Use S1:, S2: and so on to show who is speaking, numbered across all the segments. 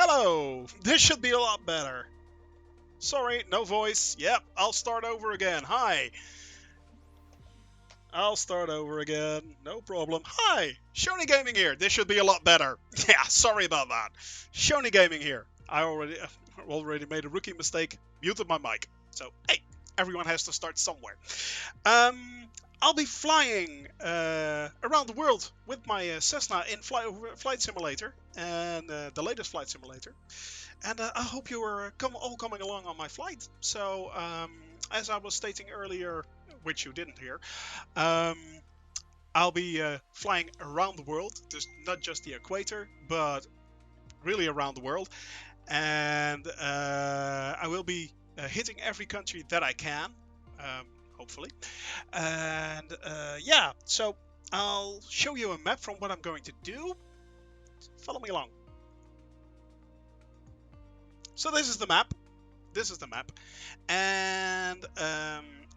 S1: Hello! This should be a lot better. Sorry, no voice. Yep, I'll start over again. Hi. I'll start over again. No problem. Hi! Shony Gaming here. This should be a lot better. Yeah, sorry about that. Shony Gaming here. I already made a rookie mistake. Muted my mic. So, hey, everyone has to start somewhere. I'll be flying around the world with my Cessna in Flight Simulator and the latest Flight Simulator. And I hope you are all coming along on my flight. So, as I was stating earlier, which you didn't hear, I'll be flying around the world, just not just the equator, but really around the world. And I will be hitting every country that I can, hopefully. And yeah, so I'll show you a map from what I'm going to do. Follow me along. So this is the map. This is the map. And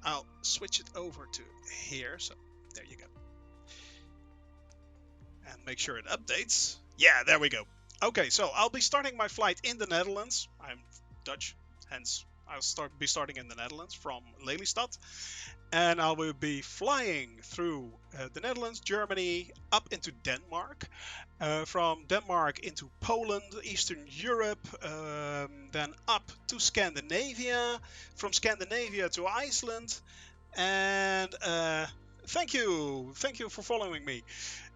S1: I'll switch it over to here. So there you go. And make sure it updates. Yeah, there we go. Okay, so I'll be starting my flight in the Netherlands. I'm Dutch, hence I'll be starting in the Netherlands from Lelystad. And I will be flying through the Netherlands, Germany, up into Denmark. From Denmark into Poland, Eastern Europe, then up to Scandinavia. From Scandinavia to Iceland. And thank you for following me.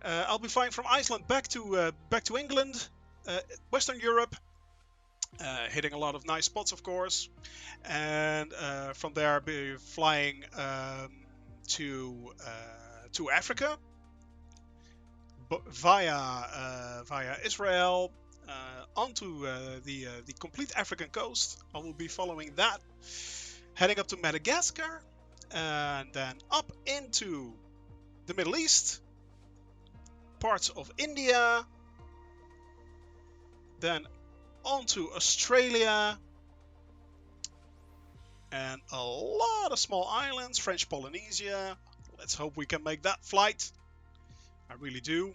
S1: I'll be flying from Iceland back to England, Western Europe, hitting a lot of nice spots, of course, and from there I'll be flying to Africa via Israel onto the complete African coast. I will be following that, heading up to Madagascar, and then up into the Middle East, parts of India, then onto Australia, and a lot of small islands, French Polynesia. Let's hope we can make that flight. I really do.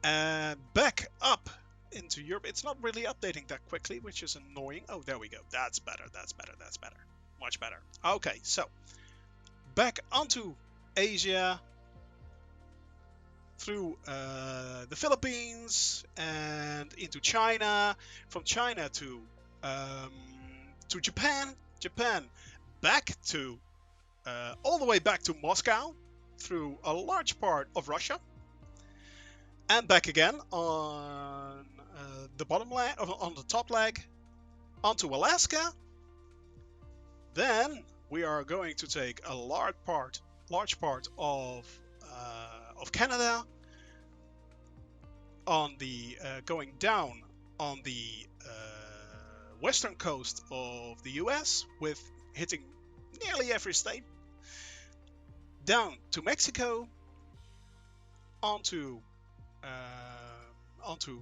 S1: And back up into Europe. It's not really updating that quickly, which is annoying. Oh, there we go. That's better. That's better. That's better. Much better. Okay, so back onto Asia, through the Philippines and into China, from China to Japan, back to all the way back to Moscow, through a large part of Russia, and back again on the bottom leg, on the top leg, onto Alaska. Then we are going to take a large part of Canada, on the going down on the western coast of the US, with hitting nearly every state, down to Mexico, onto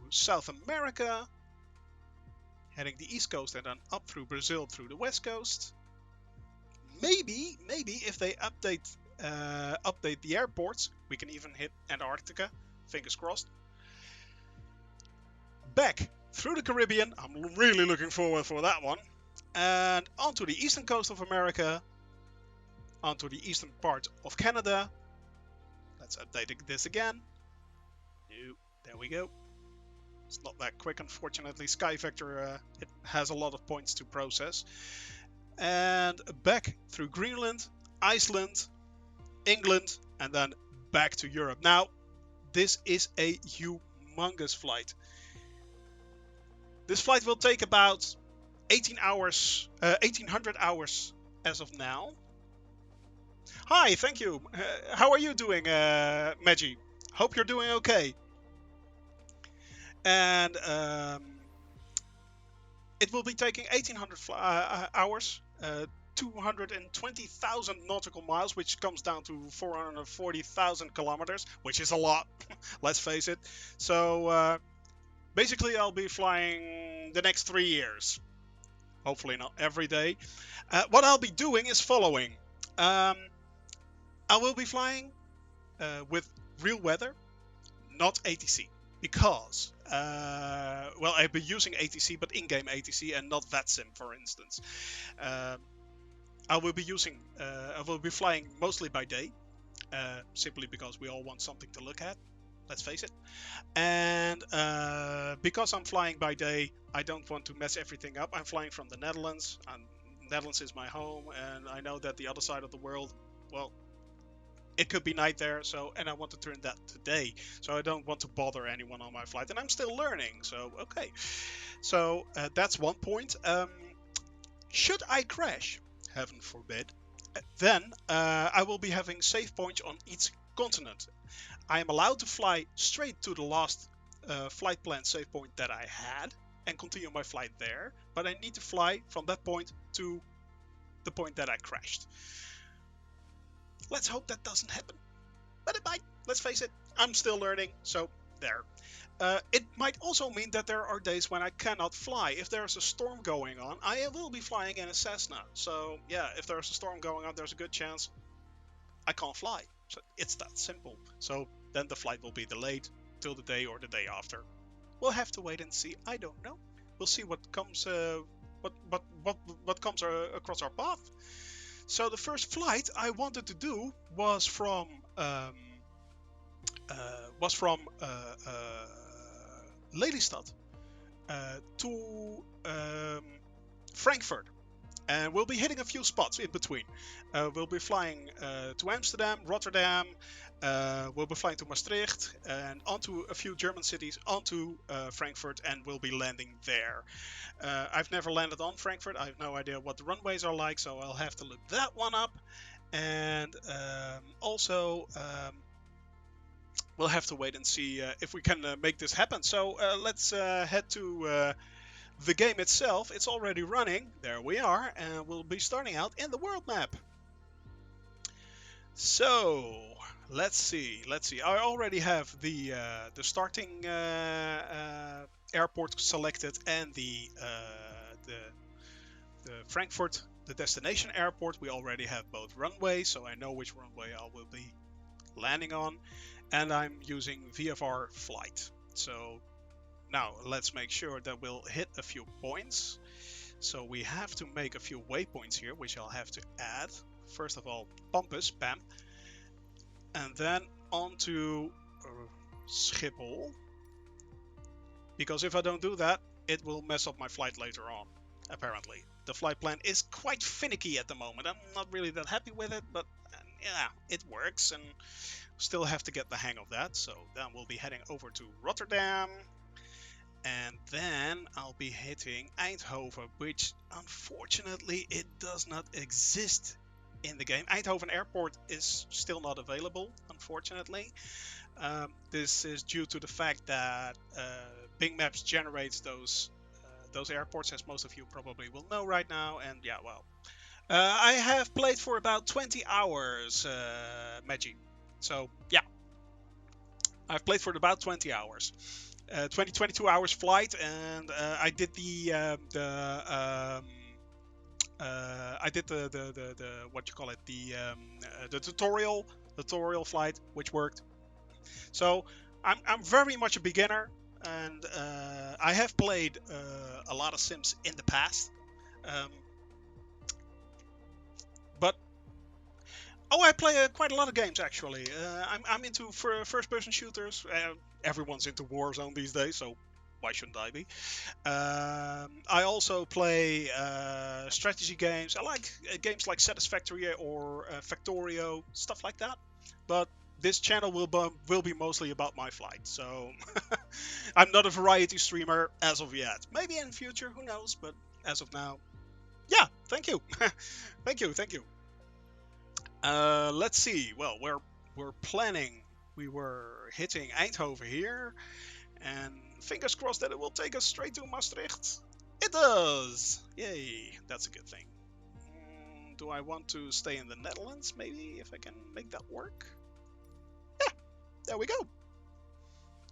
S1: South America, heading the east coast, and then up through Brazil through the west coast. Maybe if they update the airports, we can even hit Antarctica. Fingers crossed. Back through the Caribbean. I'm really looking forward for that one. And onto the eastern coast of America, onto the eastern part of Canada. Let's update this again. There we go. It's not that quick, unfortunately. Sky Vector it has a lot of points to process. And back through Greenland, Iceland, England, and then back to Europe. Now, this is a humongous flight. This flight will take about 1800 hours as of now. Hi, thank you. How are you doing, Maggie? Hope you're doing okay. And it will be taking 1800 hours, 220,000 nautical miles, which comes down to 440,000 kilometers, which is a lot, let's face it. So basically I'll be flying the next 3 years. Hopefully not every day. What I'll be doing is following. I will be flying with real weather, not ATC, because well, I've been using ATC, but in-game ATC and not VATSIM, for instance. Um, I will be using, I will be flying mostly by day, simply because we all want something to look at. Let's face it. And because I'm flying by day, I don't want to mess everything up. I'm flying from the Netherlands, and Netherlands is my home, and I know that the other side of the world, well, it could be night there, so, and I want to turn that to day, so I don't want to bother anyone on my flight, and I'm still learning, so okay. So that's one point. Should I crash, heaven forbid, then I will be having save points on each continent. I am allowed to fly straight to the last flight plan save point that I had and continue my flight there, but I need to fly from that point to the point that I crashed. Let's hope that doesn't happen, but it might. Let's face it, I'm still learning, so there. It might also mean that there are days when I cannot fly. If there's a storm going on, I will be flying in a Cessna. So yeah, if there's a storm going on, there's a good chance I can't fly. So it's that simple. So then the flight will be delayed till the day or the day after. We'll have to wait and see. I don't know. We'll see what comes what comes across our path. So the first flight I wanted to do was from Lelystad to Frankfurt, and we'll be hitting a few spots in between. We'll be flying to Amsterdam, Rotterdam, we'll be flying to Maastricht, and onto a few German cities, onto Frankfurt, and we'll be landing there. I've never landed on Frankfurt. I have no idea what the runways are like, so I'll have to look that one up. And also we'll have to wait and see if we can make this happen. So let's head to the game itself. It's already running. There we are, and we'll be starting out in the world map. So let's see. I already have the starting airport selected, and the Frankfurt, the destination airport. We already have both runways, so I know which runway I will be landing on, and I'm using VFR flight. So now let's make sure that we'll hit a few points. So we have to make a few waypoints here, which I'll have to add. First of all, Pampus, Pam, and then onto Schiphol. Because if I don't do that, it will mess up my flight later on, apparently. The flight plan is quite finicky at the moment. I'm not really that happy with it, but yeah, it works, and still have to get the hang of that. So then we'll be heading over to Rotterdam, and then I'll be hitting Eindhoven, which unfortunately it does not exist in the game. Eindhoven Airport is still not available, unfortunately. This is due to the fact that Bing Maps generates those airports, as most of you probably will know right now. And yeah, well, I have played for about 20 hours, Maggie. So yeah, I've played for about 20 hours. 22 hours flight, and I did the what you call it, the tutorial flight, which worked. So I'm very much a beginner, and I have played a lot of sims in the past, but I play quite a lot of games actually. I'm into first-person shooters. Everyone's into Warzone these days, so why shouldn't I be? I also play strategy games. I like games like Satisfactory or Factorio, stuff like that. But this channel will be mostly about my flight, so I'm not a variety streamer as of yet. Maybe in the future, who knows? But as of now, yeah. Thank you, thank you. Let's see. Well, we're planning. We were hitting Eindhoven here, and fingers crossed that it will take us straight to Maastricht. It does! Yay, that's a good thing. Do I want to stay in the Netherlands? Maybe, if I can make that work. Yeah, there we go.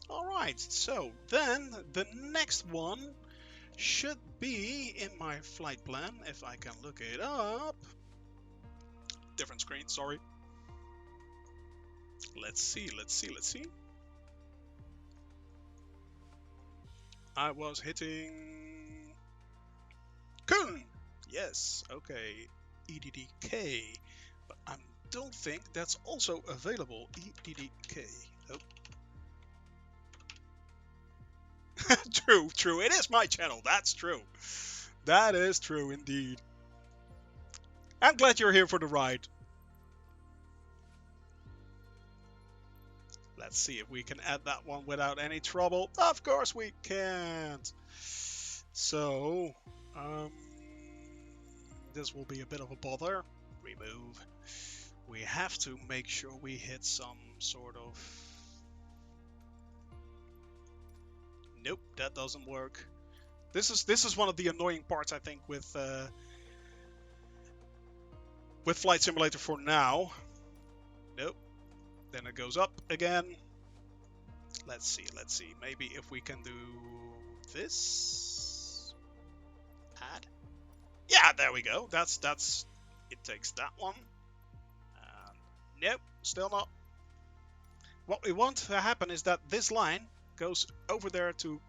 S1: Alright, so then the next one should be in my flight plan, if I can look it up. Different screen, sorry. Let's see. I was hitting Kun. Yes, okay. EDDK. But I don't think that's also available. EDDK. Oh. True, true. It is my channel. That's true. That is true indeed. I'm glad you're here for the ride. Let's see if we can add that one without any trouble. Of course we can't. So, this will be a bit of a bother. Remove. We have to make sure we hit some sort of... Nope, that doesn't work. This is one of the annoying parts, I think, with Flight Simulator for now. Nope. Then it goes up again. Let's see. Maybe if we can do this. Add. Yeah, there we go. That's it takes that one. Nope, still not. What we want to happen is that this line goes over there to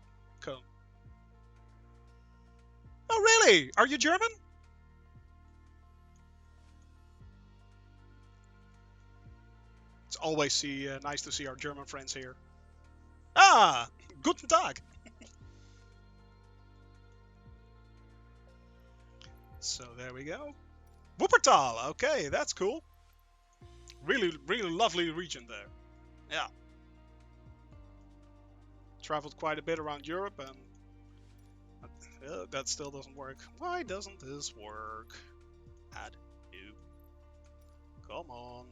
S1: Köln. Oh really? Are you German? It's always nice to see our German friends here. Ah, guten Tag. So there we go. Wuppertal. Okay, that's cool. Really lovely region there. Yeah. Traveled quite a bit around Europe and that still doesn't work. Why doesn't this work? Add new. Come on.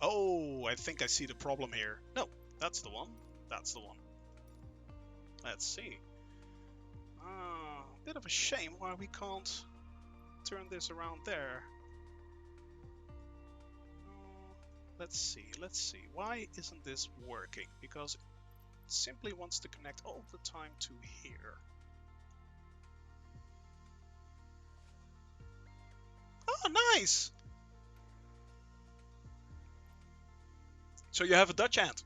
S1: Oh, I think I see the problem here. No, that's the one. That's the one. Let's see. Bit of a shame why we can't turn this around there. Let's see. Why isn't this working? Because it simply wants to connect all the time to here. Oh, nice! So you have a Dutch hand.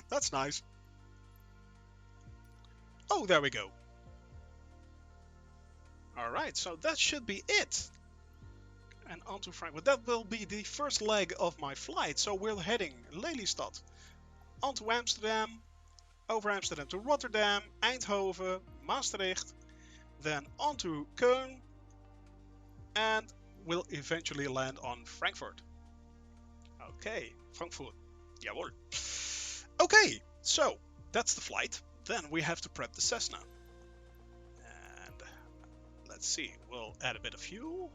S1: That's nice. Oh, there we go. Alright, so that should be it. And on to Frankfurt. That will be the first leg of my flight. So we're heading Lelystad, on to Amsterdam, over Amsterdam to Rotterdam, Eindhoven, Maastricht, then on to Köln, and we'll eventually land on Frankfurt. Okay, Frankfurt. Jawohl. Okay, so that's the flight. Then we have to prep the Cessna. And let's see, we'll add a bit of fuel.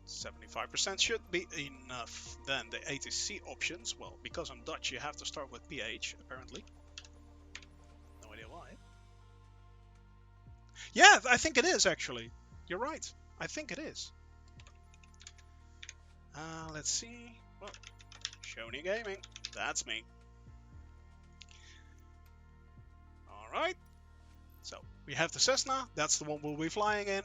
S1: 75% should be enough. Then the ATC options. Well, because I'm Dutch, you have to start with PH, apparently. No idea why. Yeah, I think it is, actually. You're right. I think it is. Let's see. Well, Shoney Gaming. That's me. Alright. So, we have the Cessna. That's the one we'll be flying in.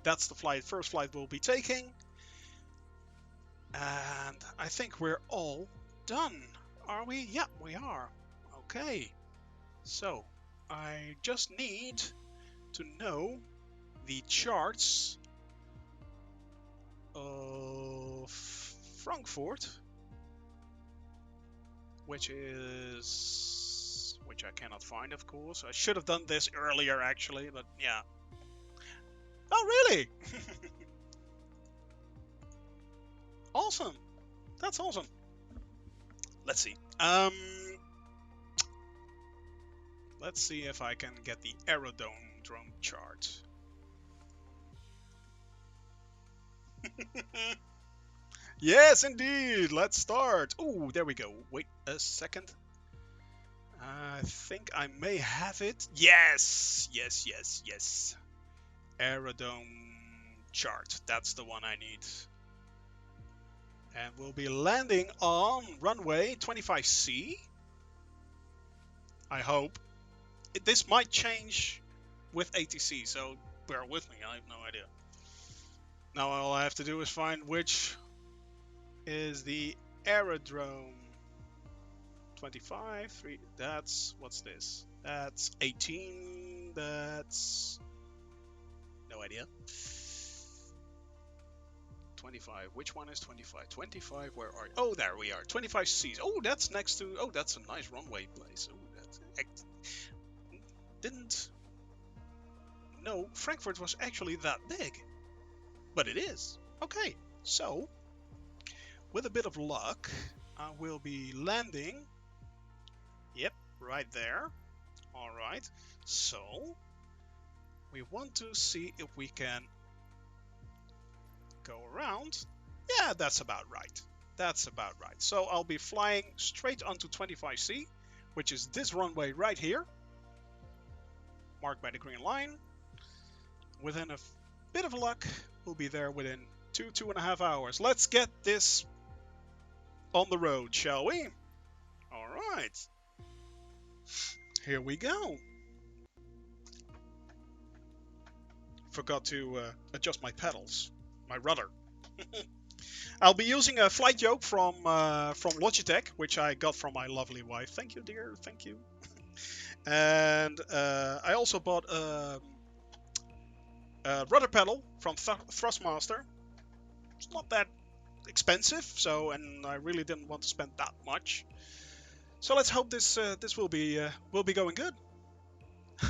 S1: That's the first flight we'll be taking. And I think we're all done. Are we? Yeah, we are. Okay. So, I just need to know the charts of Frankfurt, which I cannot find, of course. I should have done this earlier, actually, but yeah. Oh, really? Awesome. That's awesome. Let's see. Let's see if I can get the aerodrome chart. Yes, indeed. Let's start. Oh, there we go. Wait a second. I think I may have it. Yes. Aerodrome chart. That's the one I need. And we'll be landing on runway 25C. I hope. This might change with ATC, so bear with me. I have no idea. Now all I have to do is find which is the aerodrome. 25, 3, that's, what's this? That's 18, that's, no idea. 25, which one is 25? 25, where are you? Oh, there we are, 25 C's. Oh, that's next to, oh, that's a nice runway place. Oh, that's, didn't know Frankfurt was actually that big. But it is. Okay, so, with a bit of luck, I will be landing. Yep, right there. Alright, so we want to see if we can go around. Yeah, that's about right. That's about right. So I'll be flying straight onto 25C, which is this runway right here, marked by the green line. Within a bit of luck, we'll be there within 2.5 hours. Let's get this on the road, shall we? Alright. Here we go. Forgot to adjust my pedals, my rudder. I'll be using a flight yoke from Logitech, which I got from my lovely wife. Thank you, dear. Thank you. And I also bought a rudder pedal from Thrustmaster. It's not that expensive, so, and I really didn't want to spend that much. So let's hope this this will be going good.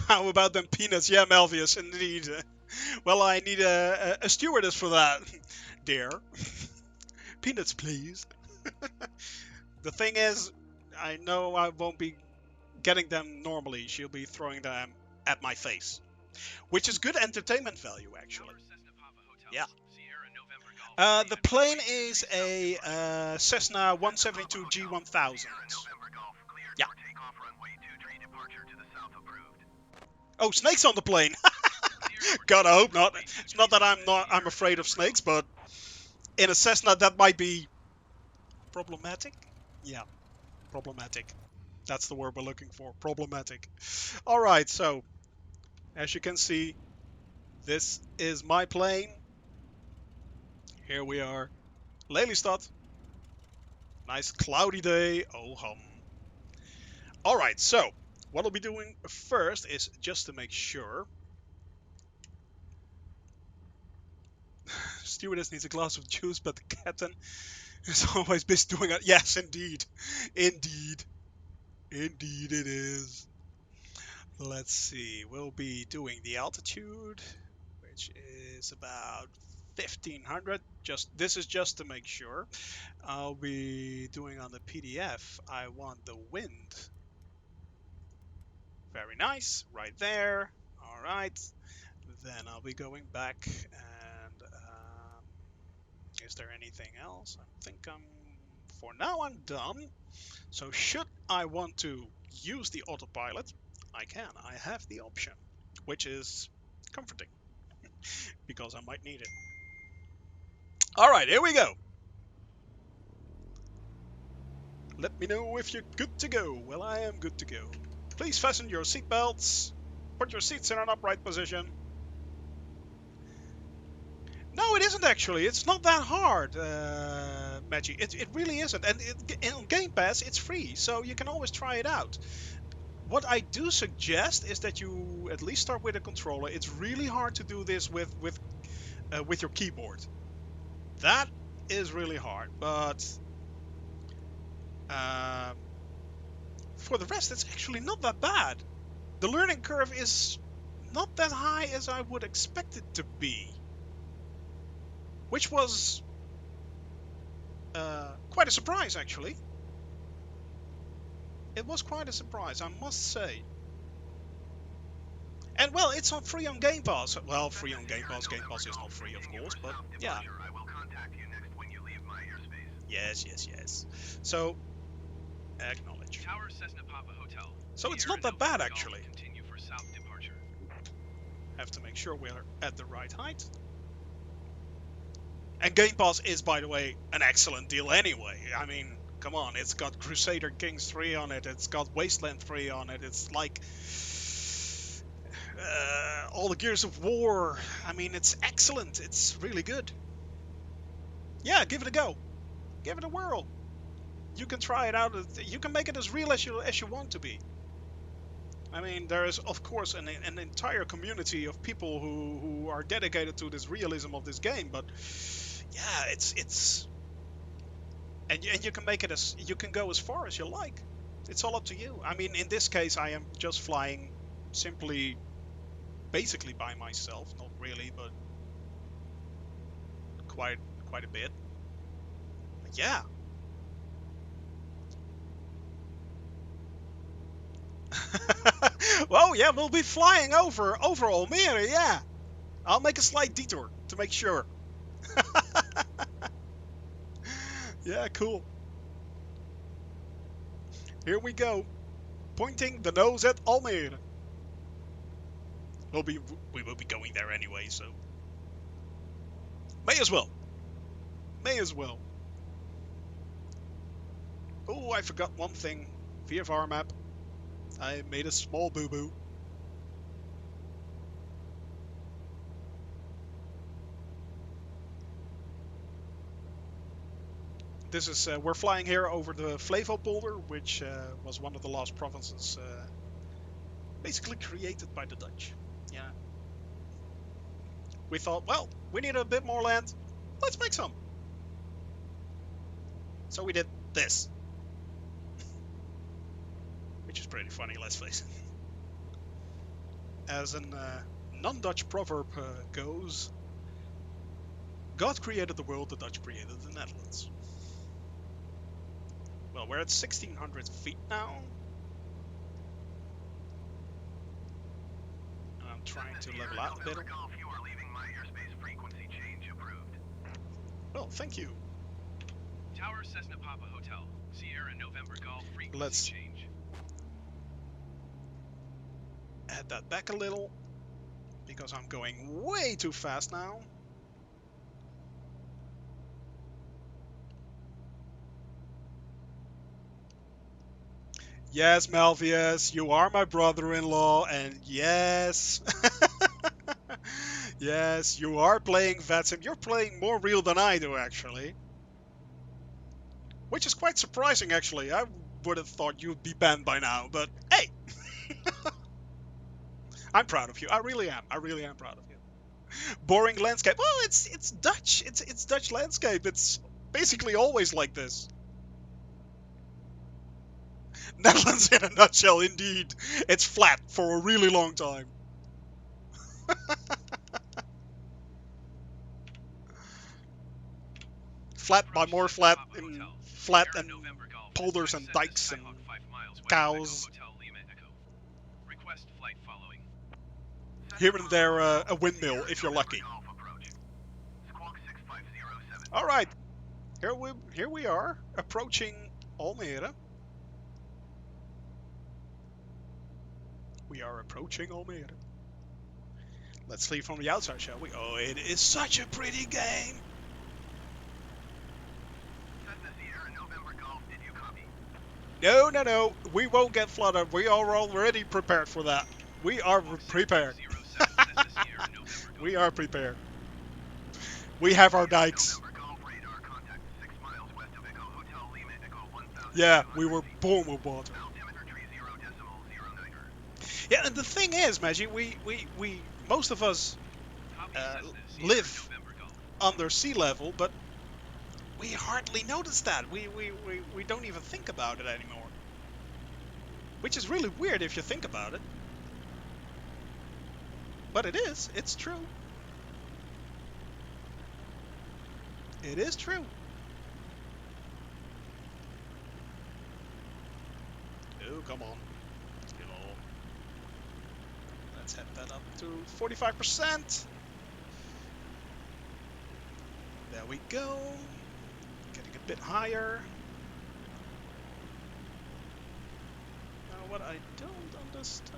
S1: How about them peanuts? Yeah, Melvius, indeed. Well, I need a stewardess for that, dear. Peanuts, please. The thing is, I know I won't be getting them normally. She'll be throwing them at my face, which is good entertainment value, actually. Yeah. The plane is a Cessna 172 G1000. Yeah. Oh, snakes on the plane. God, I hope not. It's not that I'm afraid of snakes, but in a Cessna that might be problematic. Yeah, problematic. That's the word we're looking for. Problematic. All right, so as you can see, this is my plane. Here we are, Lelystad. Nice cloudy day. Oh hum. All right, so what I'll be doing first is just to make sure. Stewardess needs a glass of juice, but the captain is always busy doing it. Yes, indeed. Indeed. Indeed it is. Let's see. We'll be doing the altitude, which is about 1500. This is just to make sure. I'll be doing on the PDF. I want the wind. Very nice. Right there. All right. Then I'll be going back and is there anything else? I think for now I'm done. So should I want to use the autopilot, I can. I have the option, which is comforting because I might need it. All right, here we go. Let me know if you're good to go. Well, I am good to go. Please fasten your seatbelts. Put your seats in an upright position. No, it isn't actually. It's not that hard, Maggie. It really isn't. And in Game Pass, it's free, so you can always try it out. What I do suggest is that you at least start with a controller. It's really hard to do this with your keyboard. That is really hard, but for the rest, it's actually not that bad. The learning curve is not that high as I would expect it to be. Which was quite a surprise, actually. It was quite a surprise, I must say. And well, it's not free on Game Pass. Well, free on Game Pass. Game Pass is not free, of course, but yeah. Yes, yes, yes. So, acknowledge.
S2: Tower Cessna Papa Hotel.
S1: So it's not that bad, actually. Have to make sure we're at the right height. And Game Pass is, by the way, an excellent deal anyway. I mean, come on, it's got Crusader Kings 3 on it, it's got Wasteland 3 on it, it's like all the Gears of War. I mean, it's excellent, it's really good. Yeah, give it a go. Give it a whirl. You can try it out. You can make it as real as you want to be. I mean, there is of course an entire community of people who are dedicated to this realism of this game. But yeah, it's and you can make it as you can go as far as you like. It's all up to you. I mean, in this case, I am just flying simply, basically by myself. Not really, but quite a bit. But yeah. Well, yeah, we'll be flying over Almere. Yeah, I'll make a slight detour to make sure. Yeah, cool. Here we go. Pointing the nose at Almere. We will be going there anyway, so may as well. May as well. Oh, I forgot one thing. VFR map. I made a small boo-boo. This is we're flying here over the Flevopolder, which was one of the last provinces basically created by the Dutch. Yeah. We thought, well, we need a bit more land. Let's make some. So we did this. Which is pretty funny, let's face it. As a non-Dutch proverb goes, God created the world, the Dutch created the Netherlands. Well, we're at 1,600 feet now. And I'm trying to level out a bit. Well, thank you.
S2: Tower Cessna Papa Hotel, Sierra November Golf frequency change.
S1: Add that back a little, because I'm going way too fast now. Yes, Malvius, you are my brother-in-law, and yes, yes, you are playing VetSim. You're playing more real than I do, actually. Which is quite surprising, actually. I would have thought you'd be banned by now, but hey! I'm proud of you. I really am. I really am proud of you. Boring landscape. Well, it's Dutch. It's Dutch landscape. It's basically always like this. Netherlands in a nutshell, indeed. It's flat for a really long time. Flat by more flat and polders and dikes and cows. Here and there a windmill if you're lucky. All right, here we are approaching Almere. We are approaching Almere. Let's leave from the outside, shall we? Oh, it is such a pretty game. No, no, no. We won't get flooded. We are already prepared for that. We are prepared. We are prepared. We have our dikes. Yeah, we were born with water. Yeah, and the thing is, Maggie, we most of us live under sea level, but we hardly notice that. We don't even think about it anymore. Which is really weird if you think about it. But it is. It's true. It is true. Oh, come on. Let's head that up to 45%. There we go. Getting a bit higher. Now what I don't understand...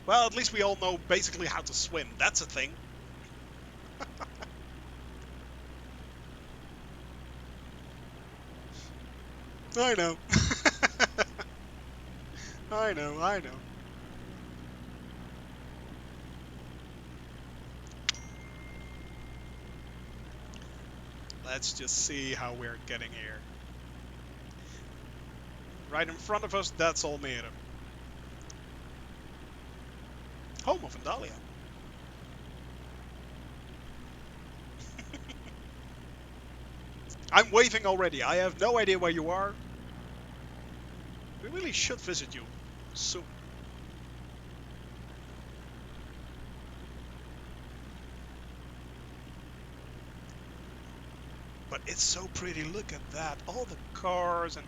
S1: Well, at least we all know basically how to swim. That's a thing. I know. I know, I know. Let's just see how we're getting here. Right in front of us, that's Almere. Home of Vandalia. I'm waving already. I have no idea where you are. We really should visit you soon. But it's so pretty. Look at that. All the cars and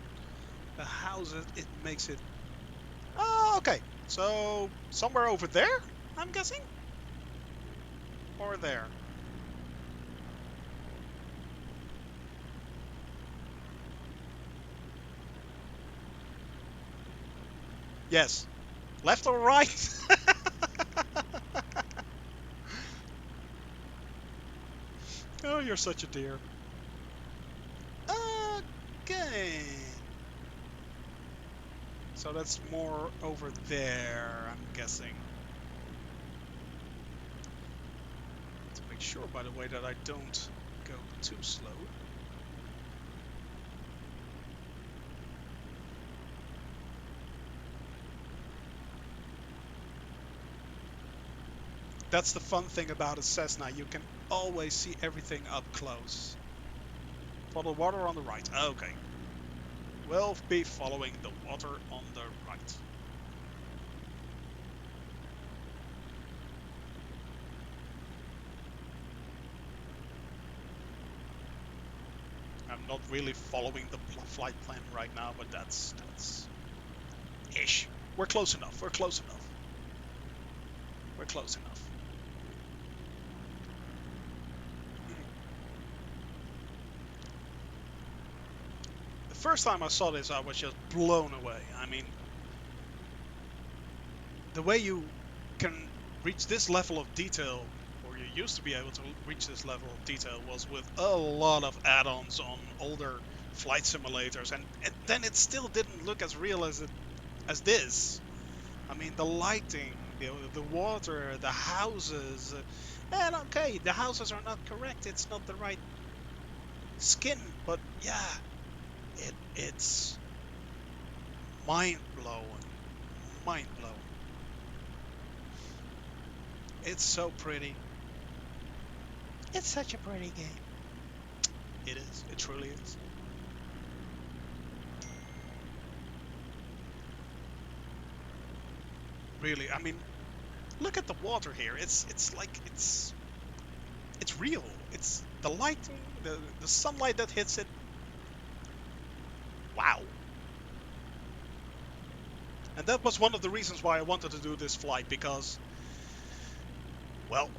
S1: the houses. It makes it... Oh, okay. So, somewhere over there, I'm guessing? Or there? Yes. Left or right? Oh, you're such a dear. Okay. So that's more over there, I'm guessing. To make sure, by the way, that I don't go too slow. That's the fun thing about a Cessna. You can always see everything up close. Follow water on the right. Okay. We'll be following the water on the right. I'm not really following the flight plan right now, but that's ish. We're close enough. We're close enough. We're close enough. The first time I saw this, I was just blown away. I mean, the way you can reach this level of detail, or you used to be able to reach this level of detail, was with a lot of add-ons on older flight simulators, and then it still didn't look as real as this. I mean, the lighting, the water, the houses, and okay, the houses are not correct. It's not the right skin, but yeah, it's mind blowing, mind blowing. It's so pretty. It's such a pretty game. It is. It truly is. Really, I mean, look at the water here. It's like it's real. It's the lighting, the sunlight that hits it. Wow. And that was one of the reasons why I wanted to do this flight, because, well,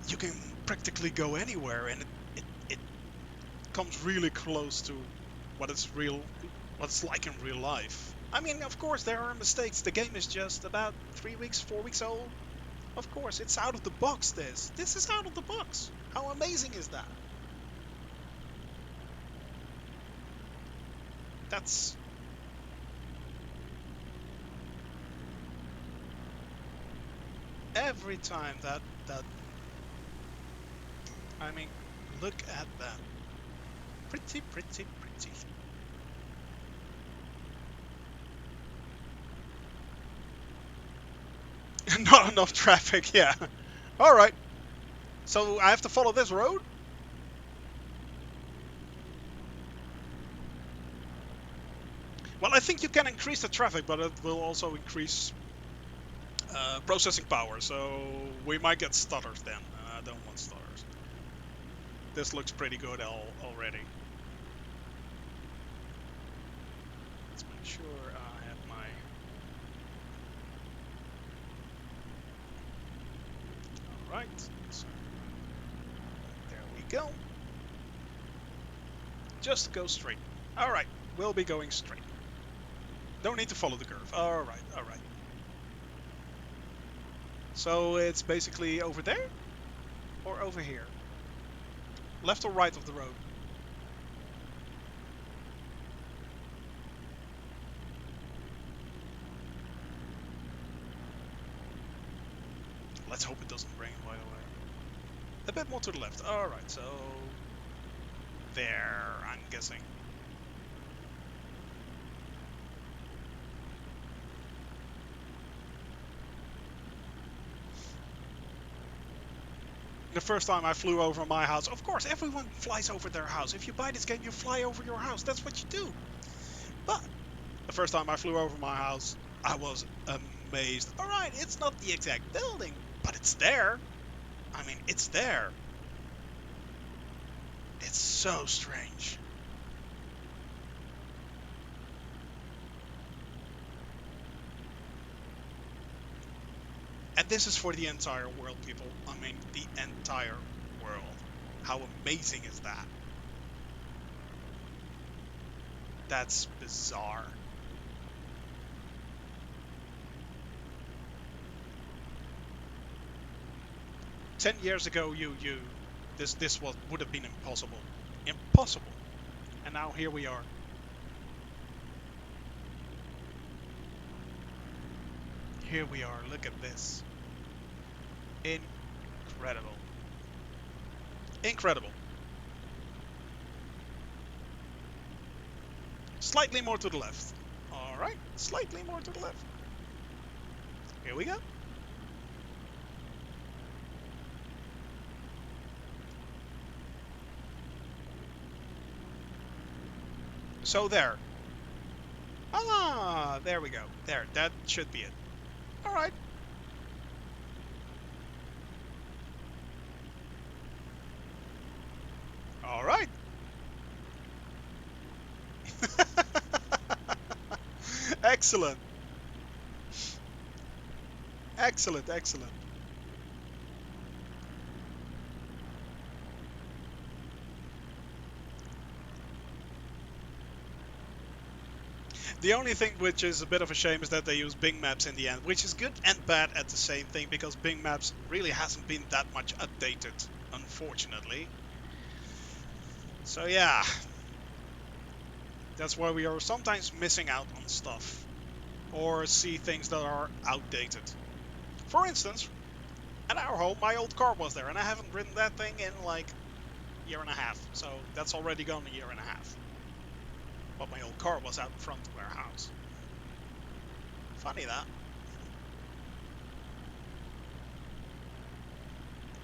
S1: you can practically go anywhere, and it comes really close to what it's like in real life. I mean, of course, there are mistakes. The game is just about 3 weeks, 4 weeks old. Of course, it's out of the box, this. This is out of the box. How amazing is that? That's... Every time that... I mean, look at that. Pretty, pretty, pretty. Not enough traffic, yeah. Alright. So I have to follow this road? Well, I think you can increase the traffic, but it will also increase processing power, so we might get stutters then. I don't want stutters. This looks pretty good already. Let's make sure I have my... Alright, so there we go. Just go straight. Alright, we'll be going straight. Don't need to follow the curve. Alright, alright. So it's basically over there? Or over here? Left or right of the road? Let's hope it doesn't rain, by the way. A bit more to the left. Alright, so... there, I'm guessing. The first time I flew over my house, of course, everyone flies over their house. If you buy this game, you fly over your house. That's what you do. But the first time I flew over my house, I was amazed. Alright, it's not the exact building, but it's there. I mean, it's there. It's so strange. And this is for the entire world, people. I mean, the entire world. How amazing is that? That's bizarre. Ten years ago, this would have been impossible. Impossible. And now here we are. Here we are. Look at this. Incredible. Incredible. Slightly more to the left. Alright, slightly more to the left. Here we go. So there. Ah, there we go. There, that should be it. Alright. Alright. Excellent. Excellent, excellent. The only thing which is a bit of a shame is that they use Bing Maps in the end, which is good and bad at the same thing, because Bing Maps really hasn't been that much updated, unfortunately. So yeah, that's why we are sometimes missing out on stuff, or see things that are outdated. For instance, at our home, my old car was there, and I haven't ridden that thing in like a year and a half, so that's already gone a year and a half. But my old car was out in front of our house. Funny that.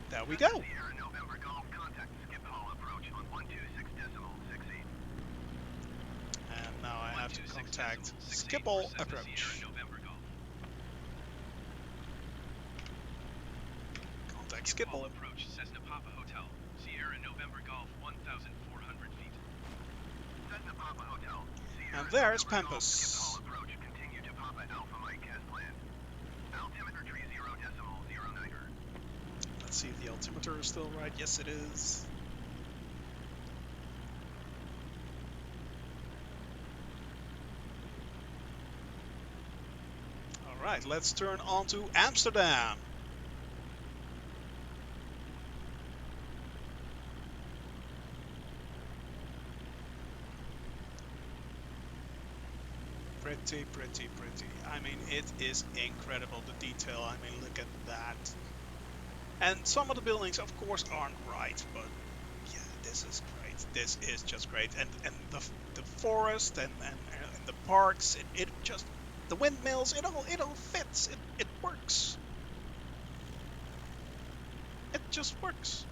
S1: There we go. And now I have to contact Schiphol approach. Contact Schiphol
S2: approach Cessna Papa Hotel, Sierra November Golf 1,400 feet. Cessna Papa Hotel.
S1: And there's Pampas.
S2: Continue to Papa Alpha Mike as planned. Altimeter 30.09.
S1: Let's see if the altimeter is still right. Yes, it is. Alright, let's turn on to Amsterdam. Pretty, pretty, pretty. I mean, it is incredible, the detail. I mean, look at that. And some of the buildings, of course, aren't right, but yeah, this is great. This is just great. And the forest and the parks, it just, the windmills, it all fits. It works. It just works.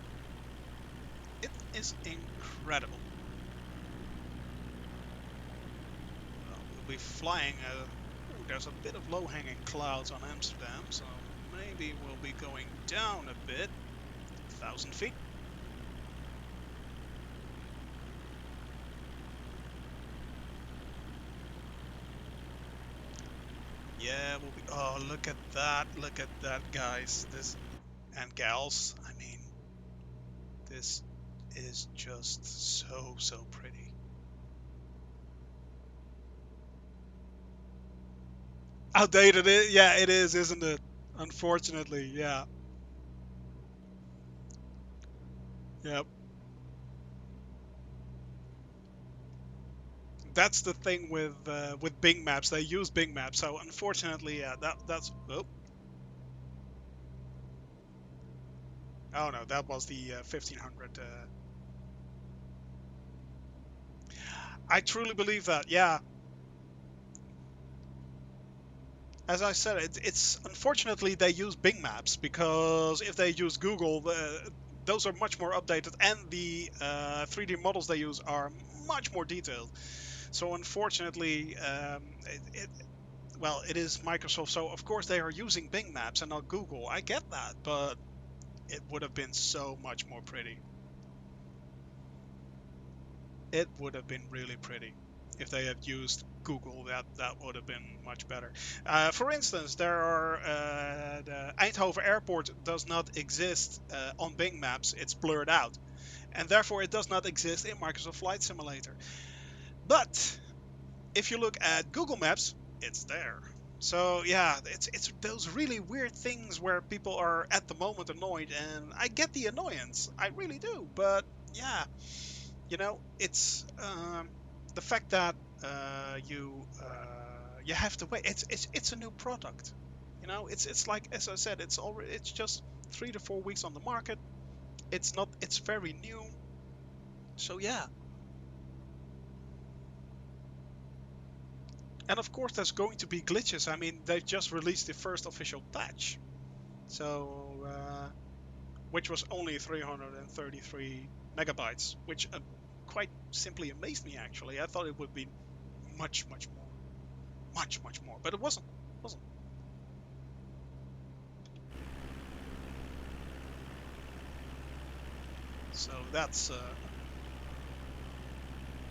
S1: It is incredible. We'll be flying. There's a bit of low-hanging clouds on Amsterdam, so maybe we'll be going down a bit. 1,000 feet. Yeah, we'll be. Oh, look at that! Look at that, guys. This and gals. I mean, this is just so pretty. Outdated it? Yeah, it is, isn't it? Unfortunately, yeah. Yep. That's the thing with Bing Maps. They use Bing Maps, so unfortunately, yeah, that's. Oh. Oh no, that was the 1500. I truly believe that. Yeah, as I said, it's unfortunately they use Bing Maps, because if they use Google, those are much more updated, and the 3D models they use are much more detailed. So unfortunately, well, it is Microsoft, so of course they are using Bing Maps and not Google. I get that, but it would have been so much more pretty. It would have been really pretty if they had used Google. That would have been much better. For instance, there are the Eindhoven Airport does not exist on Bing Maps. It's blurred out, and therefore it does not exist in Microsoft Flight Simulator. But if you look at Google Maps, it's there. So yeah, it's those really weird things where people are at the moment annoyed, and I get the annoyance, I really do. But yeah, it's the fact that you have to wait. It's a new product. It's like, as I said, it's just 3 to 4 weeks on the market. It's not. It's very new. So yeah, and of course there's going to be glitches. I mean, they've just released the first official patch, so which was only 333 megabytes, which quite simply amazed me. Actually, I thought it would be much more. Much more, but it wasn't. So that's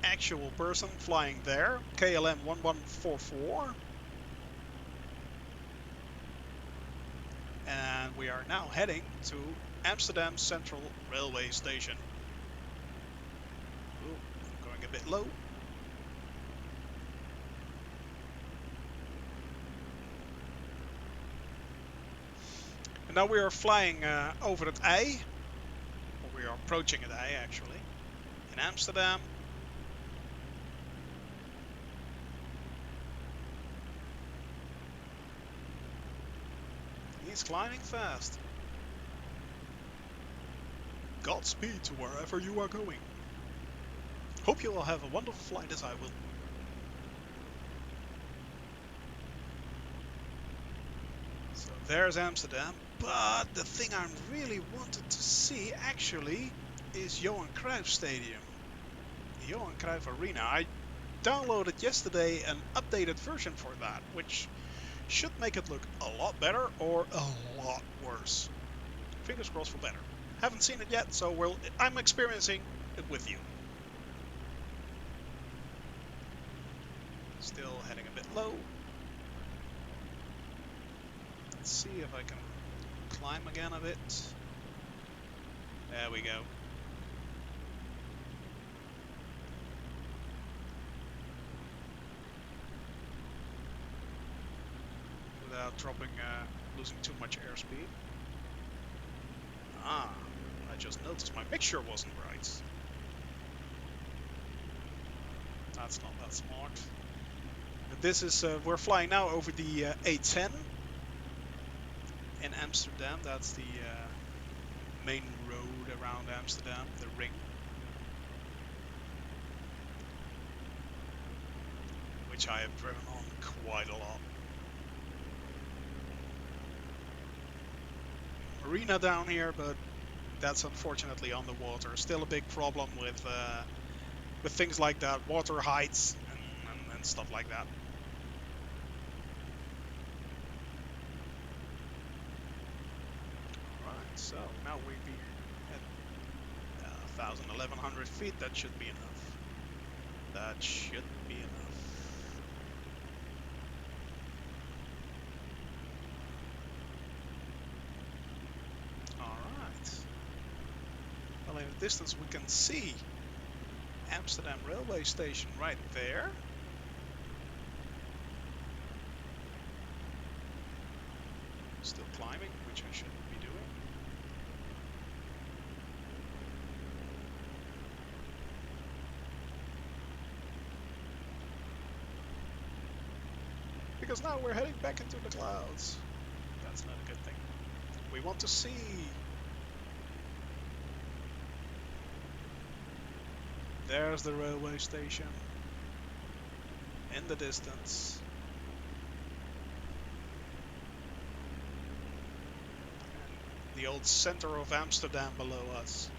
S1: actual person flying there, KLM 1144, and we are now heading to Amsterdam Central Railway Station. Ooh, going a bit low. And now we are flying over at I. We are approaching at I, actually, in Amsterdam. He's climbing fast. Godspeed to wherever you are going. Hope you will have a wonderful flight, as I will. So there's Amsterdam. But the thing I really wanted to see, actually, is Johan Cruyff Stadium. The Johan Cruyff Arena. I downloaded yesterday an updated version for that, which should make it look a lot better or a lot worse. Fingers crossed for better. Haven't seen it yet, so I'm experiencing it with you. Still heading a bit low. Let's see if I can climb again a bit. There we go. Without losing too much airspeed. I just noticed my mixture wasn't right. That's not that smart. But this is, we're flying now over the A10 in Amsterdam. That's the main road around Amsterdam, the ring. Which I have driven on quite a lot. Marina down here, but that's unfortunately on the water. Still a big problem with things like that, water heights and stuff like that. Alright, so now we'd be at 1,000, 1,100 feet. That should be enough. That should be enough. In the distance we can see Amsterdam railway station right there. Still climbing, which I shouldn't be doing. Because now we're heading back into the clouds. That's not a good thing. We want to see. There's the railway station in the distance. And the old center of Amsterdam below us.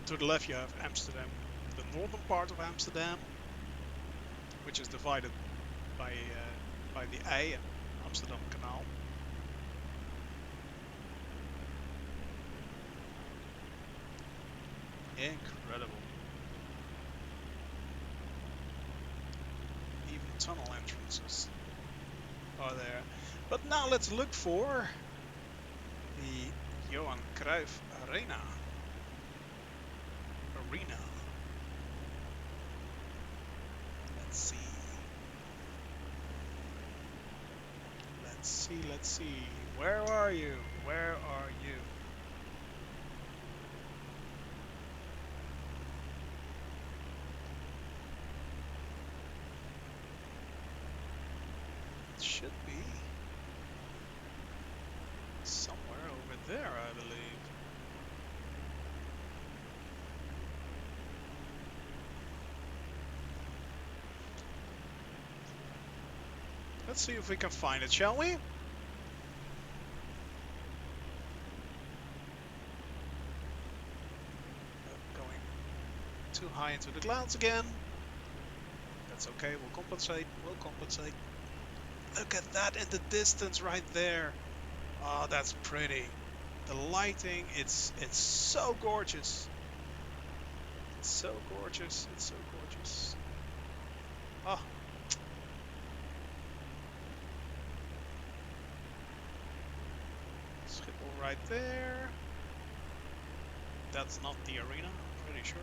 S1: To the left you have Amsterdam, the northern part of Amsterdam, which is divided by the A and Amsterdam Canal. Incredible. Even tunnel entrances are there. But now let's look for the Johan Cruyff Arena. Let's see. Let's see. Where are you? Where are you? It should be somewhere over there, I believe. Let's see if we can find it, shall we? Going too high into the clouds again. That's okay, we'll compensate, Look at that in the distance right there. Oh, that's pretty. The lighting, it's so gorgeous. It's so gorgeous, it's so gorgeous. Oh. Schiphol right there. That's not the arena, I'm pretty sure.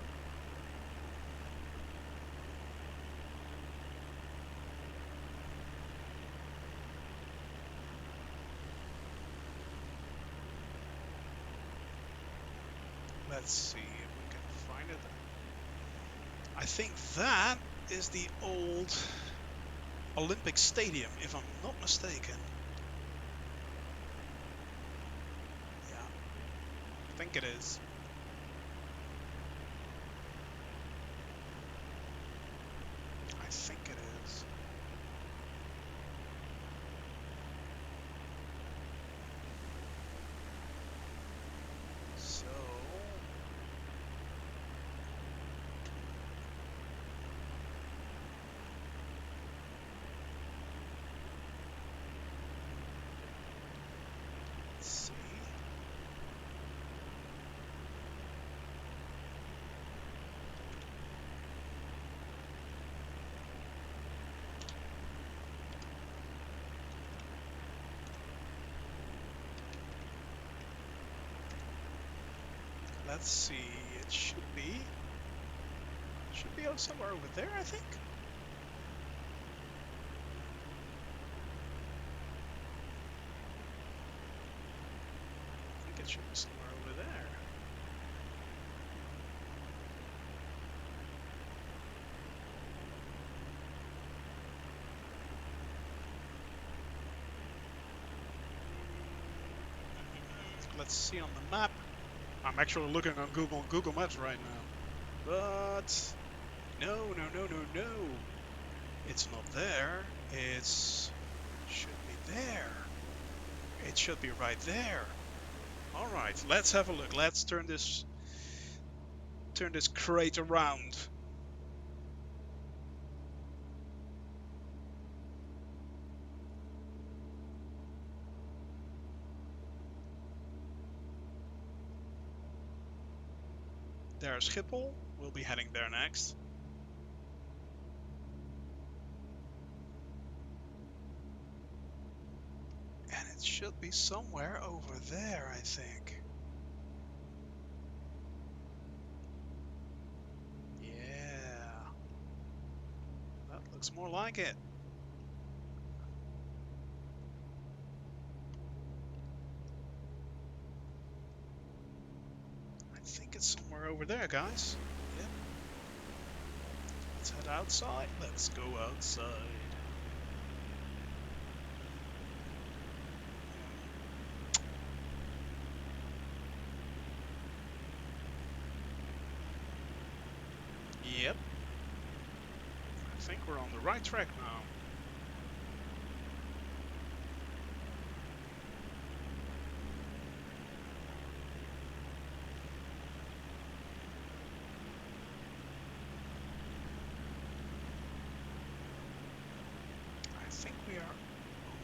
S1: Let's see if we can find it. I think that is the old Olympic Stadium, if I'm not mistaken. Yeah, I think it is. I think it is. So let's see. Let's see, it should be somewhere over there, I think. I think it should be somewhere over there. Let's see on the map. I'm actually looking on Google Maps right now. But no. It's not there. Should be there. It should be right there. All right, let's have a look. Let's turn this crate around. There's Schiphol. We'll be heading there next. And it should be somewhere over there, I think. Yeah. That looks more like it. I think it's somewhere over there, guys. Yep. Let's head outside. Let's go outside. Yep. I think we're on the right track now. I think we are on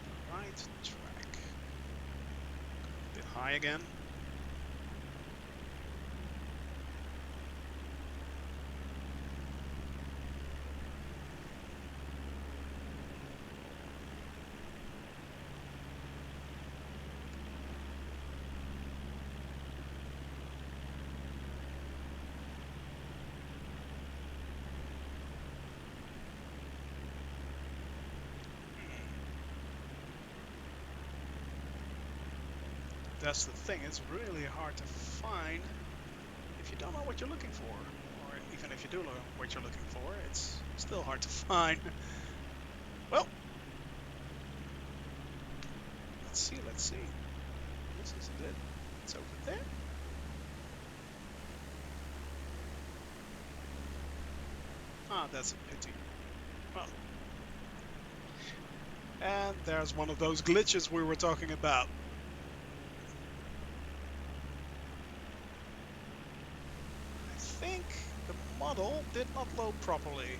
S1: the right track. A bit high again. That's the thing, it's really hard to find if you don't know what you're looking for. Or even if you do know what you're looking for, it's still hard to find. Well, let's see, let's see. This is it. It's over there. Ah, that's a pity. Well, and there's one of those glitches we were talking about. I think the model did not load properly.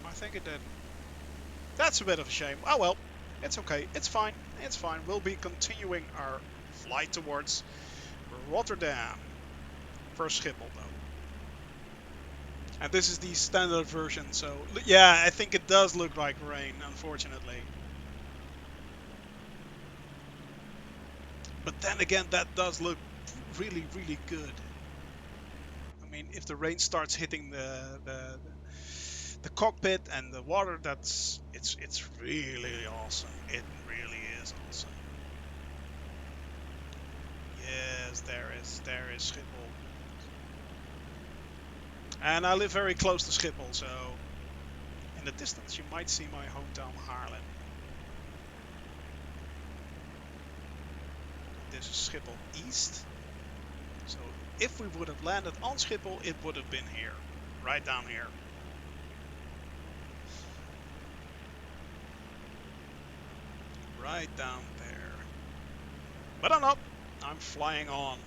S1: I think it did. That's a bit of a shame. Oh well, it's okay. It's fine. It's fine. We'll be continuing our flight towards Rotterdam. First Schiphol though. And this is the standard version, so yeah, I think it does look like rain, unfortunately. But then again, that does look really, really good. I mean, if the rain starts hitting the cockpit and the water, it's really awesome. It really is awesome. Yes, there is Schiphol. And I live very close to Schiphol, so in the distance you might see my hometown Haarlem. This is Schiphol East. So if we would have landed on Schiphol, it would have been here, right down here. Right down there. But I'm not. I'm flying on.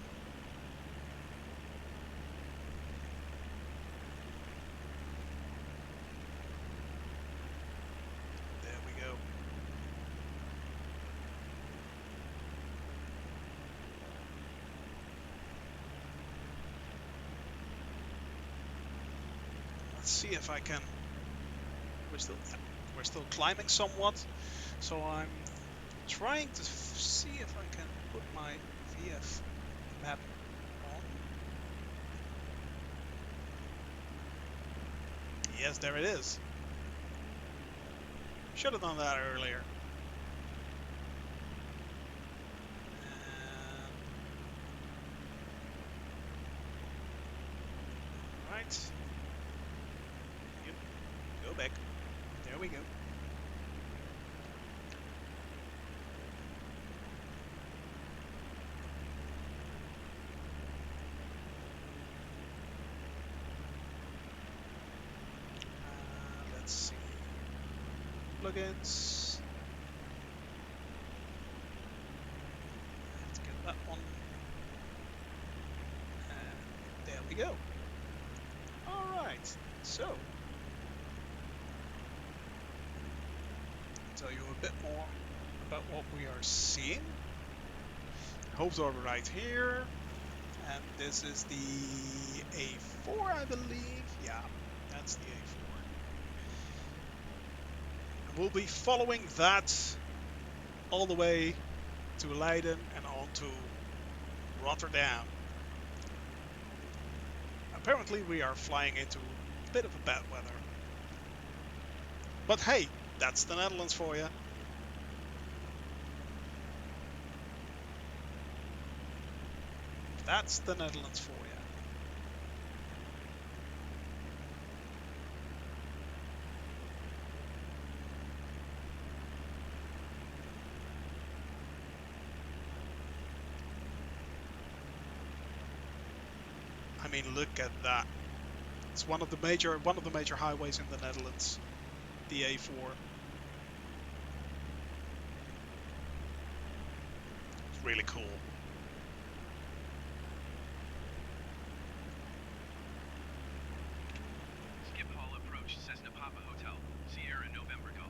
S1: There we go. Let's see if I can. We're still climbing somewhat, so I'm trying to see if I can put my VF map on. Yes, there it is. Should have done that earlier. Right. Yep. Go back. There we go. Let's see. Plugins. Let's get that one. And there we go. Alright, so I'll tell you a bit more about what we are seeing. Hopes are right here. And this is the A4, I believe. Yeah, that's the A4. And we'll be following that all the way to Leiden and on to Rotterdam. Apparently we are flying into a bit of a bad weather. But hey, that's the Netherlands for you. That's the Netherlands for you. I mean, look at that. It's one of the major highways in the Netherlands, the A4. It's really cool.
S2: Schiphol approach Cessna Papa Hotel, Sierra November Golf.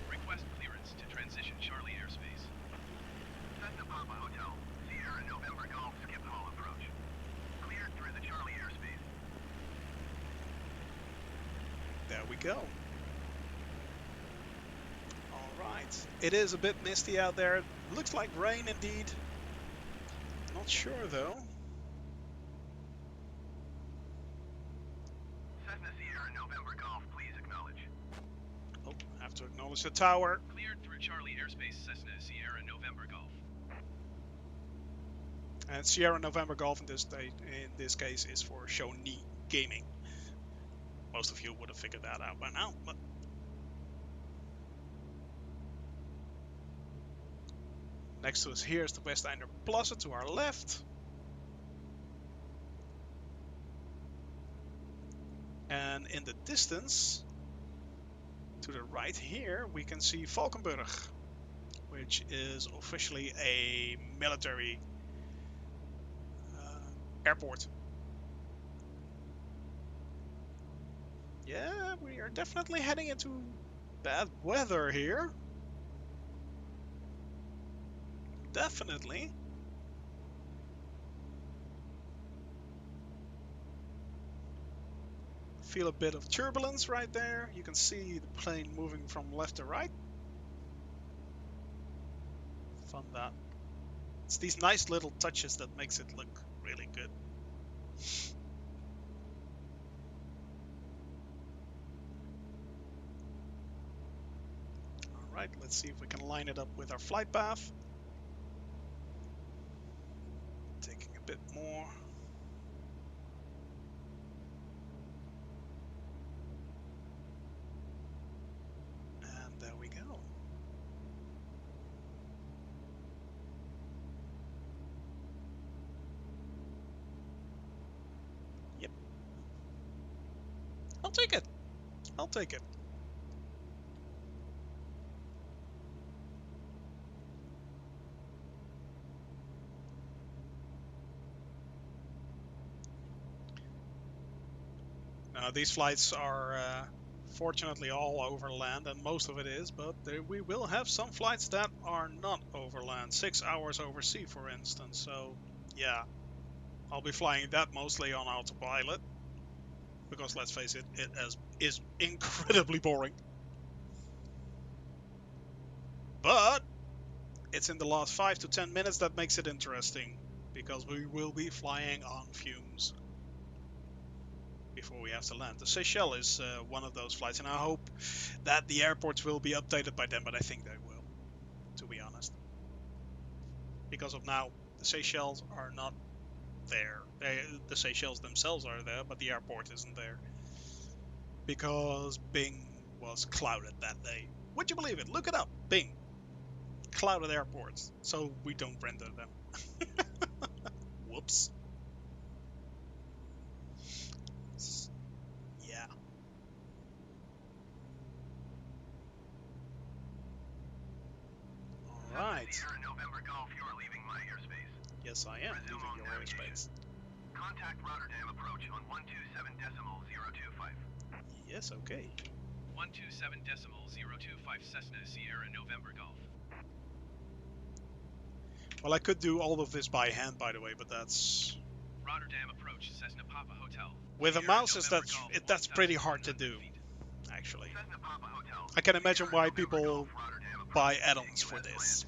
S2: Request clearance to transition Charlie airspace. Cessna Papa Hotel, Sierra November Golf, Schiphol approach. Cleared through the Charlie airspace.
S1: There we go. Alright. It is a bit misty out there. Looks like rain indeed. Not sure though.
S2: Cessna Sierra November Golf, please acknowledge.
S1: Oh, I have to acknowledge the tower.
S2: Cleared through Charlie airspace, Cessna Sierra November Golf.
S1: And Sierra November Golf in this case is for Shoni Gaming. Most of you would have figured that out by now, but next to us here is the Westeinde Plaza to our left. And in the distance, to the right here, we can see Valkenburg, which is officially a military airport. Yeah, we are definitely heading into bad weather here. Definitely. Feel a bit of turbulence right there. You can see the plane moving from left to right. Fun that. It's these nice little touches that makes it look really good. Alright, let's see if we can line it up with our flight path. Taking a bit more. And there we go. Yep. I'll take it. I'll take it. Now, these flights are fortunately all over land, and most of it is, but we will have some flights that are not over land. 6 hours over sea, for instance. So, yeah, I'll be flying that mostly on autopilot, because let's face it, it is incredibly boring. But it's in the last 5 to 10 minutes that makes it interesting, because we will be flying on fumes before we have to land. The Seychelles is one of those flights, and I hope that the airports will be updated by then, but I think they will, to be honest. Because of now, the Seychelles are not there. The Seychelles themselves are there, but the airport isn't there. Because Bing was clouded that day. Would you believe it? Look it up. Bing. Clouded airports. So we don't render them. Whoops. Yeah. Alright.
S2: Sierra November Golf, you are leaving my airspace.
S1: Yes, I am
S2: Resume
S1: leaving
S2: on
S1: your
S2: navigation.
S1: airspace.
S2: Contact Rotterdam approach on 127.025.
S1: Yes, okay.
S2: 127.025 Cessna Sierra November Golf.
S1: Well, I could do all of this by hand, by the way, but that's...
S2: Rotterdam approach Cessna Papa Hotel.
S1: With a
S2: Sierra
S1: mouse,
S2: November
S1: that's
S2: Golf,
S1: pretty hard to
S2: 1,100
S1: do,
S2: feet.
S1: actually.
S2: Cessna Papa Hotel.
S1: I can imagine
S2: Sierra
S1: why
S2: November
S1: people
S2: Golf, Rotterdam approach,
S1: buy
S2: taking
S1: add-ons for
S2: US
S1: this.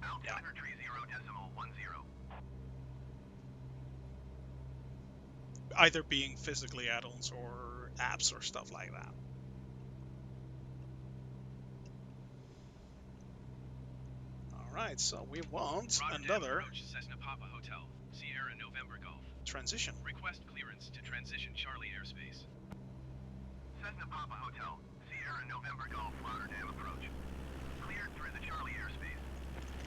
S2: land.
S1: Yeah.
S2: Altimeter 30.10.
S1: Either being physically add-ons or apps or stuff like that. Alright, so we want
S2: Rotterdam
S1: another
S2: approach Cessna Papa Hotel. Sierra November Golf.
S1: transition.
S2: Request clearance to transition Charlie airspace. Cessna Papa Hotel. Sierra November Golf, Rotterdam approach. Cleared through the Charlie airspace.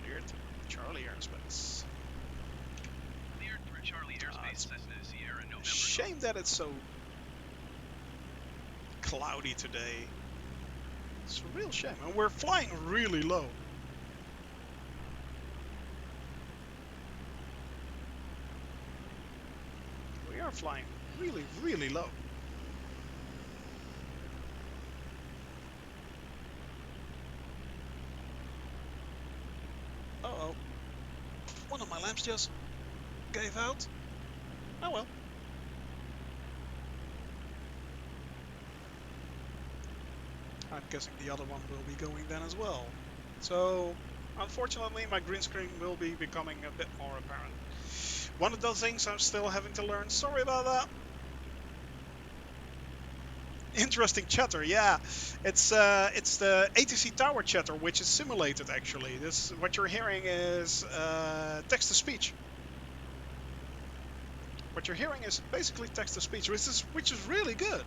S1: Cleared Charlie airspace.
S2: Cleared through Charlie airspace,
S1: It's
S2: Cessna Sierra November.
S1: a shame that it's so cloudy today. It's a real shame. And we're flying really low. We are flying really, really low. Uh-oh. One of my lamps just gave out. Oh well. I'm guessing the other one will be going then as well. So, unfortunately, my green screen will be becoming a bit more apparent. One of those things I'm still having to learn. Sorry about that. Interesting chatter, yeah. It's the ATC tower chatter, which is simulated actually. This what you're hearing is text to speech. What you're hearing is basically text to speech, which is really good.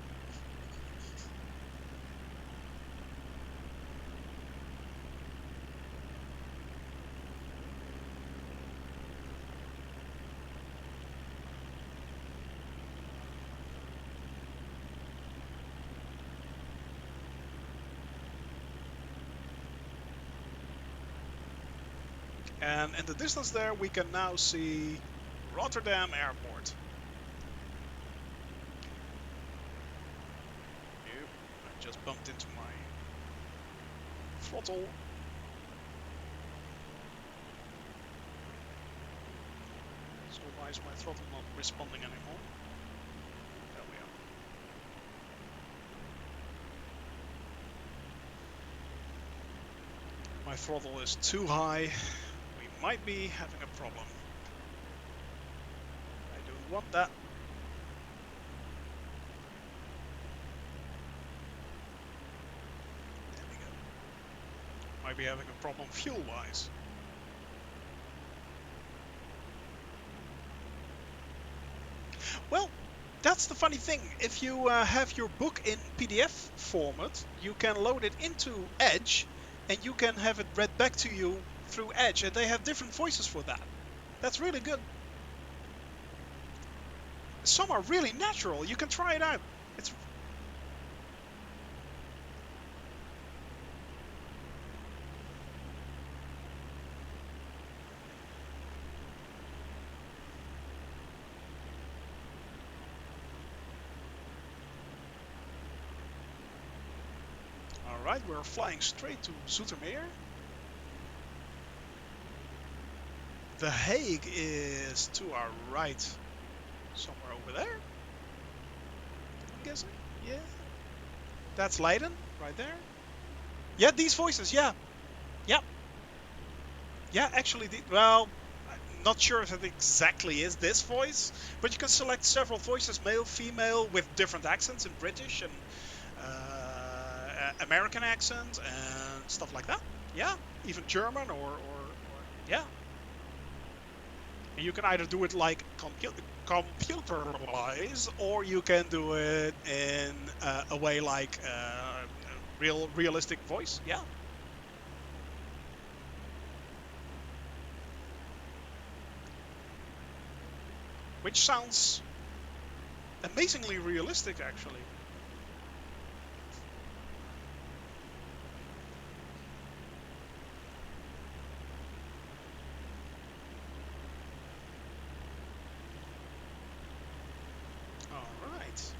S1: And in the distance there, we can now see Rotterdam Airport. Nope, I just bumped into my throttle. So why is my throttle not responding anymore? There we are. My throttle is too high. We might be having a problem. I don't want that. There we go. Might be having a problem fuel-wise. Well, that's the funny thing. If you have your book in PDF format, you can load it into Edge and you can have it read back to you through Edge, and they have different voices for that. That's really good. Some are really natural. You can try it out. It's all right. We're flying straight to Zoetermeer. The Hague is to our right, somewhere over there. I'm guessing. Yeah. That's Leiden, right there. Yeah, these voices. Yeah. Yeah. Yeah, actually, well, I'm not sure if it exactly is this voice, but you can select several voices, male, female, with different accents in British and American accent and stuff like that. Yeah, even German or yeah. And you can either do it like computer-wise, or you can do it in a way like realistic voice. Yeah. Which sounds amazingly realistic, actually. All right.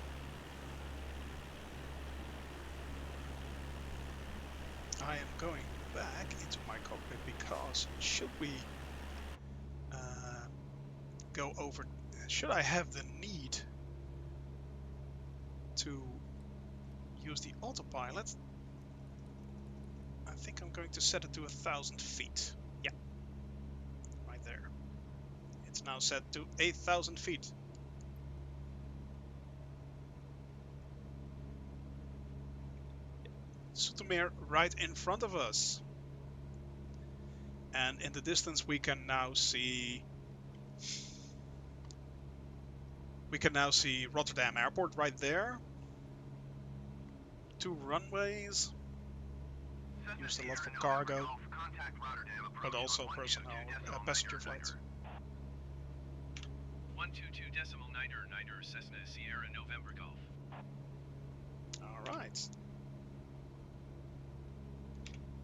S1: I am going back into my cockpit because should we go over? Should I have the need to use the autopilot? I think I'm going to set it to 1,000 feet. Yeah, right there. It's now set to 8,000 feet. Zoetermeer right in front of us. And in the distance we can now see Rotterdam Airport right there. 2 runways. Used a lot for cargo, but also personnel, passenger flights.
S2: 122.9er Cessna Sierra November Golf.
S1: Alright.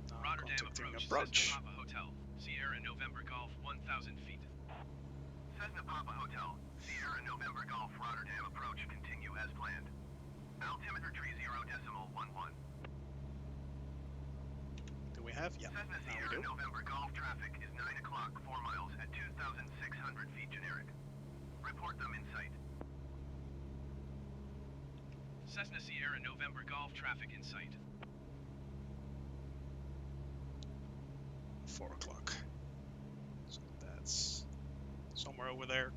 S1: Now
S2: Rotterdam
S1: contacting
S2: approach.
S1: approach.
S2: Cessna Papa Hotel. Sierra November Golf 1,000 feet. Cessna Papa Hotel. Sierra November Golf Rotterdam approach. Continue as planned. Altimeter 30.11.
S1: Do we have? Yeah.
S2: Cessna
S1: Now we
S2: Sierra
S1: do.
S2: November Golf traffic is 9 o'clock, 4 miles at 2,600 feet generic. Report them in sight. Cessna Sierra November Golf traffic in sight.
S1: 4 o'clock. So that's somewhere over there.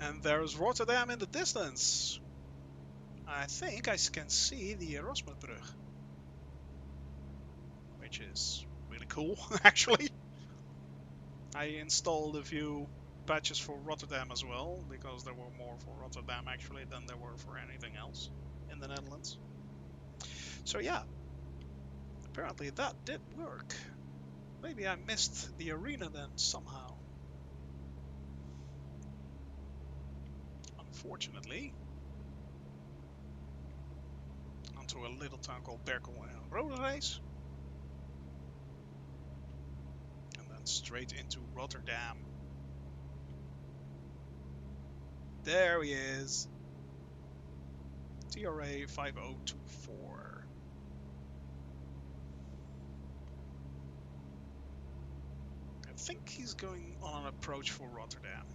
S1: And there's Rotterdam in the distance. I think I can see the Erasmusbrug, which is really cool, actually. I installed a few patches for Rotterdam as well, because there were more for Rotterdam actually than there were for anything else in the Netherlands. So yeah, apparently that did work. Maybe I missed the arena then somehow. Unfortunately. Onto a little town called Berkel road race. And then straight into Rotterdam. There he is. TRA 5024. I think he's going on an approach for Rotterdam.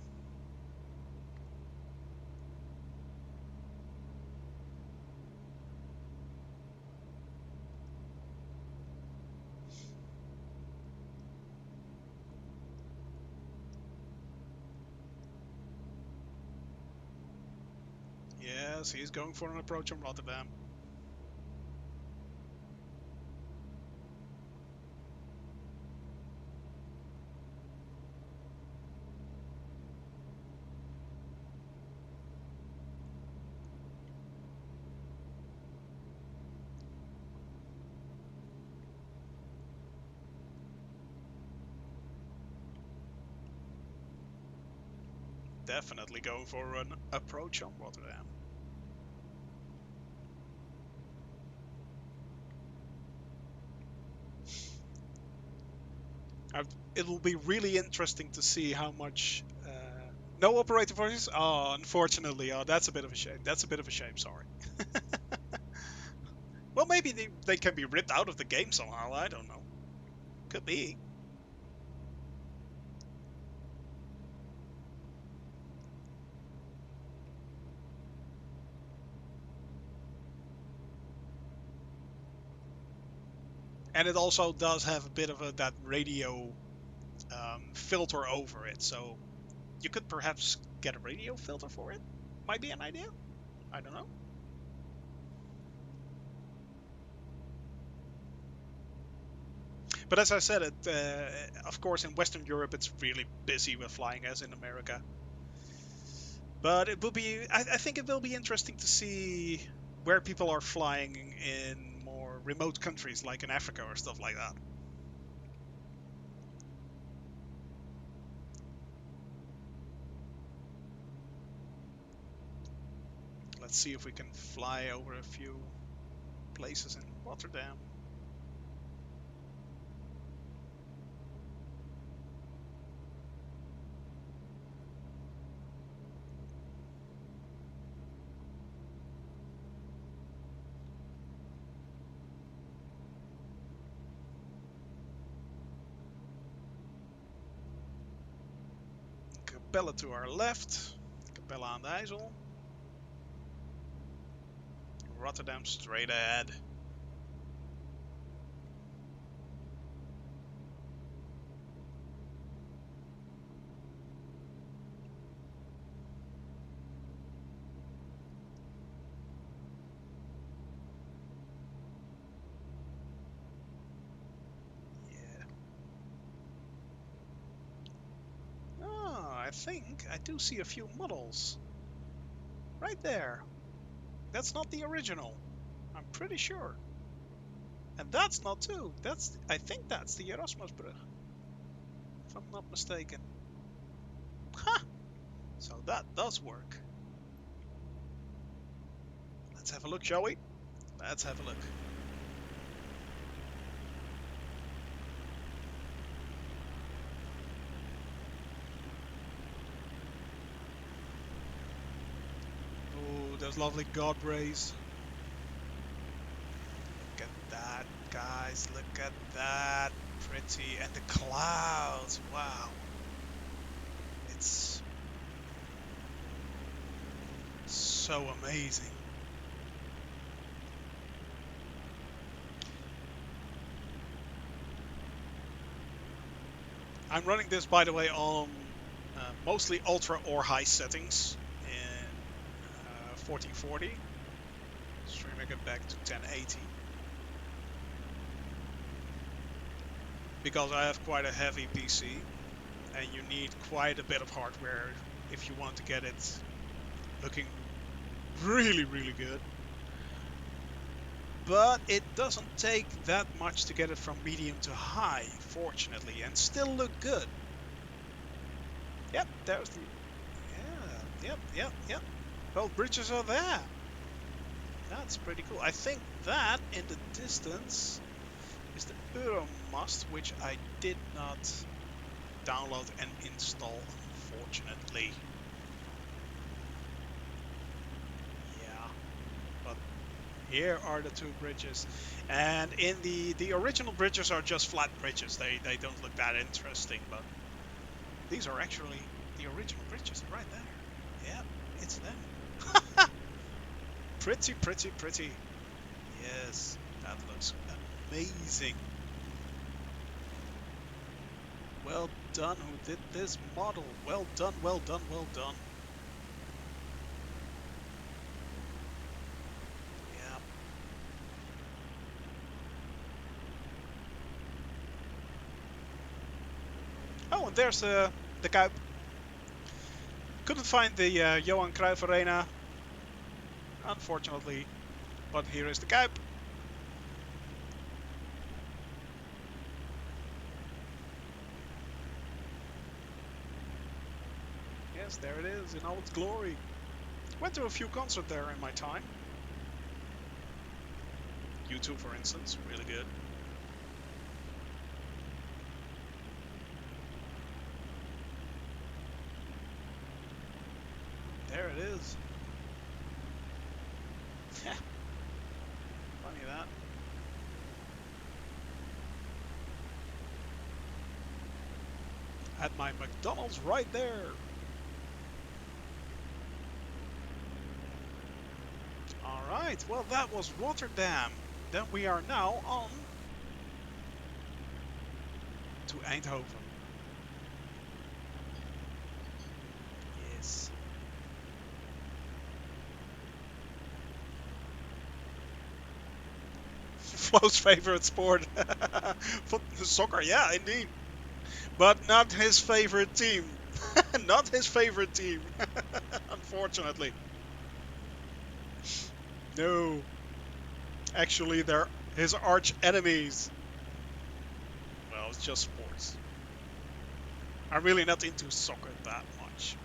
S1: Yes, he's going for an approach on Rotterdam. Definitely going for an approach on Rotterdam. It will be really interesting to see how much... no operator voices? Oh, unfortunately. Oh, that's a bit of a shame. That's a bit of a shame, sorry. Well, maybe they can be ripped out of the game somehow, I don't know. Could be. And it also does have a bit of that radio filter over it, so you could perhaps get a radio filter for it. Might be an idea. I don't know. But as I said, of course in Western Europe it's really busy with flying as in America. But it will be, I think it will be interesting to see where people are flying in more remote countries like in Africa or stuff like that. Let's see if we can fly over a few places in Rotterdam. Capella to our left, Capella aan de IJssel. Rotterdam straight ahead. I think I do see a few models. Right there. That's not the original. I'm pretty sure. And that's not too. I think that's the Erasmusbrug. If I'm not mistaken. Ha! So that does work. Let's have a look, shall we? Let's have a look. Oh, those lovely God rays. Look at that, guys. Look at that. Pretty. And the clouds. Wow. It's so amazing. I'm running this, by the way, on mostly ultra or high settings in 1440. Streaming it back to 1080. Because I have quite a heavy PC and you need quite a bit of hardware if you want to get it looking really, really good. But it doesn't take that much to get it from medium to high, fortunately, and still look good. Yep, there's the... Yeah, yep. Both bridges are there. That's pretty cool. I think that, in the distance, is the Euromast, which I did not download and install, unfortunately. Here are the two bridges, and in the original bridges are just flat bridges. They don't look that interesting, but these are actually the original bridges right there. Yeah, it's them. Pretty. Yes, that looks amazing. Well done, who did this model? Well done. Oh, and there's the Kuip. Couldn't find the Johan Cruyff Arena, unfortunately, but here is the Kuip. Yes, there it is in all its glory. Went to a few concerts there in my time. U2, for instance, really good. There it is. Funny that. At my McDonald's right there. Alright, well that was Rotterdam. Then we are now on to Eindhoven. Yes. Flo's favorite sport. Soccer, yeah, indeed. But not his favorite team. Not his favorite team. Unfortunately. No. Actually, they're his arch enemies. Well, it's just sports. I'm really not into soccer that much.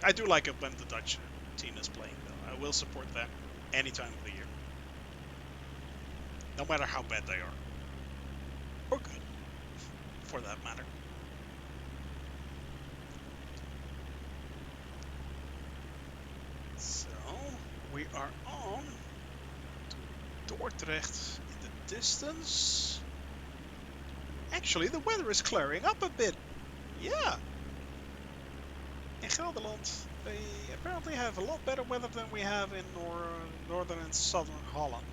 S1: I do like it when the Dutch team is playing, though. I will support them any time of the year. No matter how bad they are. Or good, for that matter. So, we are on to Dordrecht in the distance. Actually, the weather is clearing up a bit. Yeah. In Gelderland, they apparently have a lot better weather than we have in northern and southern Holland.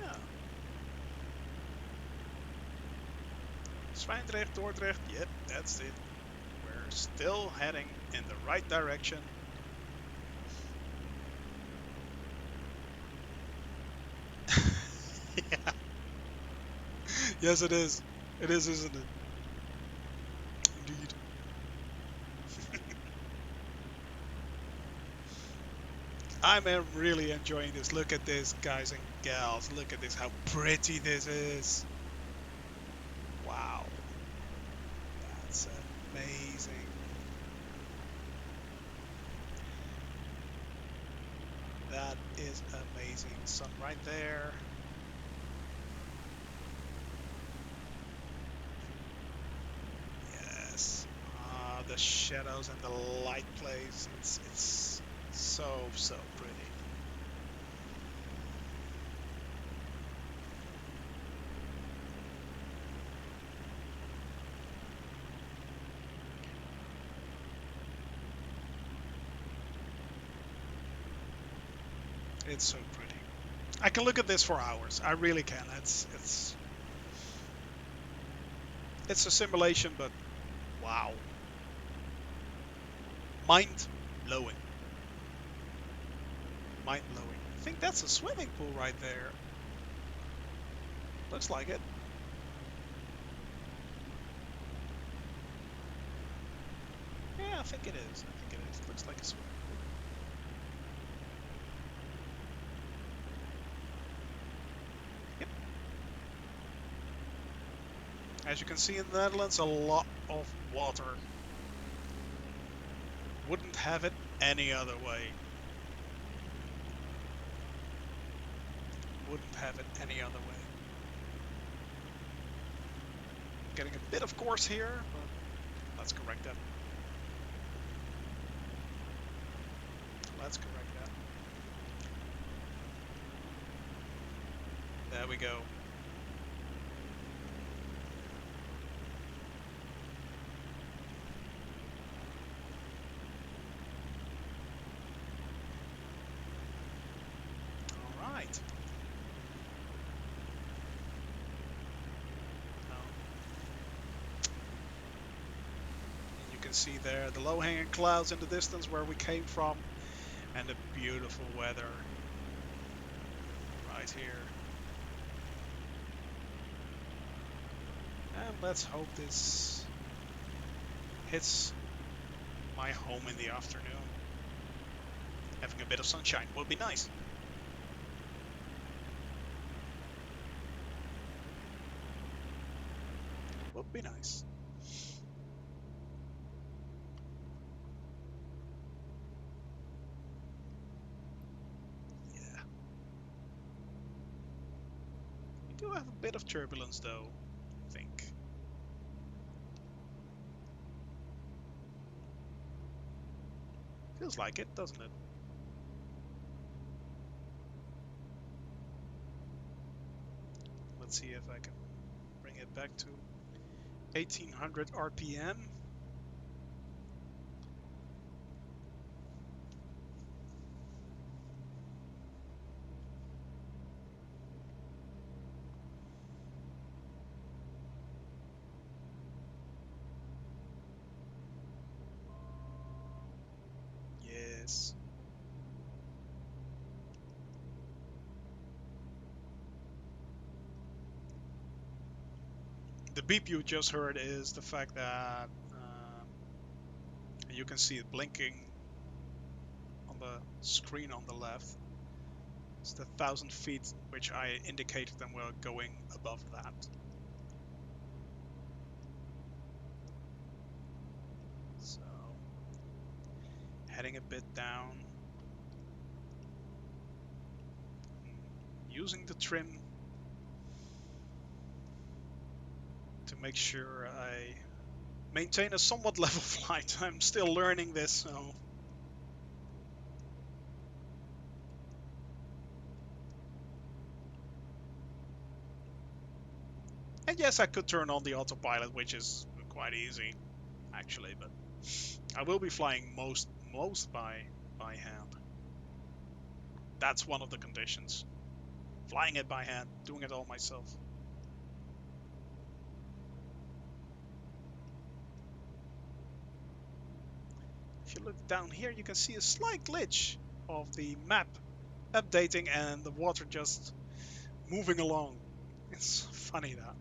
S1: Yeah. Zwijndrecht, Dordrecht, yep, that's it. We're still heading in the right direction. Yes, it is. It is, isn't it? Indeed. I'm really enjoying this. Look at this, guys and gals. Look at this, how pretty this is. Wow. That's amazing. That is amazing. Sun right there. Yes. The shadows and the light plays. It's so pretty. It's so pretty. I can look at this for hours. I really can. It's a simulation, but wow. Mind blowing. Mind blowing. I think that's a swimming pool right there. Looks like it. Yeah, I think it is. I think it is. Looks like a swimming pool. Yep. As you can see in the Netherlands, a lot of water. Wouldn't have it any other way. Wouldn't have it any other way. Getting a bit of course here, but let's correct that. Let's correct that. There we go. All right. You can see there the low-hanging clouds in the distance where we came from, and the beautiful weather right here. And let's hope this hits my home in the afternoon. Having a bit of sunshine would be nice. Would be nice. Yeah. We do have a bit of turbulence though, I think. Feels like it, doesn't it? Let's see if I can bring it back to 1800 RPM. Yes. The beep you just heard is the fact that you can see it blinking on the screen on the left. It's the 1,000 feet which I indicated, and we're going above that. So, heading a bit down, using the trim to make sure I maintain a somewhat level flight. I'm still learning this, so. And yes, I could turn on the autopilot, which is quite easy, actually, but I will be flying most by hand. That's one of the conditions. Flying it by hand, doing it all myself. If you look down here, you can see a slight glitch of the map updating and the water just moving along. It's funny that.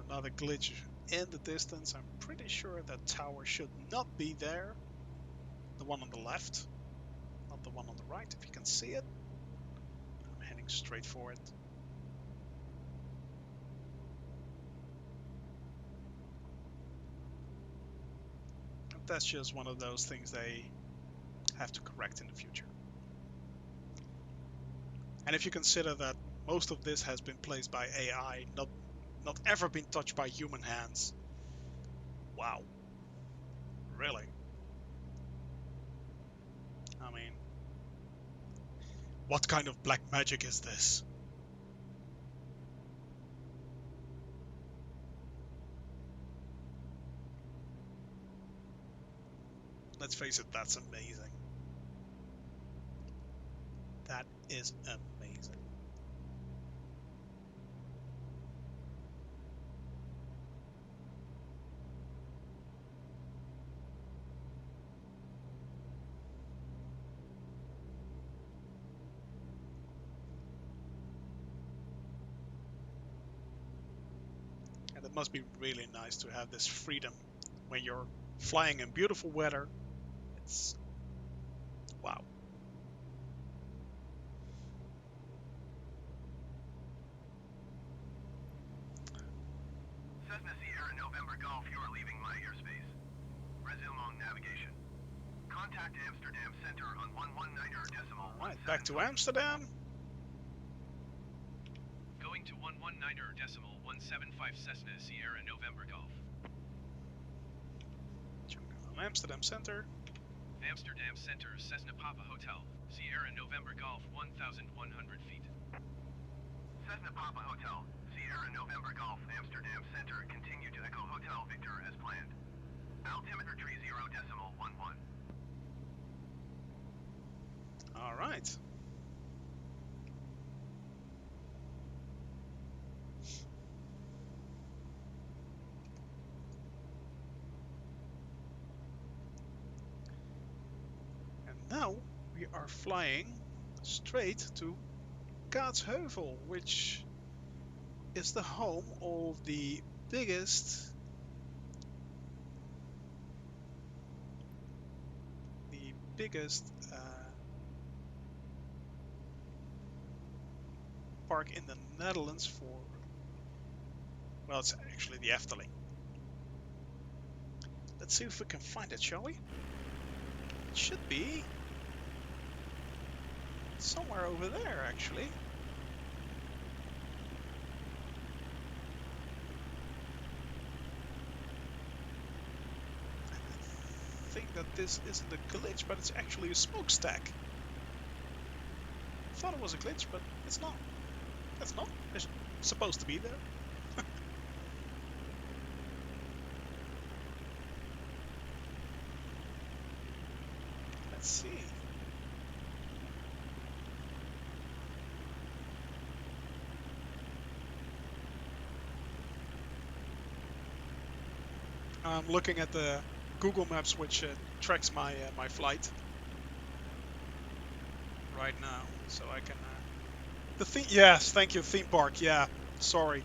S1: Another glitch in the distance. I'm pretty sure that tower should not be there. The one on the left, not the one on the right, if you can see it. I'm heading straight for it. And that's just one of those things they have to correct in the future. And if you consider that most of this has been placed by AI, not ever been touched by human hands. Wow. Really? I mean, what kind of black magic is this? Let's face it, that's amazing. That is amazing. And it must be really nice to have this freedom when you're flying in beautiful weather. It's wow.
S2: Cessna Sierra November Golf, you are leaving my airspace. Resume on navigation. Contact Amsterdam Center on 119er decimal.
S1: Alright, back to Amsterdam.
S2: Going to 119er decimal 175 Cessna Sierra November Golf.
S1: Amsterdam Center.
S2: Amsterdam Center, Cessna Papa Hotel, Sierra November Golf 1,100 feet. Cessna Papa Hotel, Sierra November Golf, Amsterdam Center, continue to Echo Hotel Victor as planned. Altimeter 30.11.
S1: Alright. Now we are flying straight to Kaatsheuvel, which is the home of the biggest park in the Netherlands for, well, it's actually the Efteling. Let's see if we can find it, shall we? It should be somewhere over there, actually. I think that this isn't a glitch, but it's actually a smokestack. I thought it was a glitch, but it's not. It's not. It's supposed to be there. Let's see. I'm looking at the Google Maps, which tracks my my flight right now, so I can. The theme, yes, thank you, theme park. Yeah, sorry.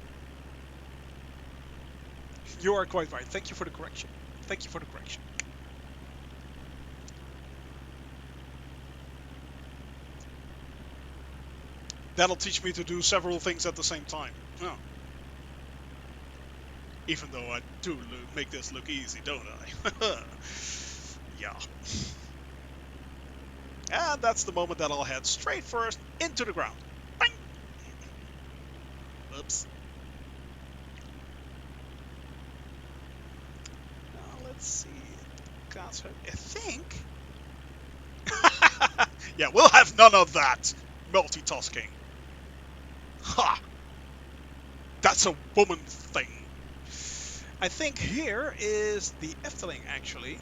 S1: You are quite right. Thank you for the correction. Thank you for the correction. That'll teach me to do several things at the same time. Oh. Even though I do make this look easy, don't I? Yeah. And that's the moment that I'll head straight first into the ground. Bang! Oops. Now let's see. I think. Yeah, we'll have none of that multitasking. Ha! That's a woman thing. I think here is the Efteling, actually.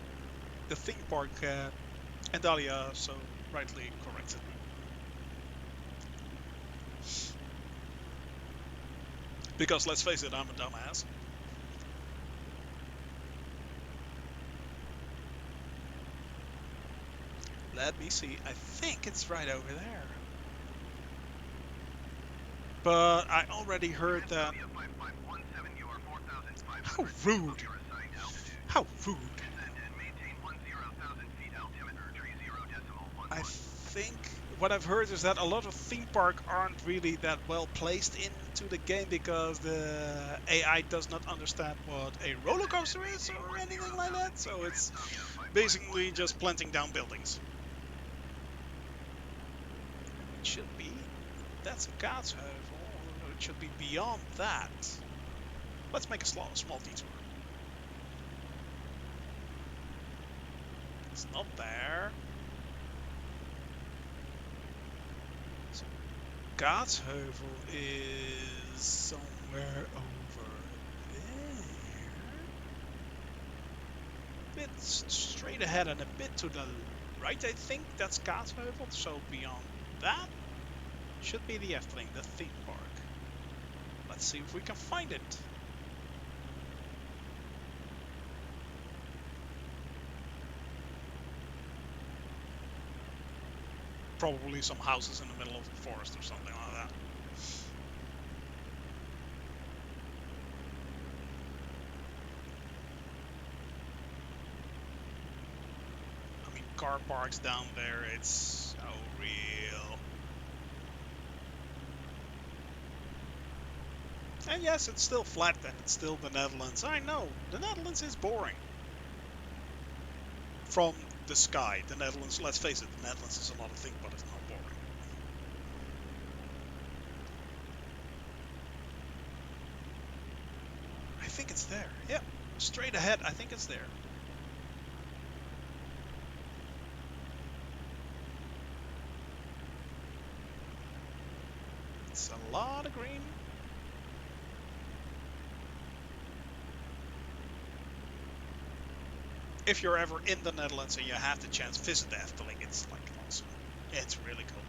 S1: The theme park, and Dahlia so rightly corrected me. Because let's face it, I'm a dumbass. Let me see. I think it's right over there. But I already heard that. How rude.
S2: Your assigned altitude.
S1: How rude.
S2: Descend and maintain 10,000 feet altimeter, tree 0.11.
S1: I think what I've heard is that a lot of theme parks aren't really that well placed into the game because the AI does not understand what a roller coaster is or anything like that. So it's basically just planting down buildings. It should be. That's a God's Heuvel. It should be beyond that. Let's make a small detour. It's not there. So God's Heuvel is somewhere over there. A bit straight ahead and a bit to the right, I think. That's God's Heuvel. So beyond that should be the Efteling, the theme park. Let's see if we can find it. Probably some houses in the middle of the forest or something like that. I mean, car parks down there, it's so real. And yes, it's still flat and it's still the Netherlands. I know, the Netherlands is boring. From the sky, the Netherlands, let's face it, the Netherlands is a lot of things, but it's not boring. I think it's there. Yep, straight ahead, I think it's there. It's a lot of green. If you're ever in the Netherlands and you have the chance, visit the Efteling. It's like awesome. It's really cool.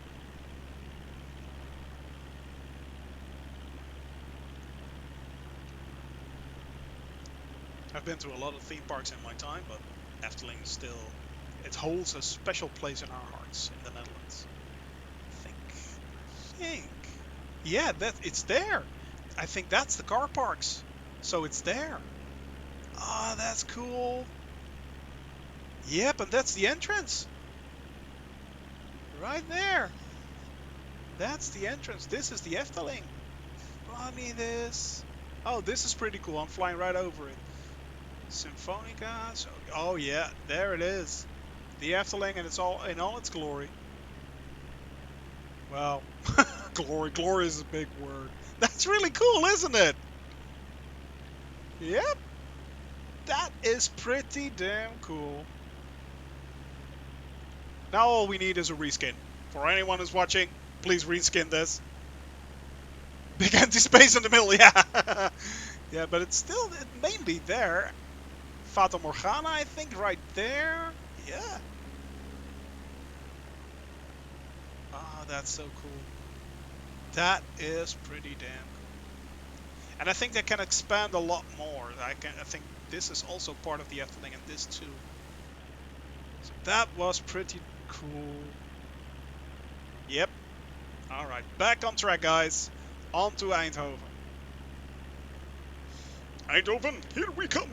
S1: I've been to a lot of theme parks in my time, but Efteling still, it holds a special place in our hearts in the Netherlands. I think, yeah, it's there. I think that's the car parks, so it's there. Ah, that's cool. Yep, and that's the entrance. Right there. That's the entrance. This is the Efteling. Funny this. Oh, this is pretty cool. I'm flying right over it. Symphonica. So, oh yeah, there it is. The Efteling, and it's all in all its glory. Well, glory is a big word. That's really cool, isn't it? Yep. That is pretty damn cool. Now all we need is a reskin. For anyone who's watching, please reskin this. Big empty space in the middle, yeah. Yeah, but it's still mainly there. Fata Morgana, I think, right there. Yeah. Ah, that's so cool. That is pretty damn cool. And I think they can expand a lot more. I think this is also part of the Efteling and this too. So that was pretty cool. Yep. Alright, back on track, guys. On to Eindhoven. Eindhoven, here we come!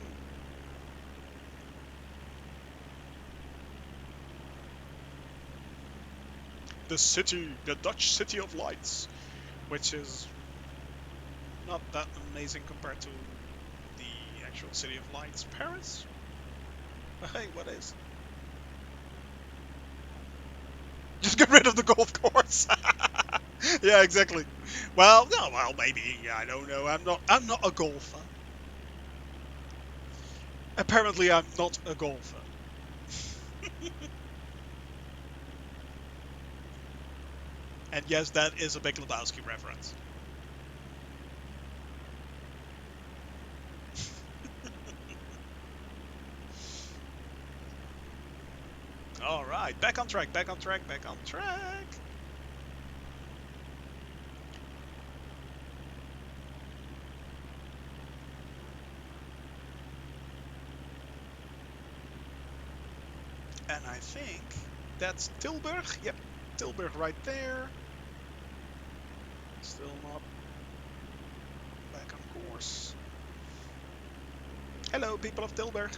S1: The city, the Dutch city of lights, which is not that amazing compared to the actual city of lights, Paris? Hey, what is? Just get rid of the golf course. Yeah, exactly. Well, no, well, maybe I don't know. I'm not a golfer. Apparently, I'm not a golfer. And yes, that is a Big Lebowski reference. Alright, back on track, back on track, back on track. And I think that's Tilburg. Yep, Tilburg right there. Still not back on course. Hello, people of Tilburg.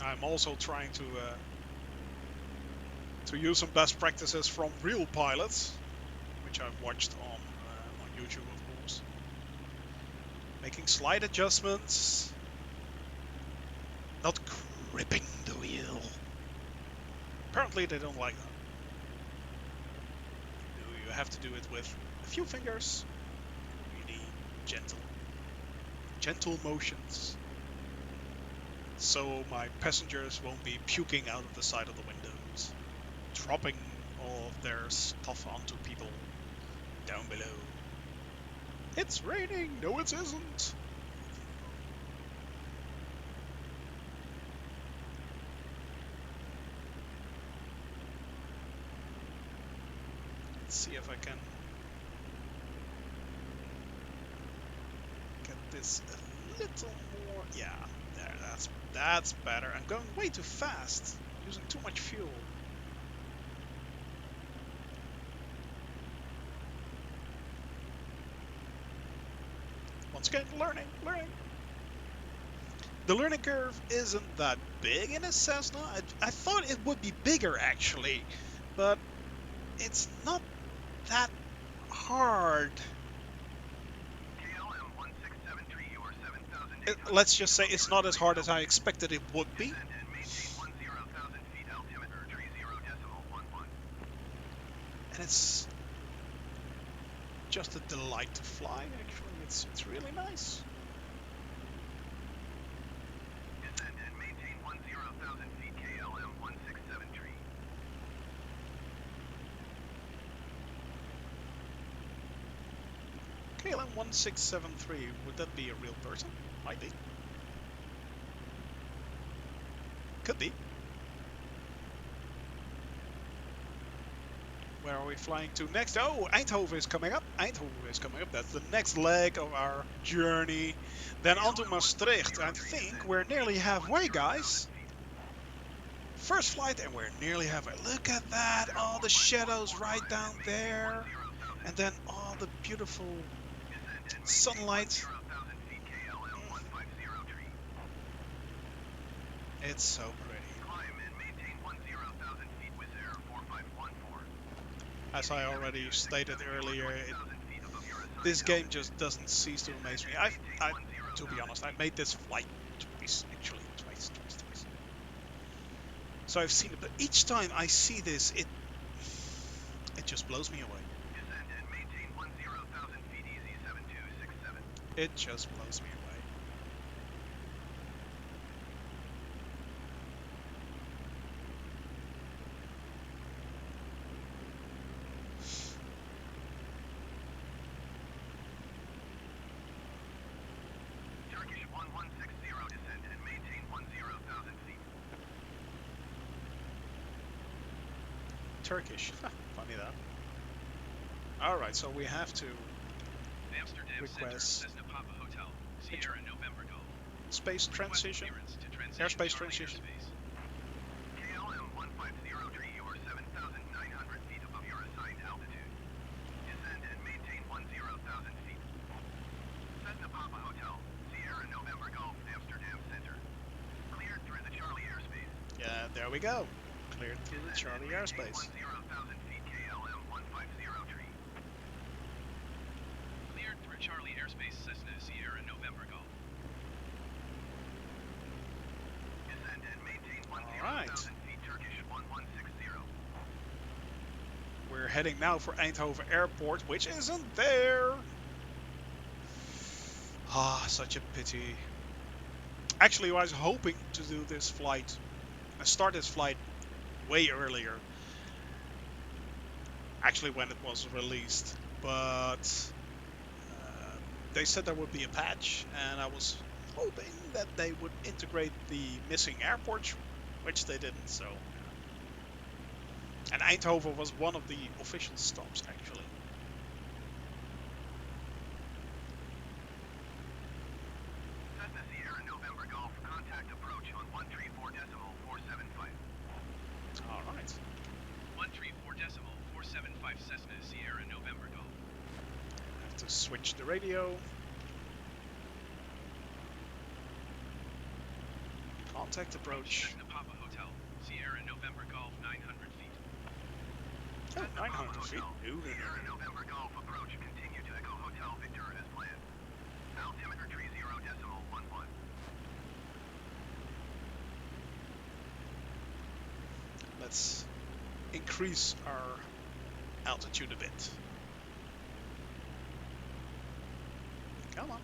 S1: I'm also trying to use some best practices from real pilots, which I've watched on YouTube, of course. Making slight adjustments, not gripping the wheel. Apparently they don't like that. You have to do it with a few fingers, really gentle motions, so my passengers won't be puking out of the side of the windows, dropping all of their stuff onto people down below. It's raining! No, it isn't! Let's see if I can get this a little more. Yeah, there, that's better. I'm going way too fast, using too much fuel. Once again, learning. The learning curve isn't that big in a Cessna. I thought it would be bigger actually, but it's not that hard. Let's just say it's not as hard as I expected it would be. And it's just a delight to fly, actually. It's really nice. KLM 1673, would that be a real person? Might be. Could be. Where are we flying to next? Oh, Eindhoven is coming up. That's the next leg of our journey. Then on to Maastricht. I think we're nearly halfway, guys. First flight and we're nearly halfway. Look at that. All the shadows right down there. And then all the beautiful sunlight. It's so pretty. As I already stated earlier, this game just doesn't cease to amaze me. To be honest, I made this flight twice, actually, twice. So I've seen it, but each time I see this, it just blows me away. It just blows me away. Turkish. Funny that. Alright, so we have to request space transition, airspace transition.
S2: KLM 1503, you are 7,900 feet above your assigned altitude. Descend and maintain 10,000 feet. Cessna Papa Hotel, Sierra November Golf, Amsterdam Center. Cleared through the Charlie airspace.
S1: Yeah, there we go. Cleared through the Charlie airspace.
S2: 10,000 feet KLM 1503. Cleared through Charlie airspace, Cessna Sierra November Golf. Descend and maintain 10,000 feet Turkish 1160.
S1: We're heading now for Eindhoven Airport, which isn't there. Ah, such a pity. Actually, I was hoping to do this flight, start this flight way earlier. Actually, when it was released, but they said there would be a patch, and I was hoping that they would integrate the missing airports, which they didn't. So, and Eindhoven was one of the official stops, actually. Switch the radio. Contact approach.
S2: Cessna Papa Hotel, Sierra November Golf 900 feet.
S1: Oh,
S2: Cessna
S1: 900
S2: Papa
S1: feet.
S2: Hotel,
S1: No, no, no,
S2: Sierra
S1: no.
S2: November Golf approach, continue to Echo Hotel Victor as planned. Altimeter tree 0.11.
S1: Let's increase our altitude a bit. Come on.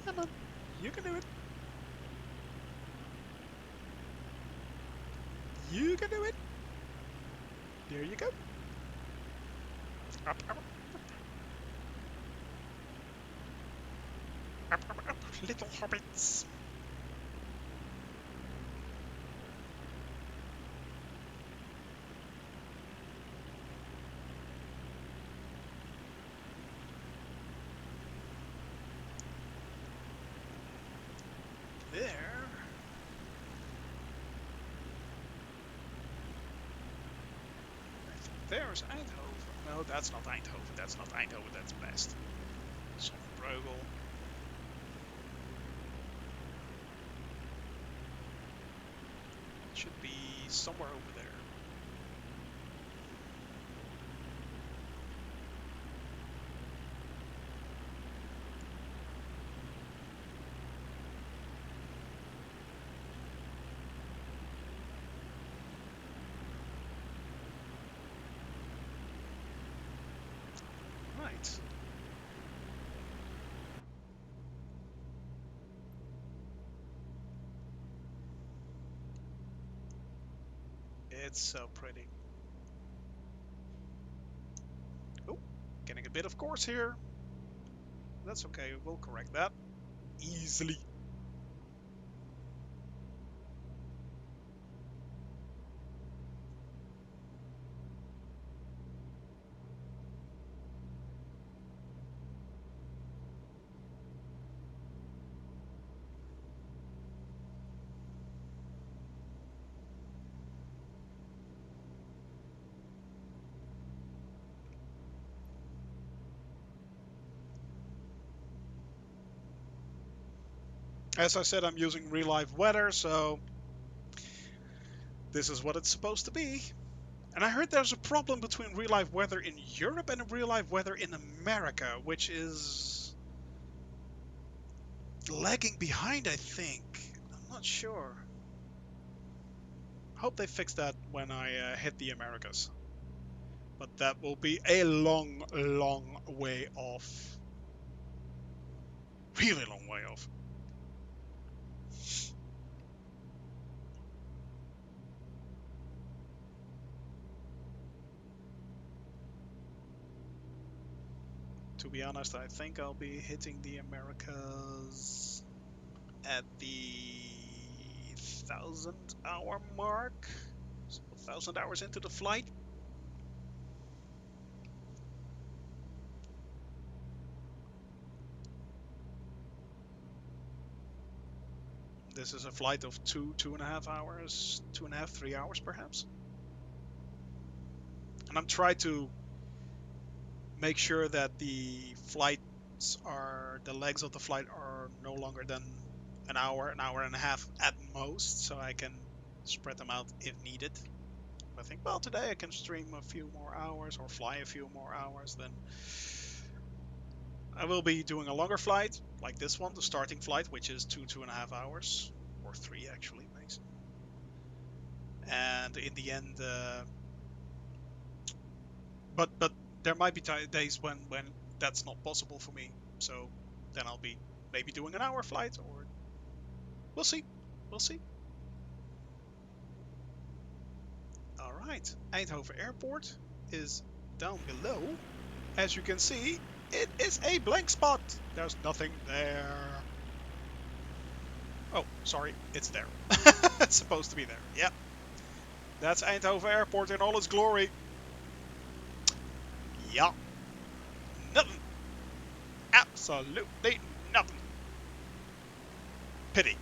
S1: Come on. You can do it. You can do it. There you go. Up, up, up. Up, up, up. Little hobbits. There. There's Eindhoven. No, that's not Eindhoven. That's not Eindhoven. That's Best. Zonnebreugel. Should be somewhere over there. Right. It's so pretty. Oh, getting a bit of course here. That's okay, we'll correct that easily. As I said, I'm using real life weather, so this is what it's supposed to be. And I heard there's a problem between real life weather in Europe and real life weather in America, which is lagging behind, I think. I'm not sure. Hope they fix that when I hit the Americas. But that will be a long, long way off. Really long way off. To be honest, I think I'll be hitting the Americas at the 1,000-hour mark. So 1,000 hours into the flight. This is a flight of 2.5 hours, 2.5, 3 hours perhaps. And I'm trying to make sure that the legs of the flight are no longer than an hour and a half at most, so I can spread them out if needed. I think, well, today I can stream a few more hours or fly a few more hours, then I will be doing a longer flight, like this one, the starting flight, which is 2.5 hours, or 3 actually, makes. And in the end, but there might be days when that's not possible for me, so then I'll be maybe doing an hour flight, or we'll see. We'll see. All right, Eindhoven Airport is down below. As you can see, it is a blank spot. There's nothing there. Oh, sorry, it's there. It's supposed to be there. Yep. That's Eindhoven Airport in all its glory. Yeah. Nothing. Absolutely nothing. Pity.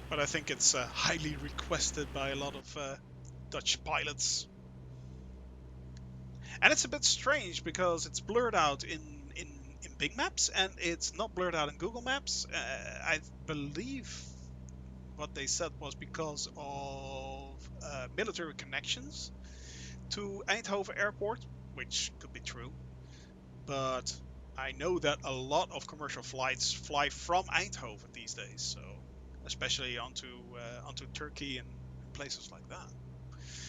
S1: But I think it's highly requested by a lot of Dutch pilots. And it's a bit strange because it's blurred out in Bing Maps and it's not blurred out in Google Maps. I believe what they said was because of military connections to Eindhoven Airport, which could be true. But I know that a lot of commercial flights fly from Eindhoven these days, so especially onto Turkey and places like that.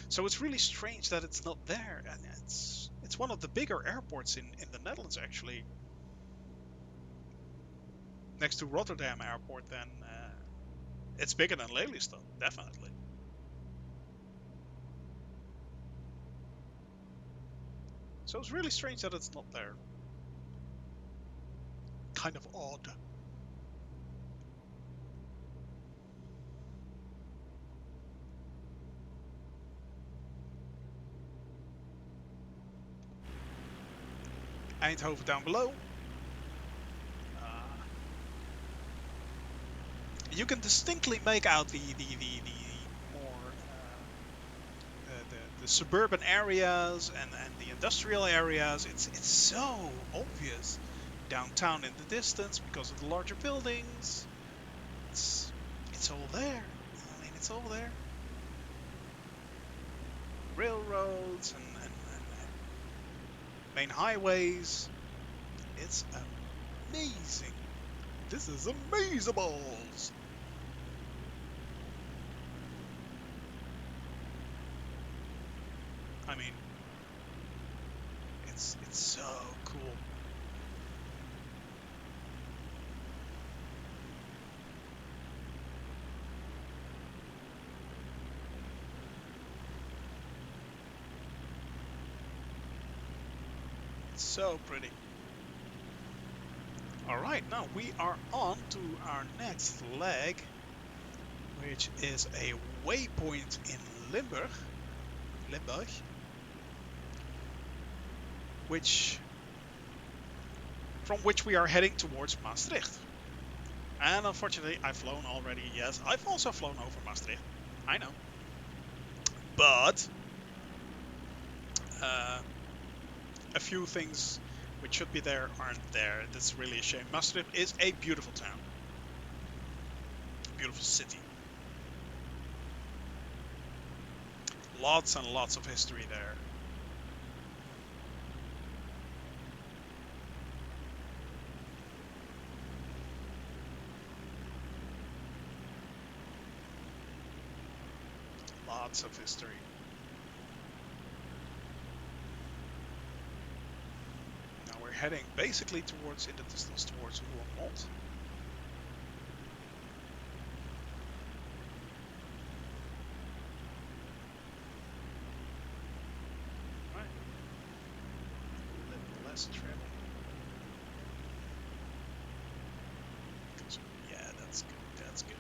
S1: So it's really strange that it's not there, and it's one of the bigger airports in the Netherlands actually, next to Rotterdam Airport. Then it's bigger than Lelystad, definitely. So it's really strange that it's not there. Kind of odd. Eindhoven down below. You can distinctly make out the more the suburban areas and the industrial areas. It's so obvious. Downtown in the distance because of the larger buildings. It's all there. I mean, it's all there. Railroads and main highways. It's amazing. This is amazeballs. I mean, it's so cool. It's so pretty. Alright, now we are on to our next leg, which is a waypoint in Limburg, from which we are heading towards Maastricht. And unfortunately, I've flown already. Yes, I've also flown over Maastricht. I know. But a few things which should be there aren't there. That's really a shame. Maastricht is a beautiful town. Beautiful city. Lots and lots of history there. Lots of history. Now we're heading basically towards, in the distance, towards Roermond. Right. A little less travel. So, yeah, that's good. That's good.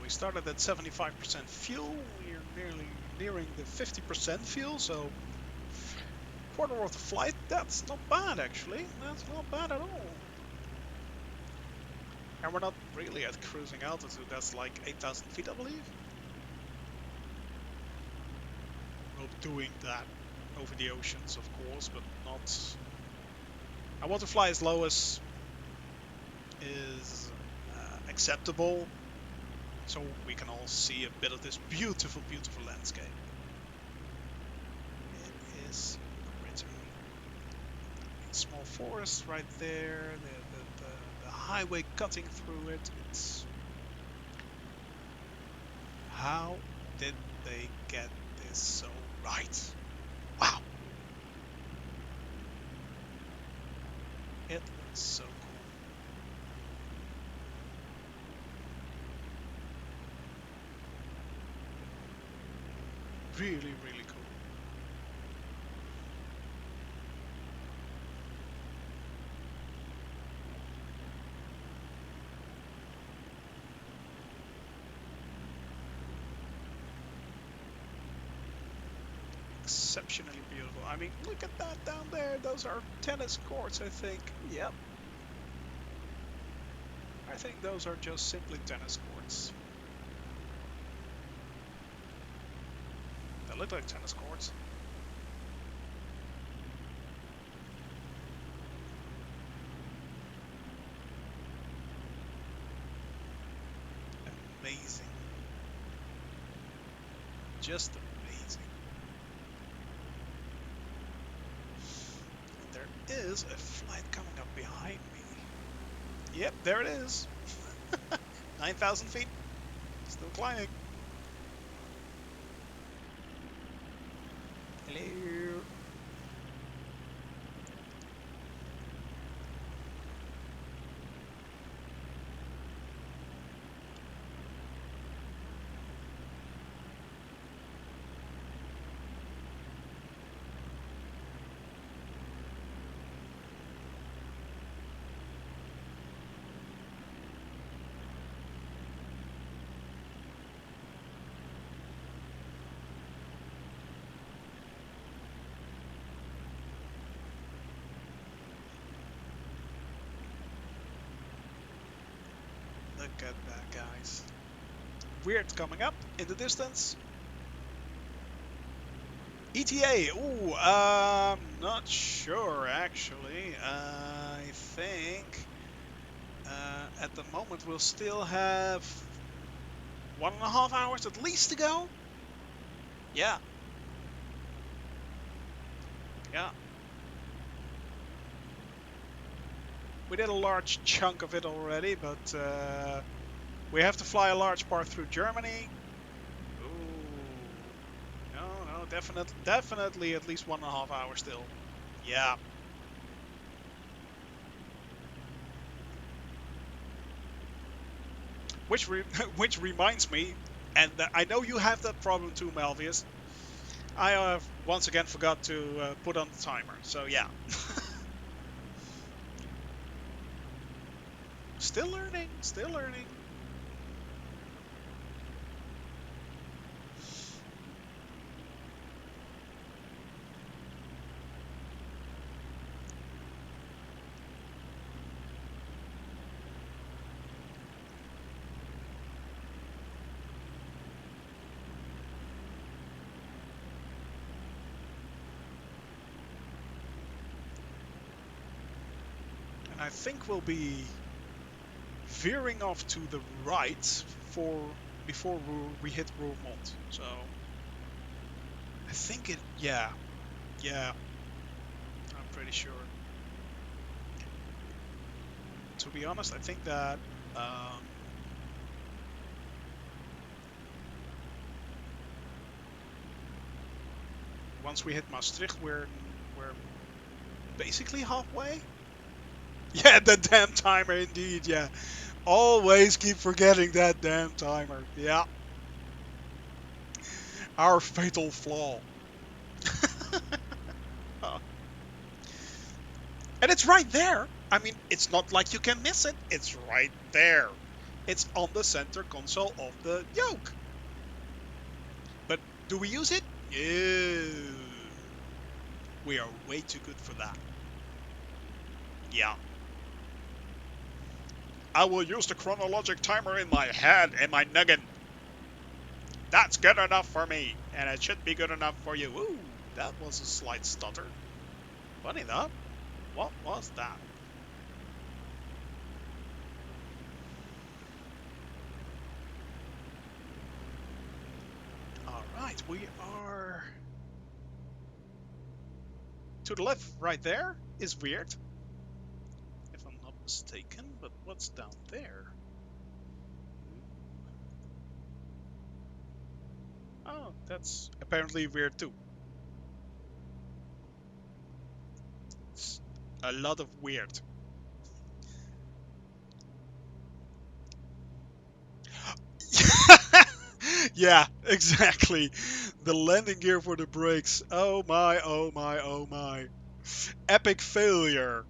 S1: We started at 75% fuel. We're nearly nearing the 50% fuel, so quarter of the flight. That's not bad, actually. That's not bad at all. And we're not really at cruising altitude. That's like 8,000 feet, I believe. We'll be doing that over the oceans, of course, but not. I want to fly as low as is acceptable, so we can all see a bit of this beautiful, beautiful landscape. It is pretty. Small forest right there, the highway cutting through it. It's... How did they get this so right? Wow! It looks so cool. Really, really cool. Exceptionally beautiful. I mean, look at that down there. Those are tennis courts, I think. Yep. I think those are just simply tennis courts. They look like tennis courts. Amazing. Just amazing. And there is a flight coming up behind me. Yep, there it is. 9,000 feet. Still climbing. Hello. Look at that, guys. Weird coming up in the distance. ETA. Ooh, not sure actually. I think at the moment we'll still have 1.5 hours at least to go. Yeah. Yeah. We did a large chunk of it already, but we have to fly a large part through Germany. Ooh. No, definitely at least 1.5 hours still. Yeah. Which which reminds me, and I know you have that problem too, Malvius. I once again forgot to put on the timer, so yeah. Still learning, still learning. And I think we'll be veering off to the right before we hit Roermond. So I think yeah, I'm pretty sure. To be honest, I think that once we hit Maastricht, we're basically halfway. Yeah, the damn timer, indeed. Yeah, always keep forgetting that damn timer. Yeah, our fatal flaw. And it's right there. I mean, it's not like you can miss it. It's right there. It's on the center console of the yoke. But do we use it? No. We are way too good for that. Yeah. I will use the chronologic timer in my head and my noggin. That's good enough for me. And it should be good enough for you. Ooh, that was a slight stutter. Funny though. What was that? Alright, we are to the left right there is weird. If I'm not mistaken, but what's down there? Oh, that's apparently weird too. It's a lot of weird. Yeah, exactly. The landing gear for the brakes. Oh my, oh my, oh my. Epic failure.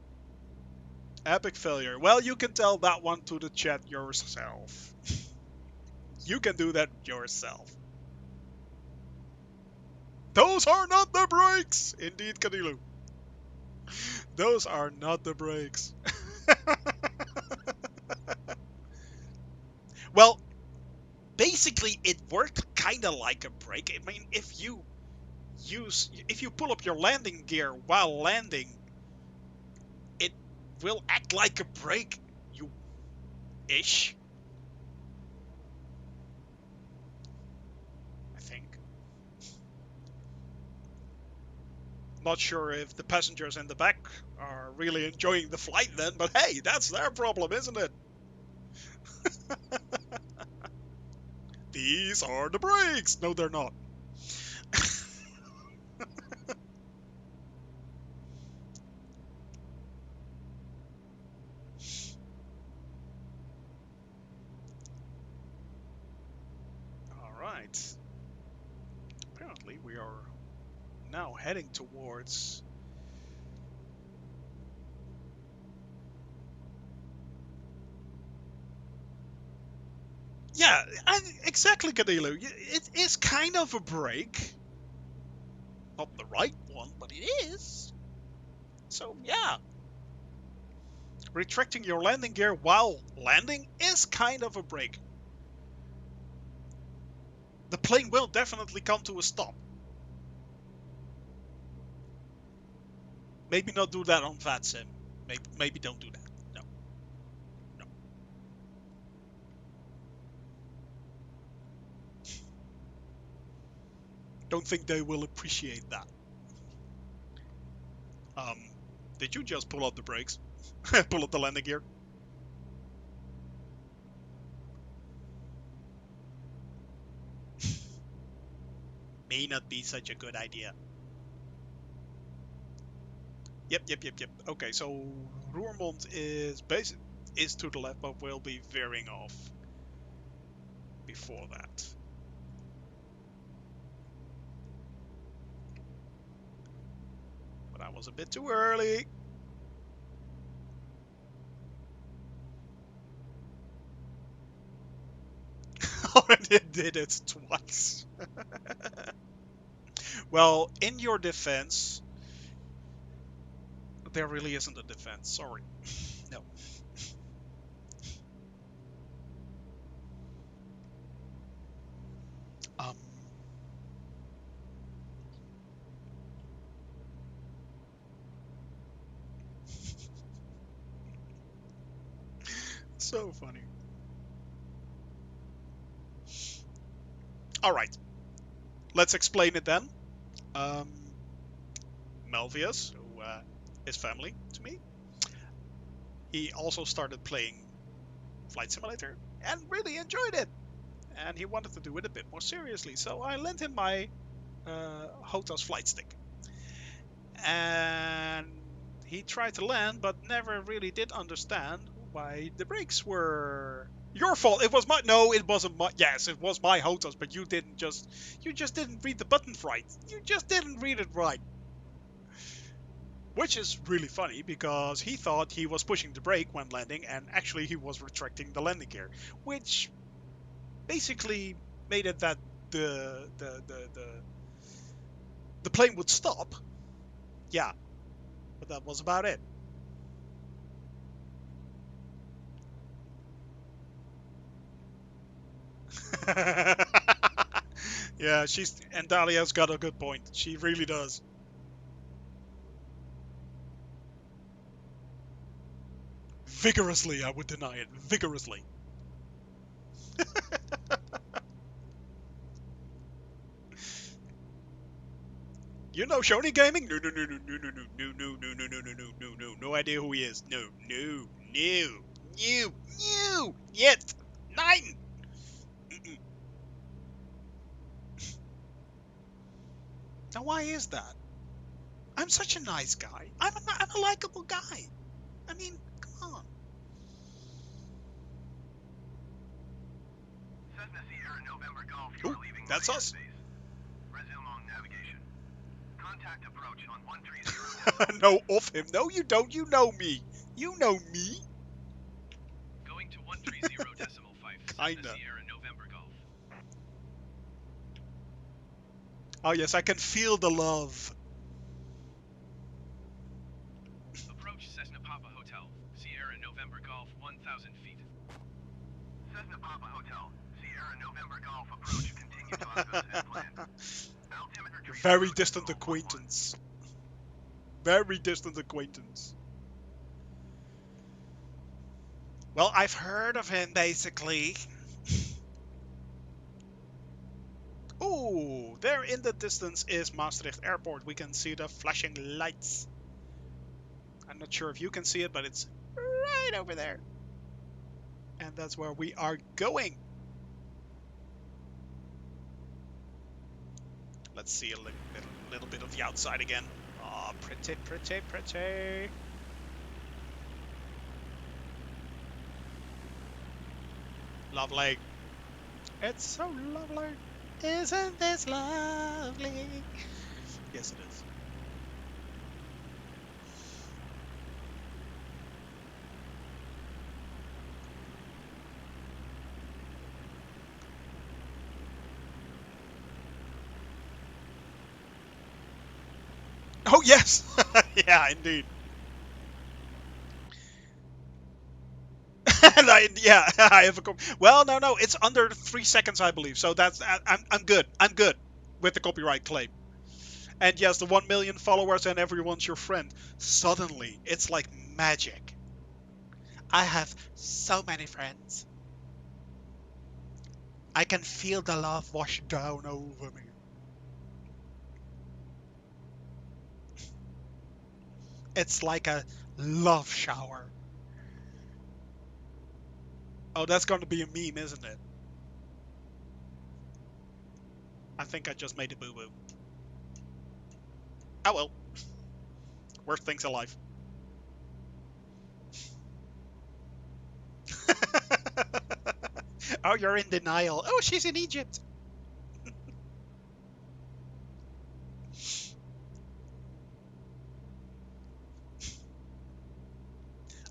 S1: Epic failure. Well, you can tell that one to the chat yourself. You can do that yourself. Those are not the brakes! Indeed, Kanilu. Those are not the brakes. Well, basically it worked kind of like a brake. I mean, if you pull up your landing gear while landing, it will act like a brake, you ish. I think. Not sure if the passengers in the back are really enjoying the flight then, but hey, that's their problem, isn't it? These are the brakes! No, they're not. Alright. Apparently we are now heading towards... Yeah, exactly, Cadilu. It is kind of a brake. Not the right one, but it is. So, yeah. Retracting your landing gear while landing is kind of a brake. The plane will definitely come to a stop. Maybe not do that on VATSIM. Maybe don't do that. No. No. Don't think they will appreciate that. Um, did you just pull out the brakes? Pull out the landing gear? May not be such a good idea. Yep. Okay, so Roermond is to the left, but we'll be veering off before that. But I was a bit too early. Already did it twice. Well, in your defense, there really isn't a defense. Sorry. No. Um. So funny. All right. Let's explain it then. Um, Melvius, who is family to me, he also started playing Flight Simulator and really enjoyed it. And he wanted to do it a bit more seriously, so I lent him my HOTAS flight stick. And he tried to land, but never really did understand why the brakes were your fault. It was my no, it wasn't my yes, it was my HOTAS, but you just didn't read the buttons right. You just didn't read it right. Which is really funny because he thought he was pushing the brake when landing and actually he was retracting the landing gear, which basically made it that the plane would stop. Yeah, but that was about it. Yeah, and Dahlia's got a good point. She really does. Vigorously, I would deny it. Vigorously. You know Shoney Gaming? No. No idea who he is. No. Yet. Nine. Now, why is that? I'm such a nice guy. I'm a likable guy. I mean, come on.
S2: Cessna Sierra November Golf, you
S1: Ooh,
S2: are leaving
S1: that's
S2: Lelystad
S1: us.
S2: space. Resume on navigation. Contact approach on 130.
S1: No, off him. No, you don't. You know me. You know me.
S2: Going to 130.5. Cessna
S1: Kinda.
S2: Sierra November Golf.
S1: Oh, yes, I can feel the love.
S2: Approach Cessna Papa Hotel. Sierra November Golf, 1,000 feet. Cessna Papa Hotel. Golf approach. Continue to Osmos as planned. Altimeter tree
S1: Very
S2: 0
S1: distant
S2: decimal 11.
S1: acquaintance. Very distant acquaintance. Well, I've heard of him, basically. Ooh, there in the distance is Maastricht Airport. We can see the flashing lights. I'm not sure if you can see it, but it's right over there. And that's where we are going. Let's see a little bit of the outside again. Oh, pretty, pretty, pretty. Lovely. It's so lovely. Isn't this lovely? Yes, it is. Oh, yes. Yeah, indeed. And yeah, I have a well, no, it's under 3 seconds, I believe. So that's I'm good. I'm good with the copyright claim. And yes, the 1 million followers and everyone's your friend. Suddenly, it's like magic. I have so many friends. I can feel the love wash down over me. It's like a love shower. Oh, that's going to be a meme, isn't it? I think I just made a boo-boo. Oh well. Worst things alive. Oh, you're in denial. Oh, she's in Egypt.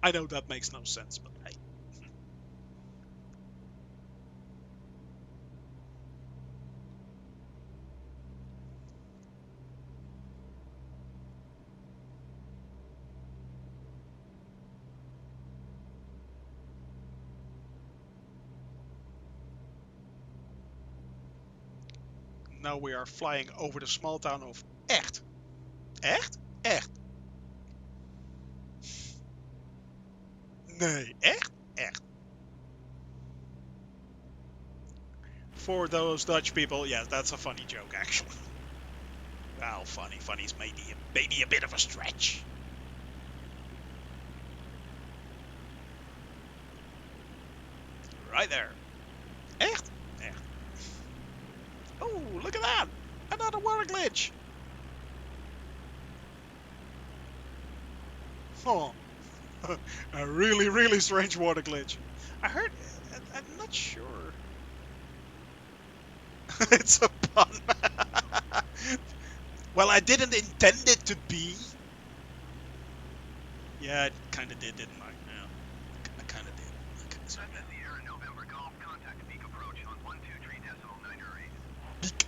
S1: I know that makes no sense, but hey. Now we are flying over the small town of Echt. Echt? Echt. Nee, echt? Echt. For those Dutch people, yes, that's a funny joke, actually. Well, funny. Funny's maybe a bit of a stretch. Right there. Echt? Echt. Oh, look at that! Another water glitch! Oh, a really, really strange water glitch. I heard, I'm not sure. It's a pun. Well, I didn't intend it to be. Yeah, it kind of did, didn't I? Yeah, I kind of did. Okay, so
S2: Cessna Sierra November Golf. Contact peak approach on 123.908.
S1: Beak.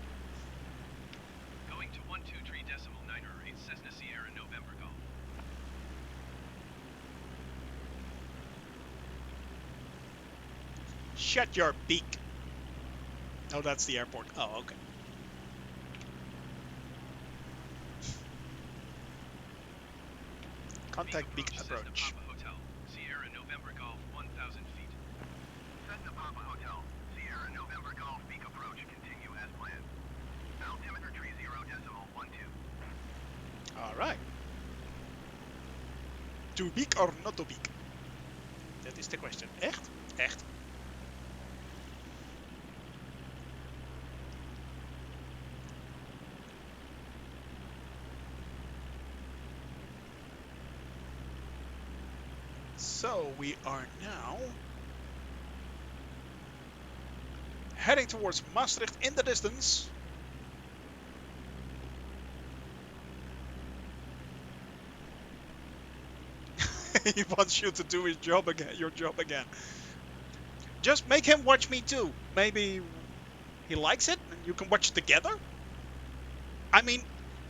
S2: Going to 123.908. Cessna Sierra November Golf.
S1: Shut your beak. Oh, that's the airport. Oh, okay. Contact beak approach.
S2: Cessna Papa Hotel. Sierra November Golf. 1,000 feet. Cessna Papa Hotel. Sierra November Golf. Peak approach. Continue as planned. Altimeter tree 0.12.
S1: All right. To beak or not to beak? That is the question. Echt? Echt? So we are now heading towards Maastricht in the distance. He wants you to do his job again, your job again. Just make him watch me too. Maybe he likes it and you can watch together. I mean,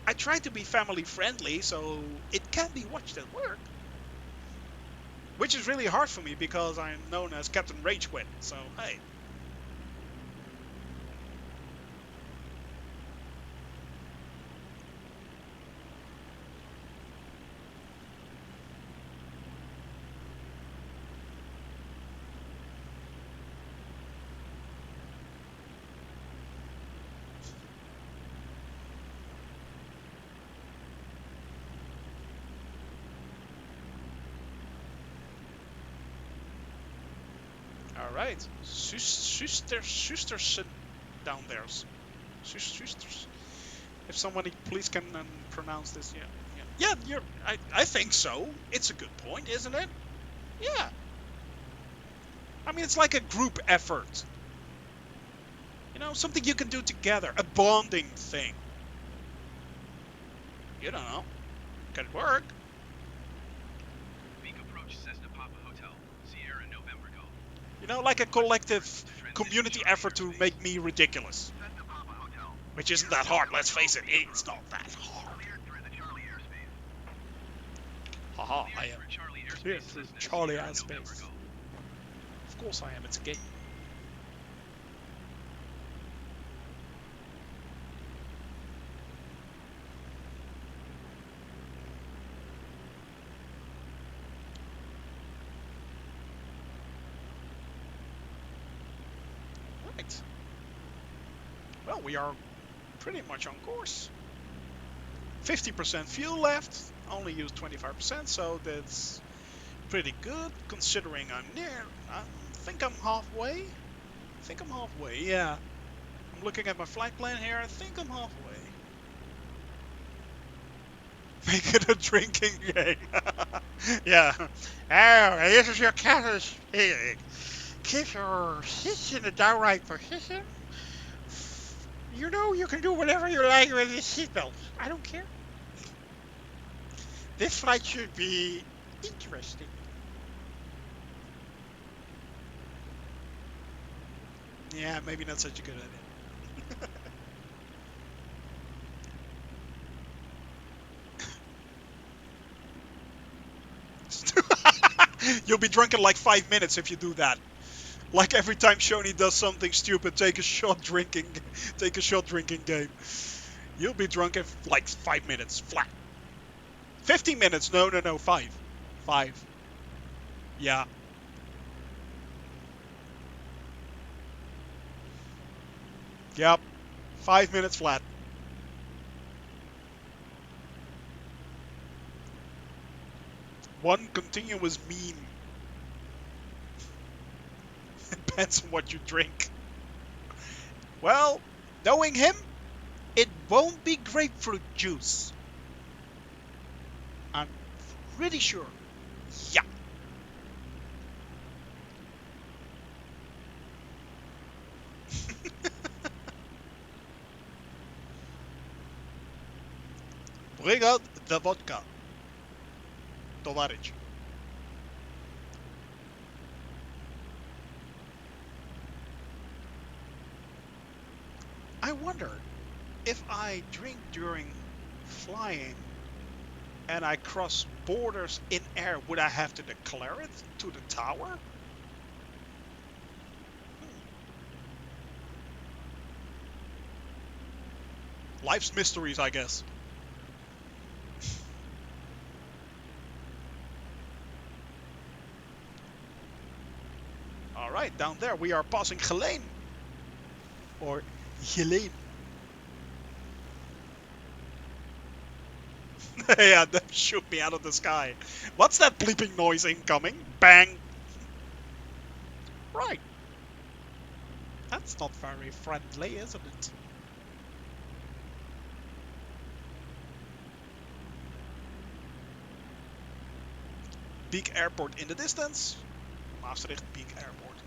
S1: I try to be family friendly, so it can be watched at work. Which is really hard for me because I'm known as Captain Rage Quit. So, hey. Alright. Schusterson down there. Schusters. If somebody please can pronounce this, yeah. Yeah, I think so. It's a good point, isn't it? Yeah. I mean, it's like a group effort. You know, something you can do together. A bonding thing. You don't know. Can work.
S2: Beak approach Cessna Papa Hotel, Sierra November Golf.
S1: You know, like a collective community effort to make me ridiculous.
S2: Cessna Papa Hotel.
S1: Which isn't that hard, let's face it. It's not that hard.
S2: Cleared through the Charlie airspace.
S1: Haha, I am
S2: Cleared through Charlie airspace.
S1: cleared through
S2: Cessna
S1: Charlie
S2: Sierra
S1: airspace.
S2: November Golf.
S1: Of course I am, it's a game. Right. Well, we are pretty much on course. 50% fuel left, only used 25%, so that's pretty good considering I think I'm halfway. Yeah. I'm looking at my flight plan here, I think I'm halfway. Make it a drinking game. Yeah. Oh, this is your catalyst. Keep your seats in the downright position. You know you can do whatever you like with the seatbelt. I don't care. This flight should be interesting. Yeah, maybe not such a good idea. You'll be drunk in like 5 minutes if you do that. Like every time Shoni does something stupid, take a shot drinking game. You'll be drunk in like 5 minutes flat. 15 minutes? No, 5. 5. Yeah. Yep. 5 minutes flat. One continuous meme. Depends on what you drink. Well, knowing him, it won't be grapefruit juice. I'm pretty sure. Yeah. Bring out the vodka, tovarich. I wonder if I drink during flying and I cross borders in air, would I have to declare it to the tower? Life's mysteries, I guess. Alright, down there we are passing Helene. Or Helene. Yeah, that shoot me out of the sky. What's that bleeping noise incoming? Bang! Right. That's not very friendly, isn't it? Beek Airport in the distance. Maastricht Beek Airport.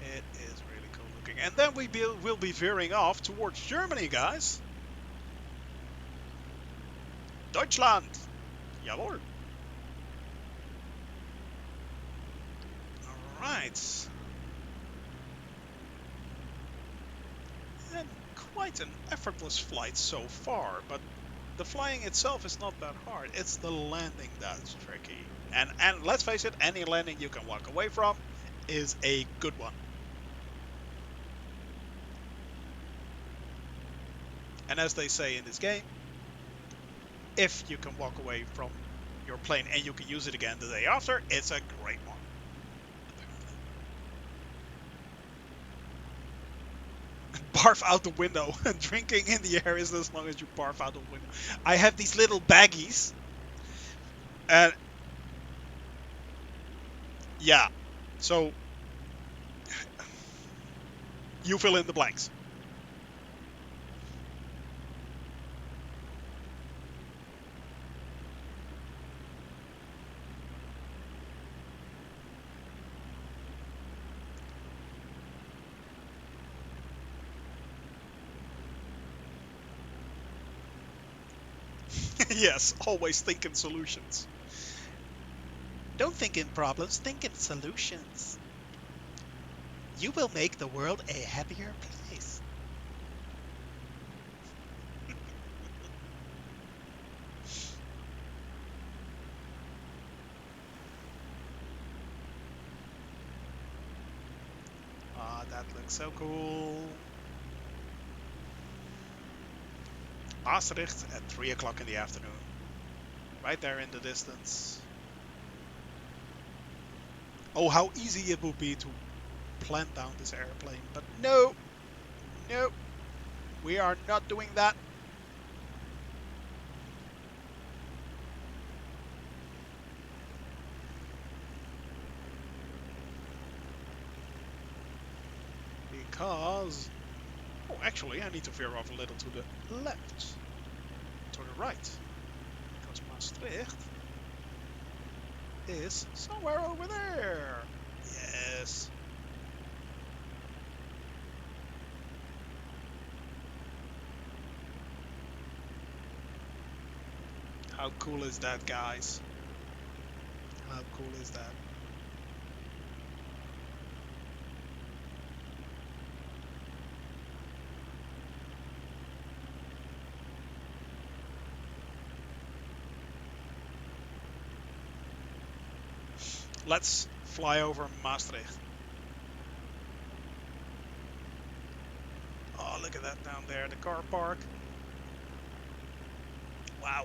S1: It is really cool looking. And then we'll be veering off towards Germany, guys. Deutschland. Jawohl. Alright. And quite an effortless flight so far, but the flying itself is not that hard. It's the landing that's tricky. And let's face it, any landing you can walk away from is a good one. And as they say in this game, if you can walk away from your plane and you can use it again the day after, it's a great one. Barf out the window. Drinking in the air is as long as you barf out the window. I have these little baggies. And Yeah. So you fill in the blanks. Yes, always think in solutions. Don't think in problems, think in solutions. You will make the world a happier place. Ah, that looks so cool. Maastricht at 3 o'clock in the afternoon. Right there in the distance. Oh, how easy it would be to plant down this airplane. But no, no, we are not doing that. Because... Oh, actually, I need to veer off a little to the left. To the right. Because Maastricht is somewhere over there. Yes. How cool is that, guys? How cool is that? Let's fly over Maastricht. Oh, look at that down there, the car park. Wow.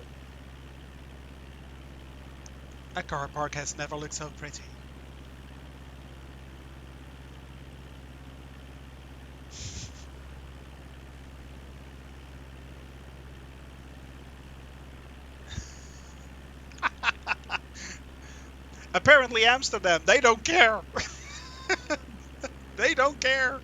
S1: A car park has never looked so pretty. Apparently Amsterdam, they don't care. They don't care.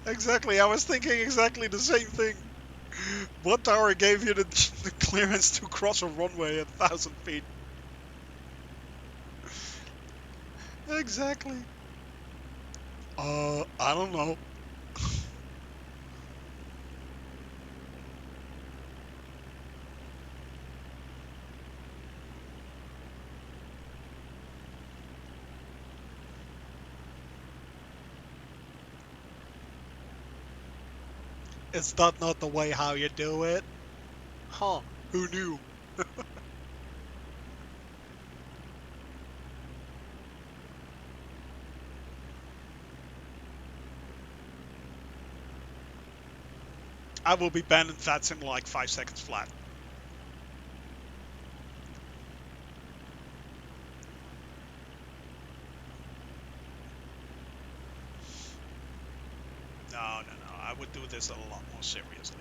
S1: Exactly, I was thinking exactly the same thing. What tower gave you the clearance to cross a runway at 1,000 feet? Exactly. I don't know. Is that not the way how you do it? Huh, who knew? I will be banning fats in like 5 seconds flat. No, no, no. I would do this a lot more seriously.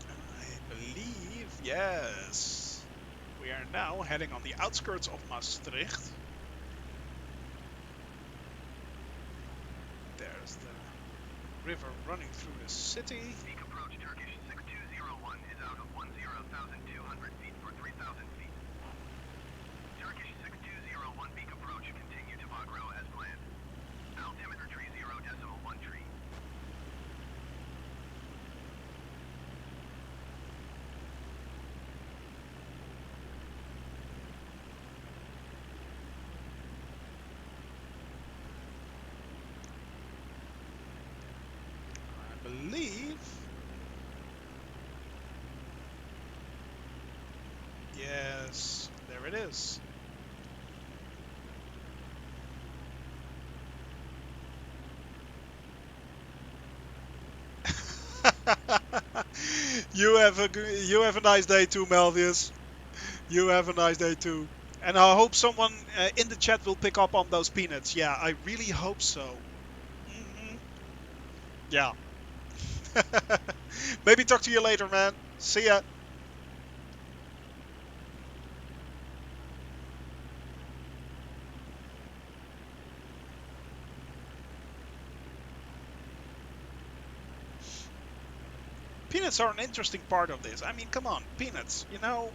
S1: I believe, yes. We are now heading on the outskirts of Maastricht. There's the river running through the city.
S2: Peak approach Turkish 6201 is out of 10,200 feet for 3,000 feet. Turkish 6201 peak approach continue to Bagro as planned. Altimeter tree 0.1 tree.
S1: I believe. Yes, there it is. You have a nice day too, Melvius. You have a nice day too. And I hope someone in the chat will pick up on those peanuts. Yeah, I really hope so. Hmm. Yeah. Maybe talk to you later, man. See ya. Peanuts are an interesting part of this. I mean, come on, peanuts. You know,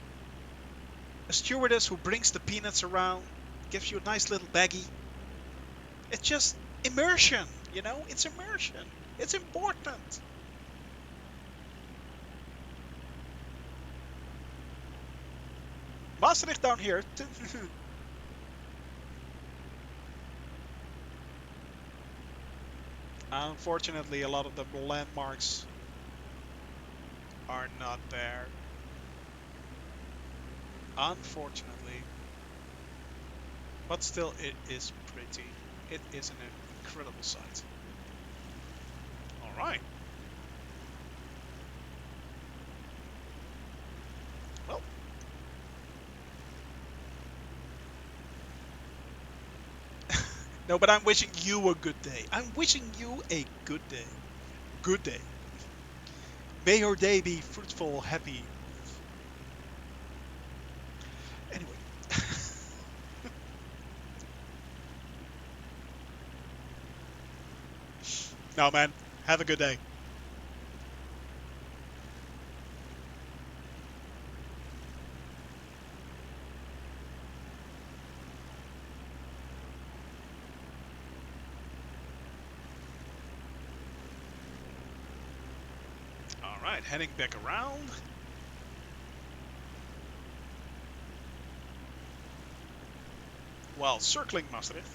S1: a stewardess who brings the peanuts around, gives you a nice little baggie. It's just immersion, you know? It's immersion. It's important. Maastricht down here. Unfortunately, a lot of the landmarks are not there. Unfortunately. But still, it is pretty. It is an incredible sight. Alright. Well, no, but I'm wishing you a good day. I'm wishing you a good day. Good day. May your day be fruitful, happy. Anyway. No, man. Have a good day. Alright, heading back around. While circling Maastricht.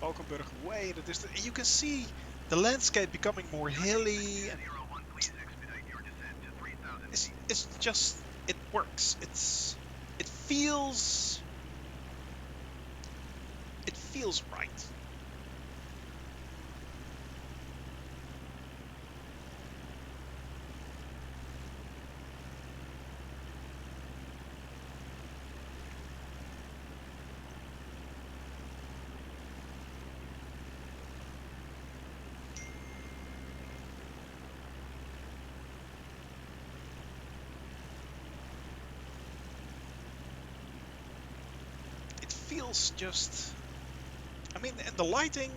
S1: Valkenburg way in the distance. And you can see the landscape becoming more hilly. And it's just, it works. It feels, it feels right. It feels just, I mean, and the lighting,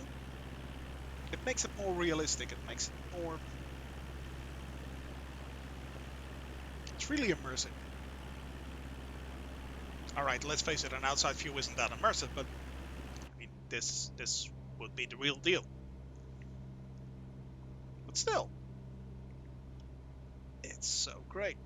S1: it makes it more realistic. It makes it more, it's really immersive. Alright, let's face it, an outside view isn't that immersive, but I mean, this would be the real deal. But still, it's so great.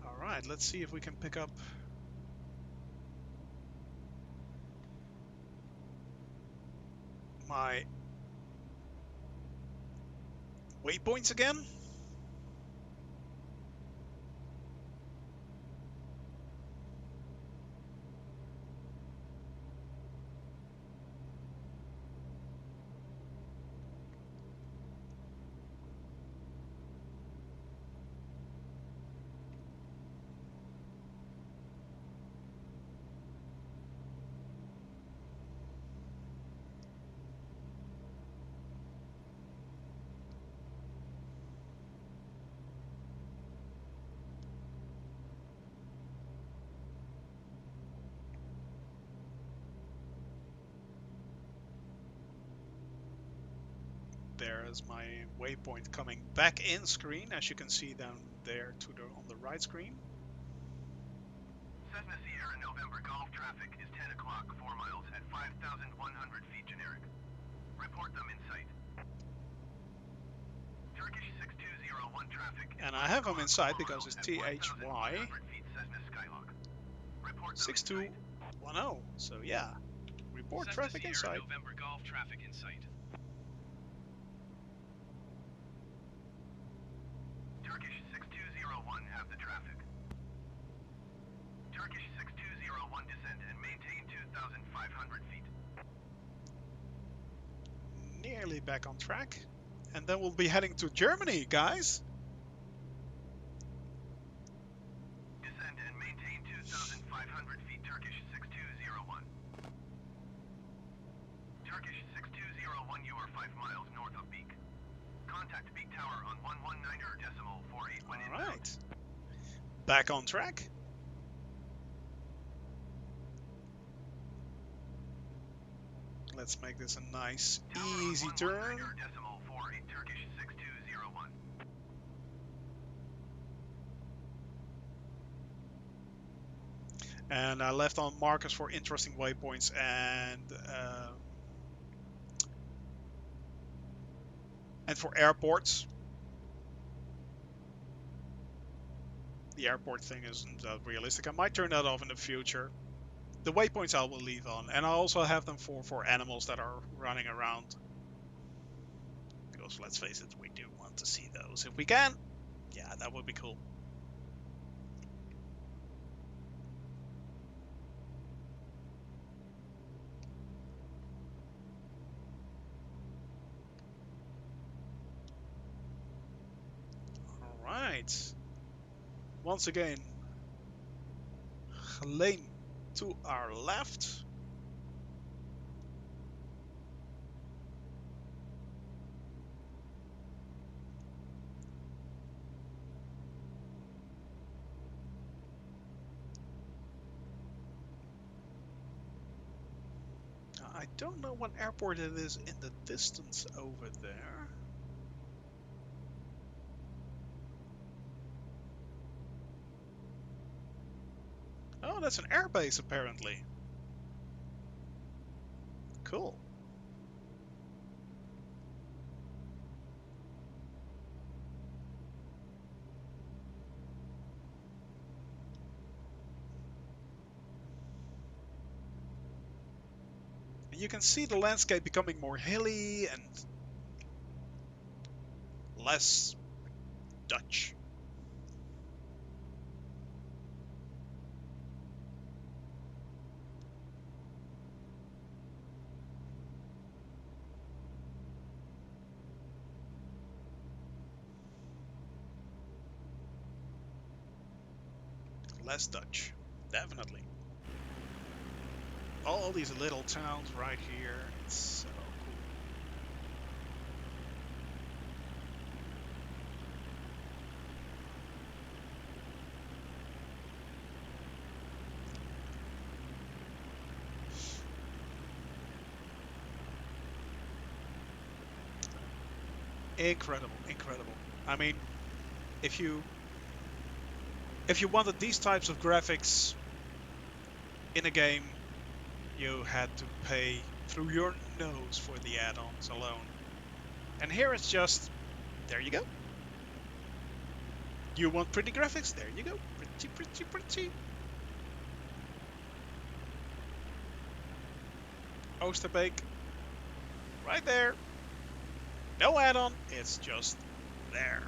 S1: Alright, let's see if we can pick up my waypoints again. There is my waypoint coming back in screen, as you can see down there on the right screen.
S2: Cessna Sierra November Golf traffic is 10 o'clock, 4 miles at 5,100 feet generic. Report them in sight. Turkish 62012
S1: And I have him in sight because it's THY 6210. So yeah, report
S2: Cessna
S1: traffic in
S2: Sierra
S1: sight.
S2: November Golf traffic in sight. Turkish 6201 have the traffic. Turkish 6201 descend and maintain 2,500 feet.
S1: Nearly back on track. And then we'll be heading to Germany, guys.
S2: Descend and maintain 2,500 feet. Turkish 6201. Turkish 6201, you are 5 miles north of Beak. Contact Beak Tower on 119.48 when inbound.
S1: Alright. Back on track. Let's make this a nice, easy turn.
S2: Turkish 6201.
S1: And I left on markers for interesting waypoints and for airports. The airport thing isn't that realistic. I might turn that off in the future. The waypoints I will leave on, and I also have them for animals that are running around. Because let's face it, we do want to see those if we can. Yeah, that would be cool. Alright. Once again, lane to our left. I don't know what airport it is in the distance over there. Oh, that's an airbase apparently. Cool. And you can see the landscape becoming more hilly and less Dutch. Less Dutch, definitely. All these little towns right here, it's so cool. Incredible, incredible. I mean, if you wanted these types of graphics in a game, you had to pay through your nose for the add-ons alone. And here it's just, there you go. You want pretty graphics? There you go. Pretty, pretty, pretty. Oosterbeek. Right there. No add-on, it's just there.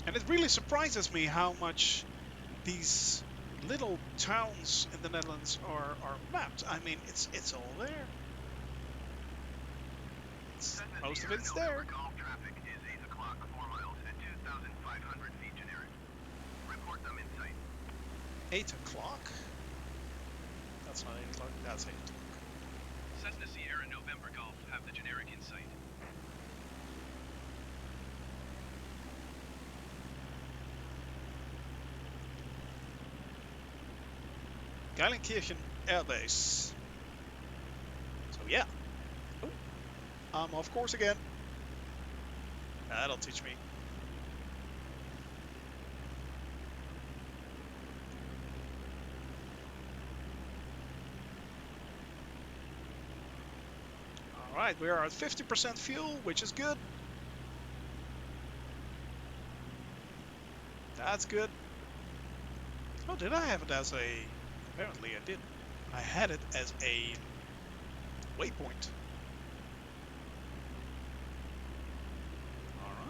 S1: And it really surprises me how much these little towns in the Netherlands are mapped. I mean, it's all there. Most of it's there.
S2: Golf traffic is 8 o'clock, 4 miles at 2,500 feet generic. Report them in sight.
S1: 8 o'clock? That's not 8 o'clock, that's 8 o'clock.
S2: Cessna Sierra November Golf have the generic in sight.
S1: Geilenkirchen Air Base. So yeah. Oh, I'm off course again. That'll teach me. Alright, right, we are at 50% fuel, which is good. That's good. Oh, did I have it as a... Apparently I did. I had it as a waypoint.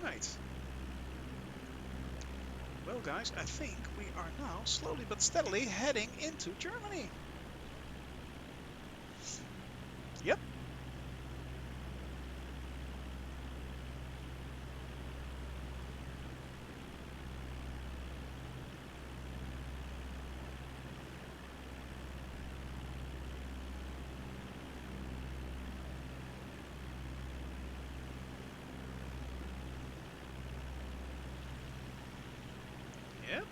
S1: Alright. Well guys, I think we are now slowly but steadily heading into Germany. Yep. Yep.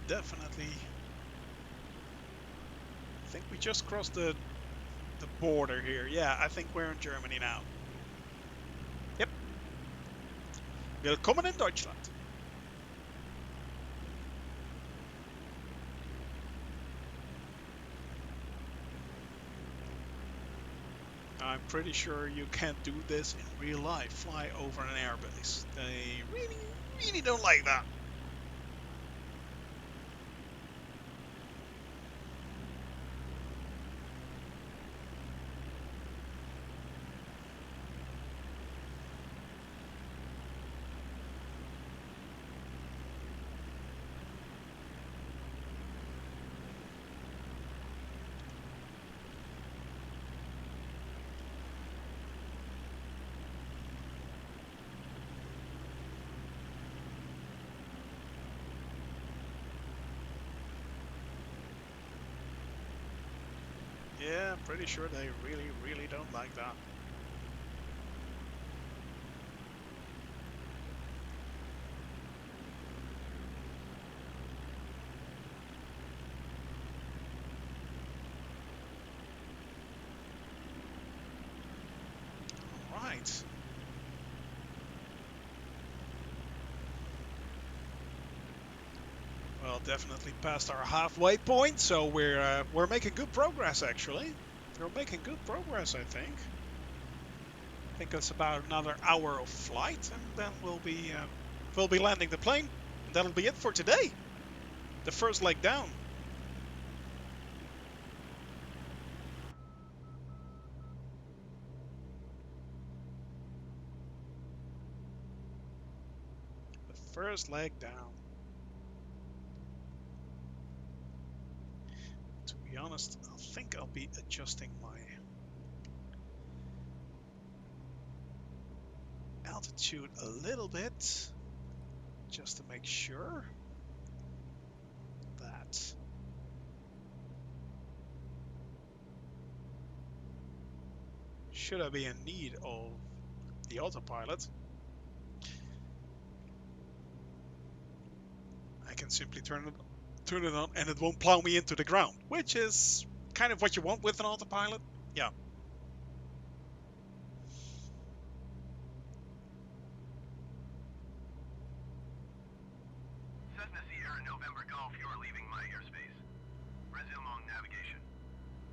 S1: Definitely. I think we just crossed the border here. Yeah, I think we're in Germany now. Yep. Willkommen in Deutschland. I'm pretty sure you can't do this in real life. Fly over an airbase. They really, really don't like that. Yeah, I'm pretty sure they really, really don't like that. Alright. Well, definitely past our halfway point, so we're making good progress actually. We're making good progress, I think. I think it's about another hour of flight, and then we'll be landing the plane. And that'll be it for today. The first leg down. The first leg down. To be honest, I think I'll be adjusting my altitude a little bit, just to make sure that should I be in need of the autopilot, I can simply turn it on and it won't plow me into the ground, which is kind of what you want with an autopilot. Yeah.
S2: Cessna Sierra November Golf, you are leaving my airspace. Resume on navigation.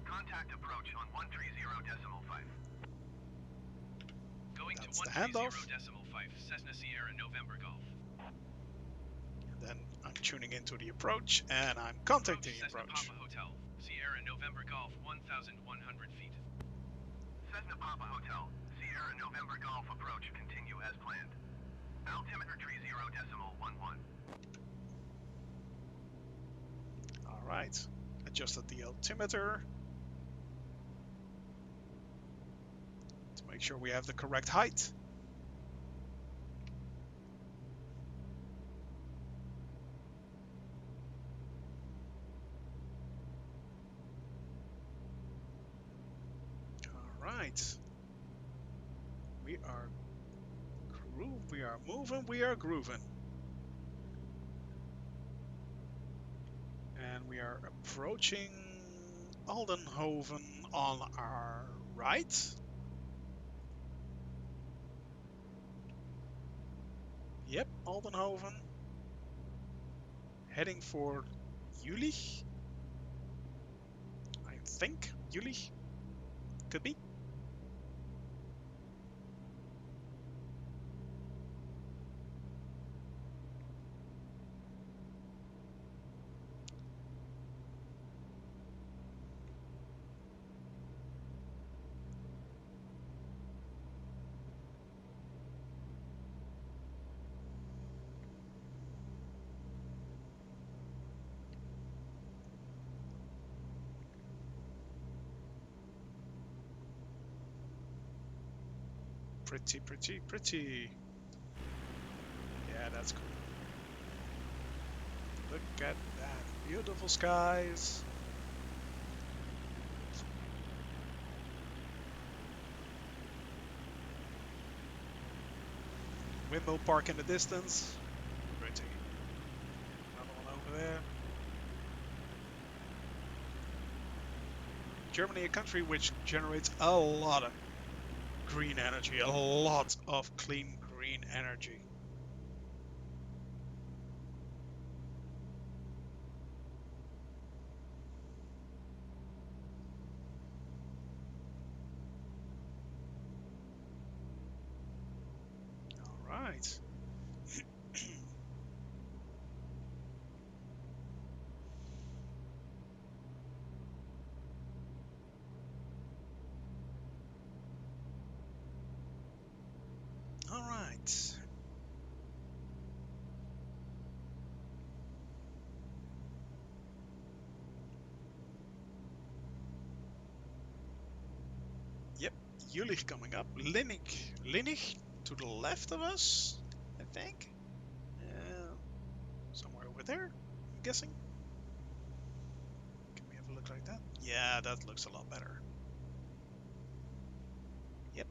S2: Contact approach on 130.5. Going
S1: That's
S2: to
S1: the handoff.
S2: 130.5, Cessna Sierra November Golf.
S1: And then I'm tuning into the approach and I'm contacting the
S2: Cessna
S1: approach.
S2: Papa Hotel, Sierra November Golf, 1,100 feet. Cessna Papa Hotel, Sierra November Golf approach, continue as planned. Altimeter 30.11.
S1: Alright, adjusted the altimeter to make sure we have the correct height. Alright, we are groove. We are moving. We are grooving. And we are approaching Aldenhoven on our right. Yep, Aldenhoven. Heading for Jülich. I think Jülich could be. Pretty, pretty, pretty. Yeah, that's cool. Look at that. Beautiful skies. Windmill Park in the distance. Pretty. Another one over there. Germany, a country which generates a lot of green energy, a lot of clean green energy. All right. All right. Yep, Jülich coming up. Linnich to the left of us, I think. Somewhere over there, I'm guessing. Can we have a look like that? Yeah, that looks a lot better. Yep.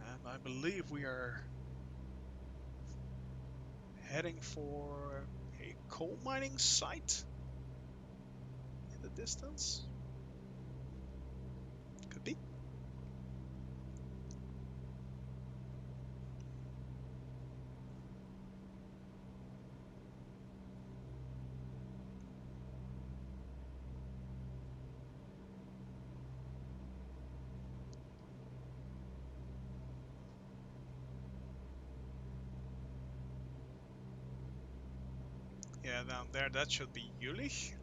S1: And I believe we are heading for a coal mining site in the distance. Could be. Yeah, down there, that should be Jülich.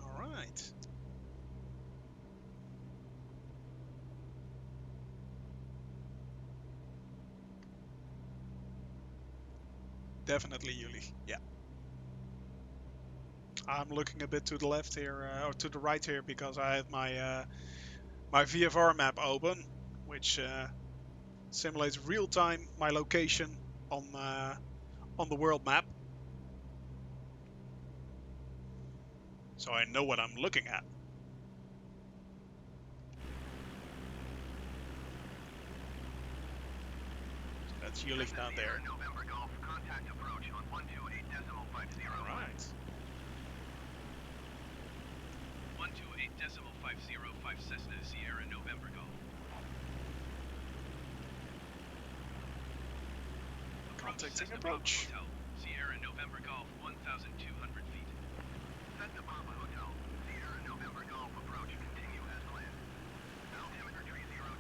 S1: All right. Definitely Jülich. Yeah. I'm looking a bit to the left here, or to the right here, because I have my my VFR map open, which simulates real time my location on the world map, so I know what I'm looking at. So that's Jülich down there.
S2: November Golf, contact approach on 128.50.
S1: All right.
S2: 128.505 Cessna Sierra November
S1: Contacting
S2: Cessna Papa
S1: approach.
S2: Hotel, Sierra November Golf, 1,200 feet. Cessna Papa Hotel, Sierra November Golf approach, continue as planned. Altimeter 30.12.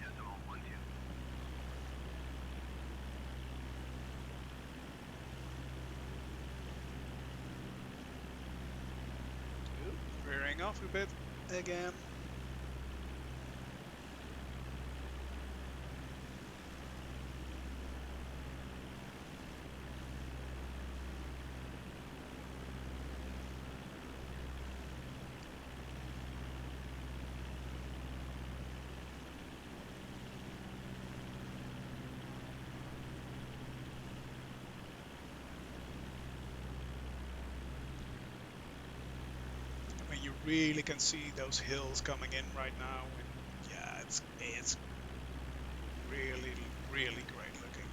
S1: Rearing off a bit again. I mean, you really can see those hills coming in right now, and yeah, it's really really great looking.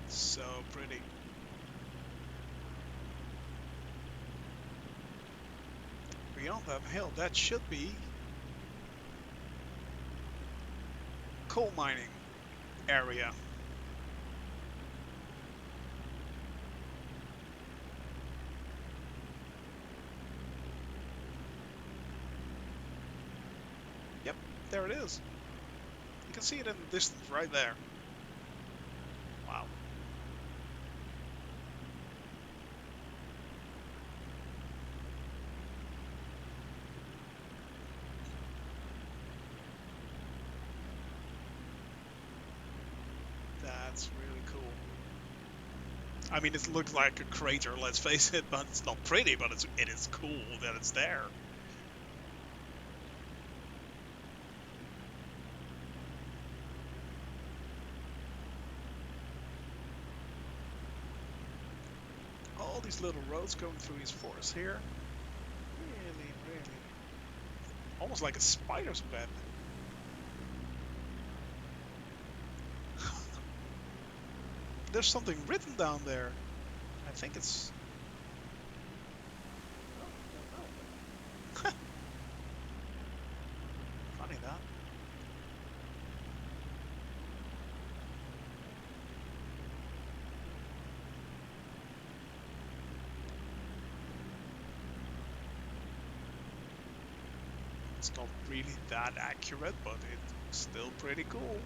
S1: So pretty. Beyond that hill, that should be coal mining area. Yep, there it is. You can see it in the distance right there. Wow. That's really cool. I mean, it looks like a crater, let's face it, but it's not pretty, but it is cool that it's there. All these little roads going through these forests here. Really, really. Almost like a spider's web. There's something written down there. I think it's... Oh, no. Funny that. It's not really that accurate, but it's still pretty cool.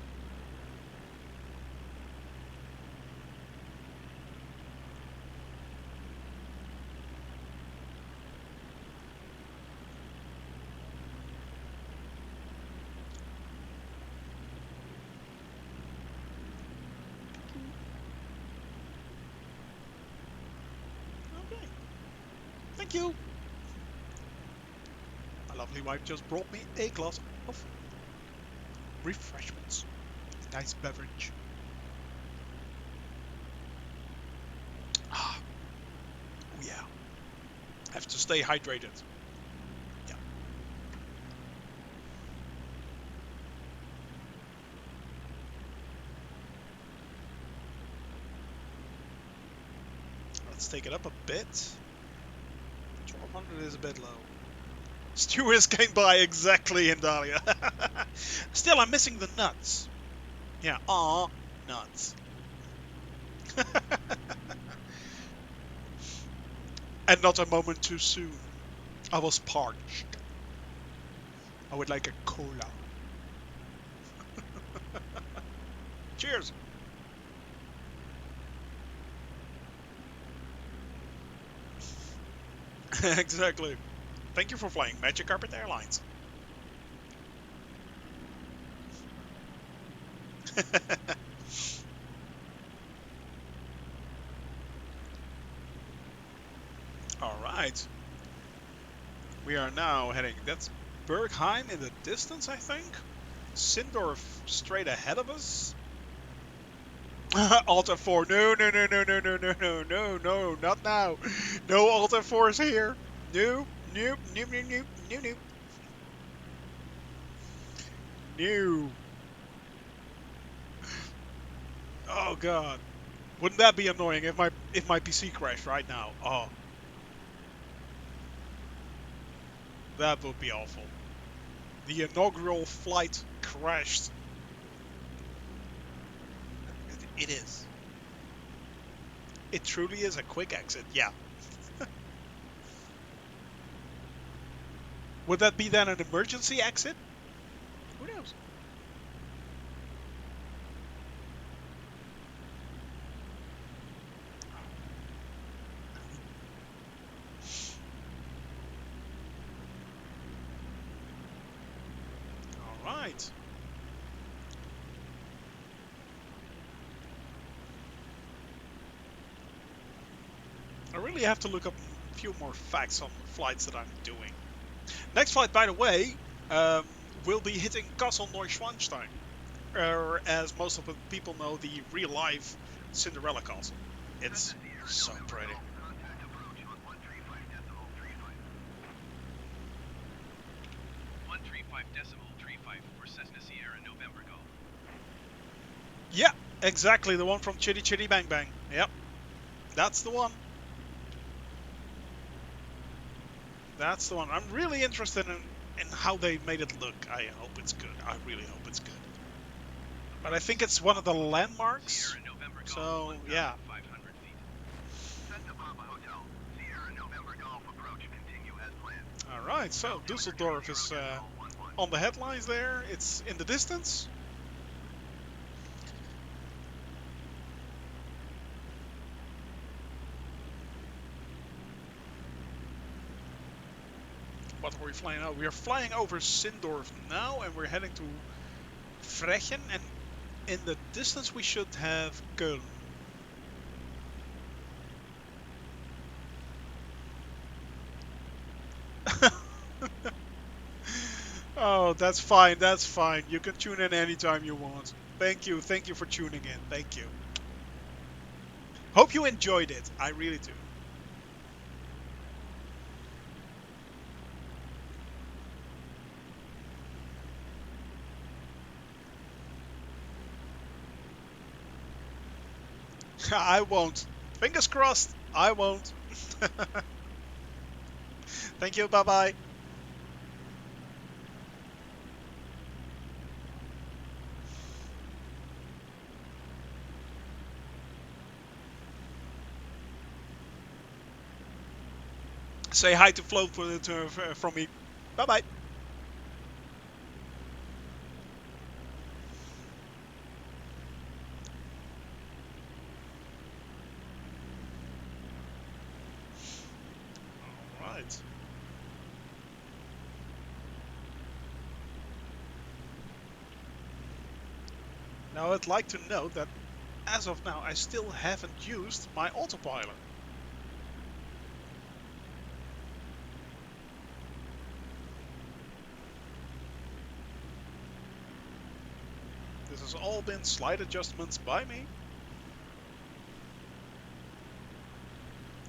S1: Okay. Thank you. My lovely wife just brought me a glass of refreshments. Nice beverage. Ah, oh yeah. Have to stay hydrated. Yeah. Let's take it up a bit. 1200 is a bit low. Stewards came by exactly in Dahlia. Still, I'm missing the nuts. Yeah, nuts. And not a moment too soon. I was parched. I would like a cola. Cheers. Exactly. Thank you for flying Magic Carpet Airlines. Alright. We are now heading... That's Bergheim in the distance, I think? Sindorf straight ahead of us? Alt F4. No, no, no, no, no, no, no, no, no, no, not now. No Alt F4s here. No, nope, nope, nope, nope, nope, nope. No. Oh god. Wouldn't that be annoying if my PC crashed right now? Oh. That would be awful. the inaugural flight crashed. It is. It truly is a quick exit, yeah. Would that be then an emergency exit? Who knows? All right. I really have to look up a few more facts on the flights that I'm doing. Next flight, by the way, will be hitting Castle Neuschwanstein, or as most of the people know, the real-life Cinderella Castle. It's so pretty.
S2: 135.35 for Cessna Sierra November Golf.
S1: Yeah, exactly, the one from Chitty Chitty Bang Bang. Yep, that's the one. That's the one. I'm really interested in how they made it look. I hope it's good. I really hope it's good. But I think it's one of the landmarks. So, yeah. Alright, so Dusseldorf is on the headlines there. It's in the distance. What are we flying over? We are flying over Sindorf now, and we're heading to Frechen, and in the distance we should have Köln. Oh, that's fine, that's fine. You can tune in anytime you want. Thank you for tuning in. Thank you. Hope you enjoyed it. I really do. I won't. Fingers crossed, I won't. Thank you, bye-bye. Say hi to Flo from me. Bye-bye. Alright. Now I'd like to note that as of now I still haven't used my autopilot. This has all been slight adjustments by me.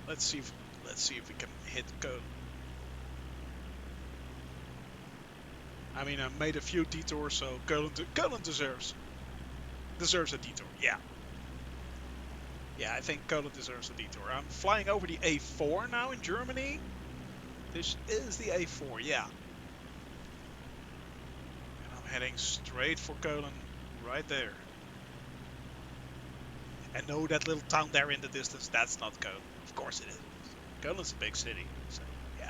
S1: Let's see if we can hit Köln. I mean, I made a few detours, so Köln deserves a detour. Yeah. Yeah, I think Köln deserves a detour. I'm flying over the A4 now in Germany. This is the A4, yeah. And I'm heading straight for Köln, right there. And no, that little town there in the distance, that's not Köln. Of course it is. Köln's a big city, so yeah.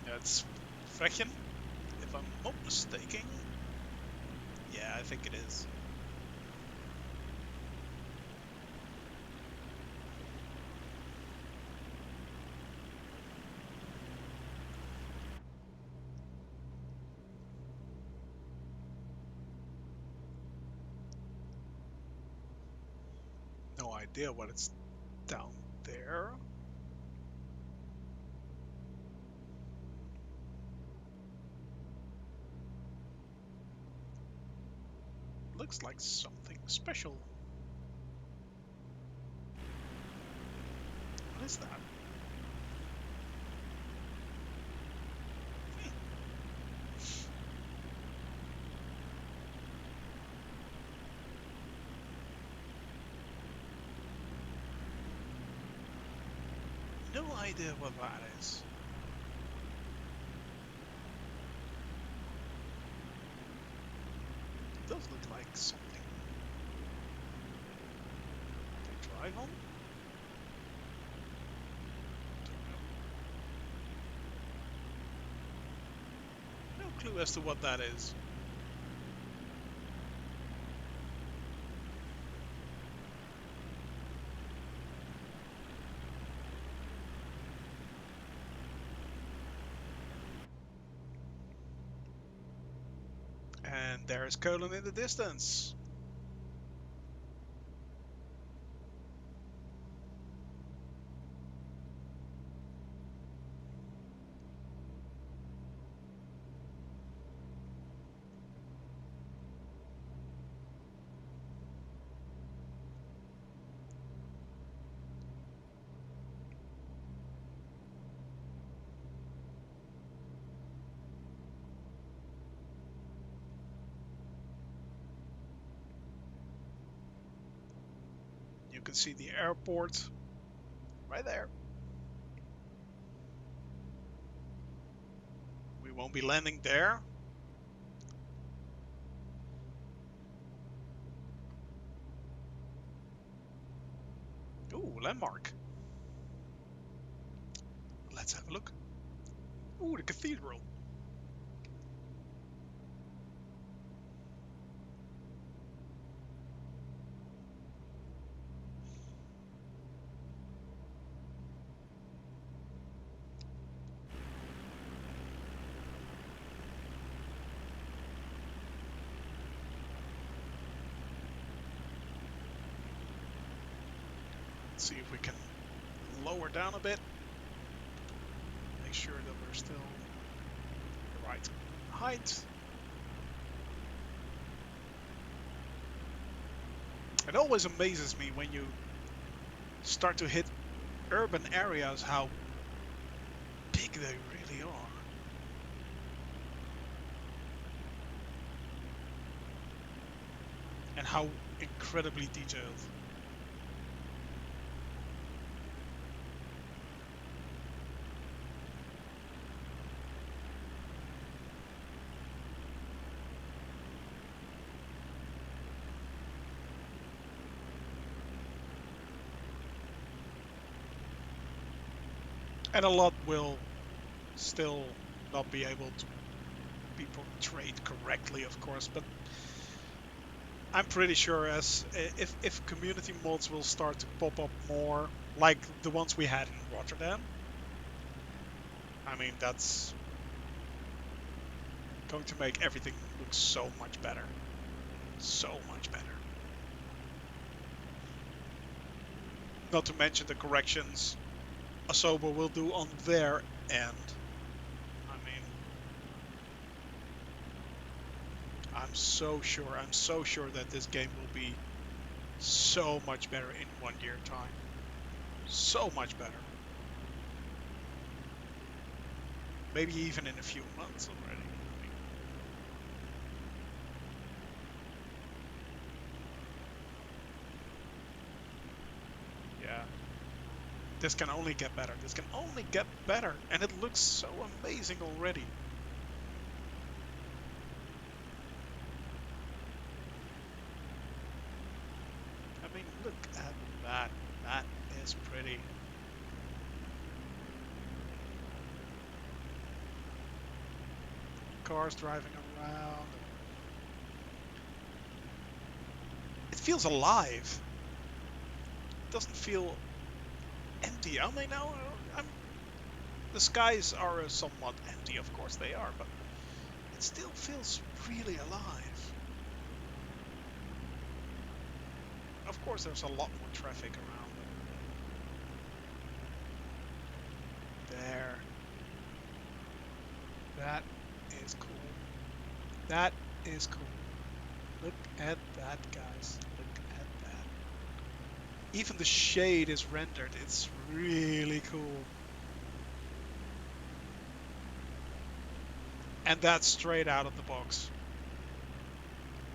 S1: That's Frechen, if I'm not mistaken. Yeah, I think it is. No idea what it's down there. Looks like something special. What is that? no idea what that is. It does look like something they drive on. No clue as to what that is. And there's Cologne in the distance. You can see the airport right there. We won't be landing there. Ooh, landmark. Let's have a look. Ooh, the cathedral. Let's see if we can lower down a bit. Make sure that we're still the right height. It always amazes me when you start to hit urban areas how big they really are. And how incredibly detailed. And a lot will still not be able to be portrayed correctly, of course, but I'm pretty sure if community mods will start to pop up more, like the ones we had in Rotterdam, I mean, that's going to make everything look so much better. So much better. Not to mention the corrections Asobo will do on their end. I mean, I'm so sure that this game will be so much better in 1 year time. So much better. Maybe even in a few months already. Yeah. This can only get better. This can only get better. And it looks so amazing already. I mean, look at that. That is pretty. Cars driving around. It feels alive. It doesn't feel empty. I mean, now the skies are somewhat empty, of course they are, but it still feels really alive. Of course, there's a lot more traffic around. There. That is cool. That is cool. Look at that, guys. Look at that. Even the shade is rendered. It's really cool. And that's straight out of the box.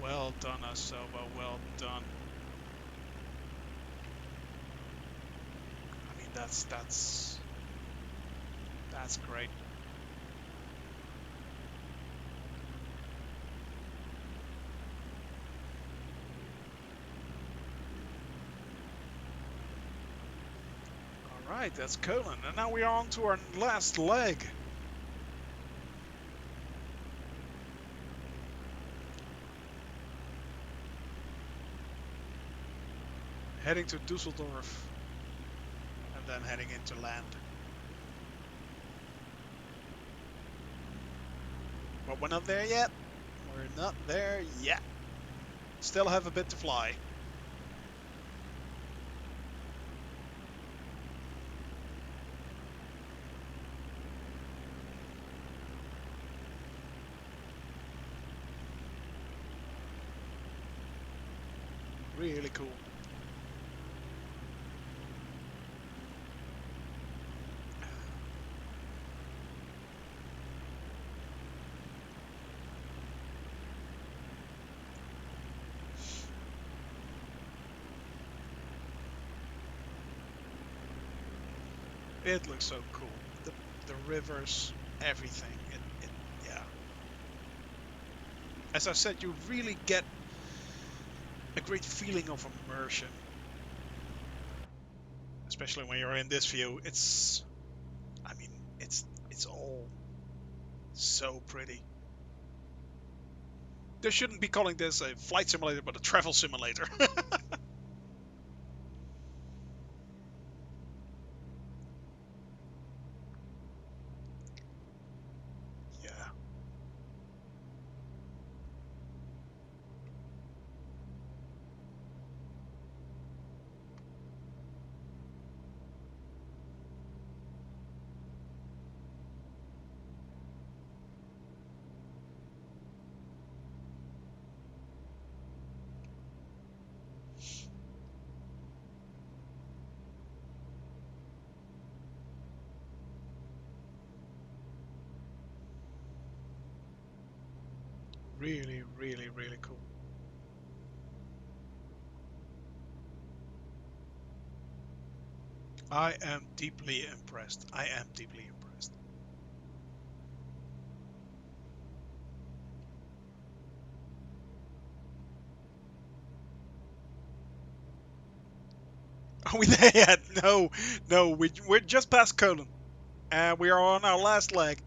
S1: Well done, Asobo. Well done. I mean, that's That's great. Alright, that's Cologne. And now we are on to our last leg. Heading to Dusseldorf. And then heading into land. But we're not there yet. We're not there yet. Still have a bit to fly. Really cool. It looks so cool. The rivers, everything. Yeah. As I said, you really get a great feeling of immersion. Especially when you're in this view. I mean, it's all so pretty. They shouldn't be calling this a flight simulator, but a travel simulator. Yeah. Really, really, really cool. I am deeply impressed. I am deeply impressed. Are we there yet? No, no, we're just past Cologne. And we are on our last leg.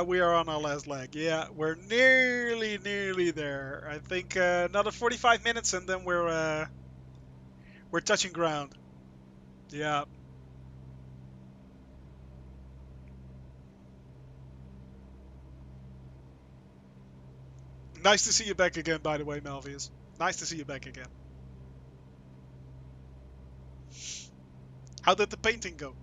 S1: We are on our last leg. Yeah, we're nearly there. I think another 45 minutes and then we're touching ground. Yeah. Nice to see you back again, by the way, Malvius. Nice to see you back again. How did the painting go?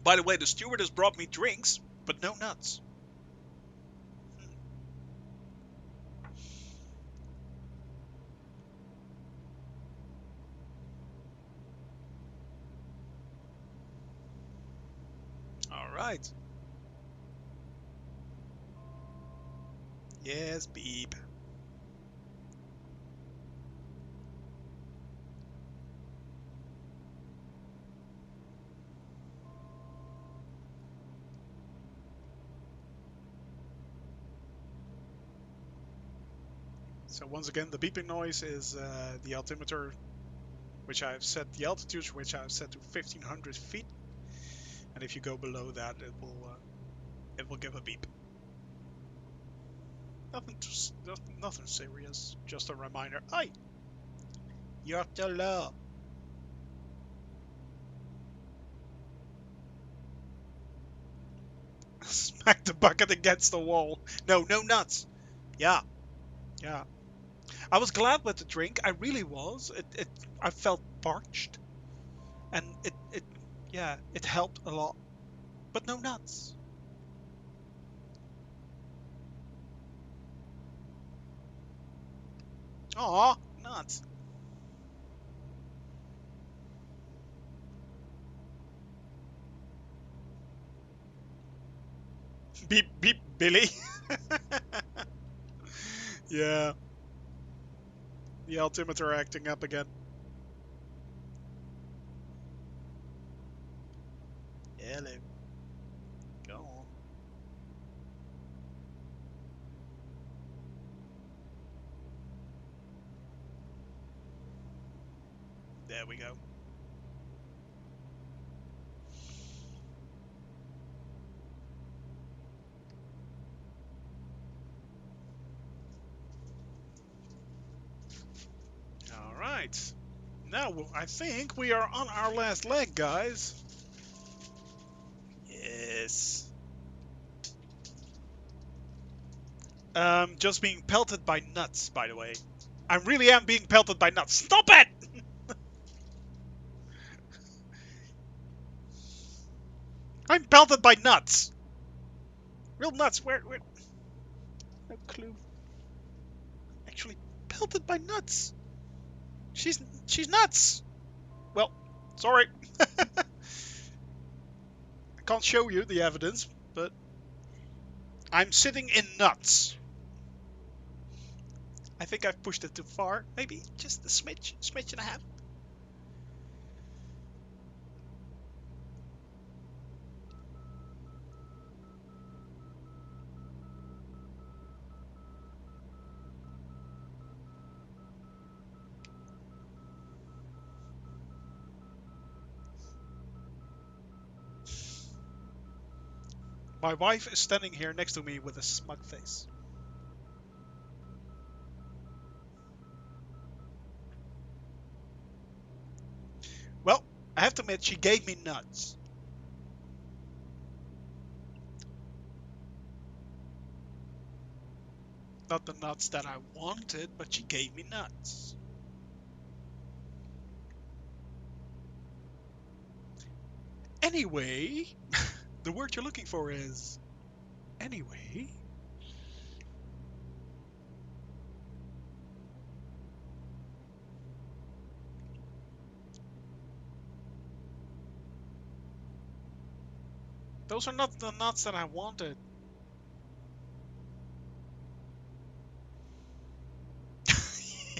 S1: By the way, the stewardess brought me drinks, but no nuts. All right. Yes, beep. So once again, the beeping noise is the altimeter, which I've set the altitude, which I've set to 1500 feet, and if you go below that, it will give a beep. Nothing serious. Just a reminder. Hey, you're too low. Smack the bucket against the wall. No, no nuts. Yeah, yeah. I was glad with the drink. I really was. I felt parched, and yeah, it helped a lot. But no nuts. Aw, nuts. Beep, beep, Billy. Yeah, the altimeter acting up again. There we go. All right. Now I think we are on our last leg, guys. Yes. Just being pelted by nuts, by the way. I really am being pelted by nuts. Stop it! I'm pelted by nuts. Real nuts. Where? No clue. Actually, pelted by nuts. She's nuts. Well, sorry. I can't show you the evidence, but I'm sitting in nuts. I think I've pushed it too far. Maybe just a smidge and a half. My wife is standing here next to me with a smug face. Well, I have to admit, she gave me nuts. Not the nuts that I wanted, but she gave me nuts. Anyway, the word you're looking for is anyway. Those are not the nuts that I wanted.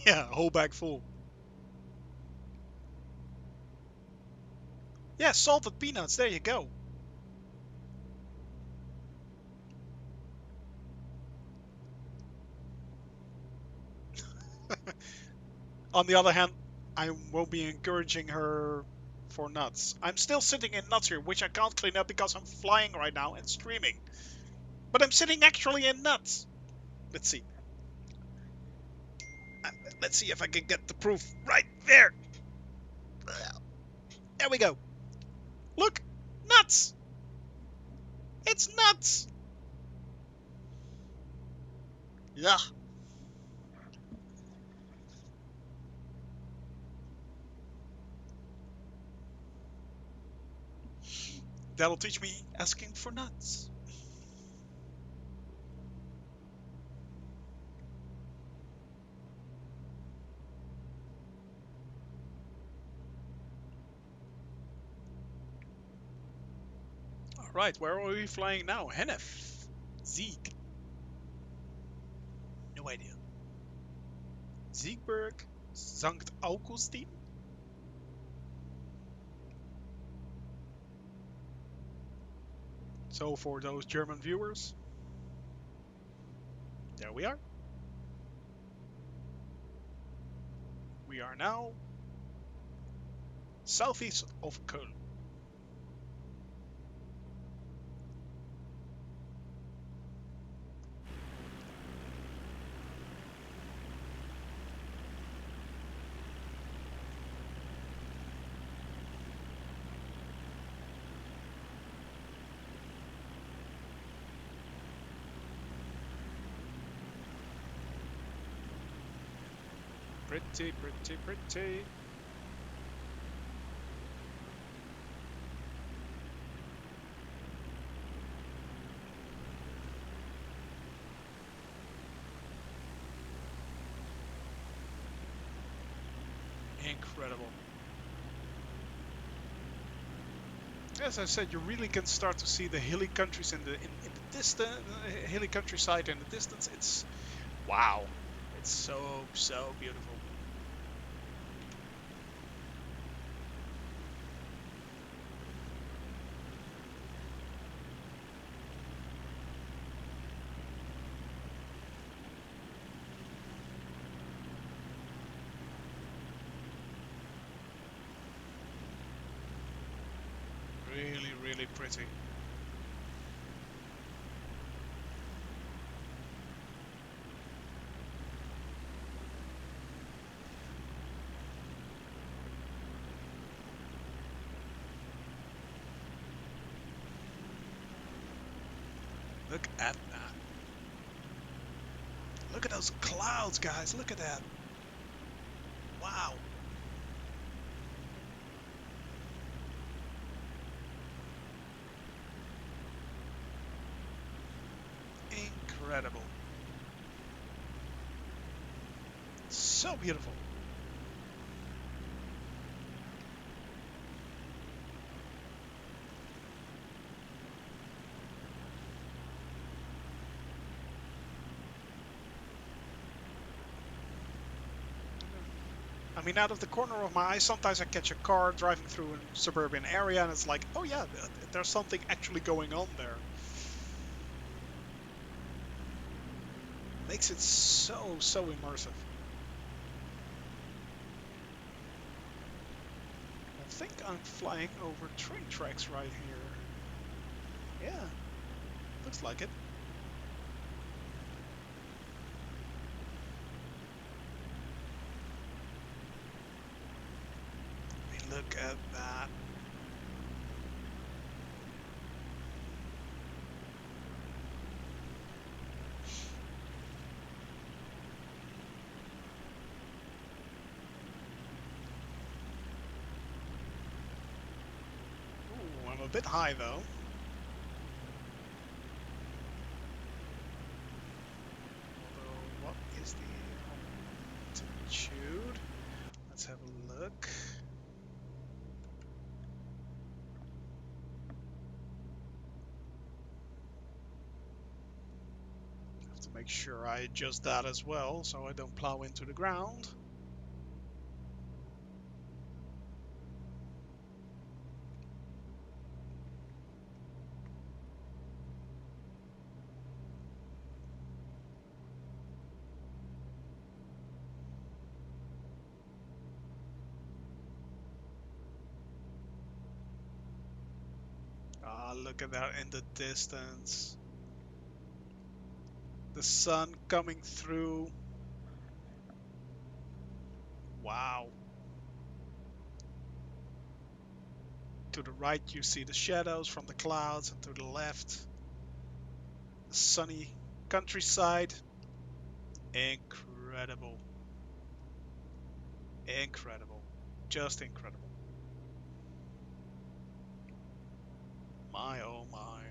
S1: Yeah, whole bag full. Yeah, salted peanuts, there you go. On the other hand, I won't be encouraging her for nuts. I'm still sitting in nuts here, which I can't clean up because I'm flying right now and streaming. But I'm sitting actually in nuts. Let's see. Let's see if I can get the proof right there. There we go. Look, nuts. It's nuts. Yeah. That'll teach me asking for nuts. Alright, where are we flying now? Hennef. Zieg. No idea. Siegburg. Sankt Augustin. So for those German viewers, there we are. We are now southeast of Köln. Pretty, pretty, pretty. Incredible. As I said, you really can start to see the hilly countries in the distance, hilly countryside in the distance. It's wow. It's so beautiful. Really, really pretty. Look at that. Look at those clouds, guys. Look at that. Wow. Incredible. So beautiful. I mean, out of the corner of my eye, sometimes I catch a car driving through a suburban area and it's like, oh yeah, there's something actually going on there. Makes it so, so immersive. I think I'm flying over train tracks right here. Yeah, looks like it. I mean, look at that. Ooh, I'm a bit high though. Although, what is the altitude? Let's have a look. Have to make sure I adjust that as well so I don't plow into the ground. Ah, look at that in the distance. The sun coming through. Wow. To the right you see the shadows from the clouds, and to the left the sunny countryside. Incredible. Incredible. Just incredible. My oh my.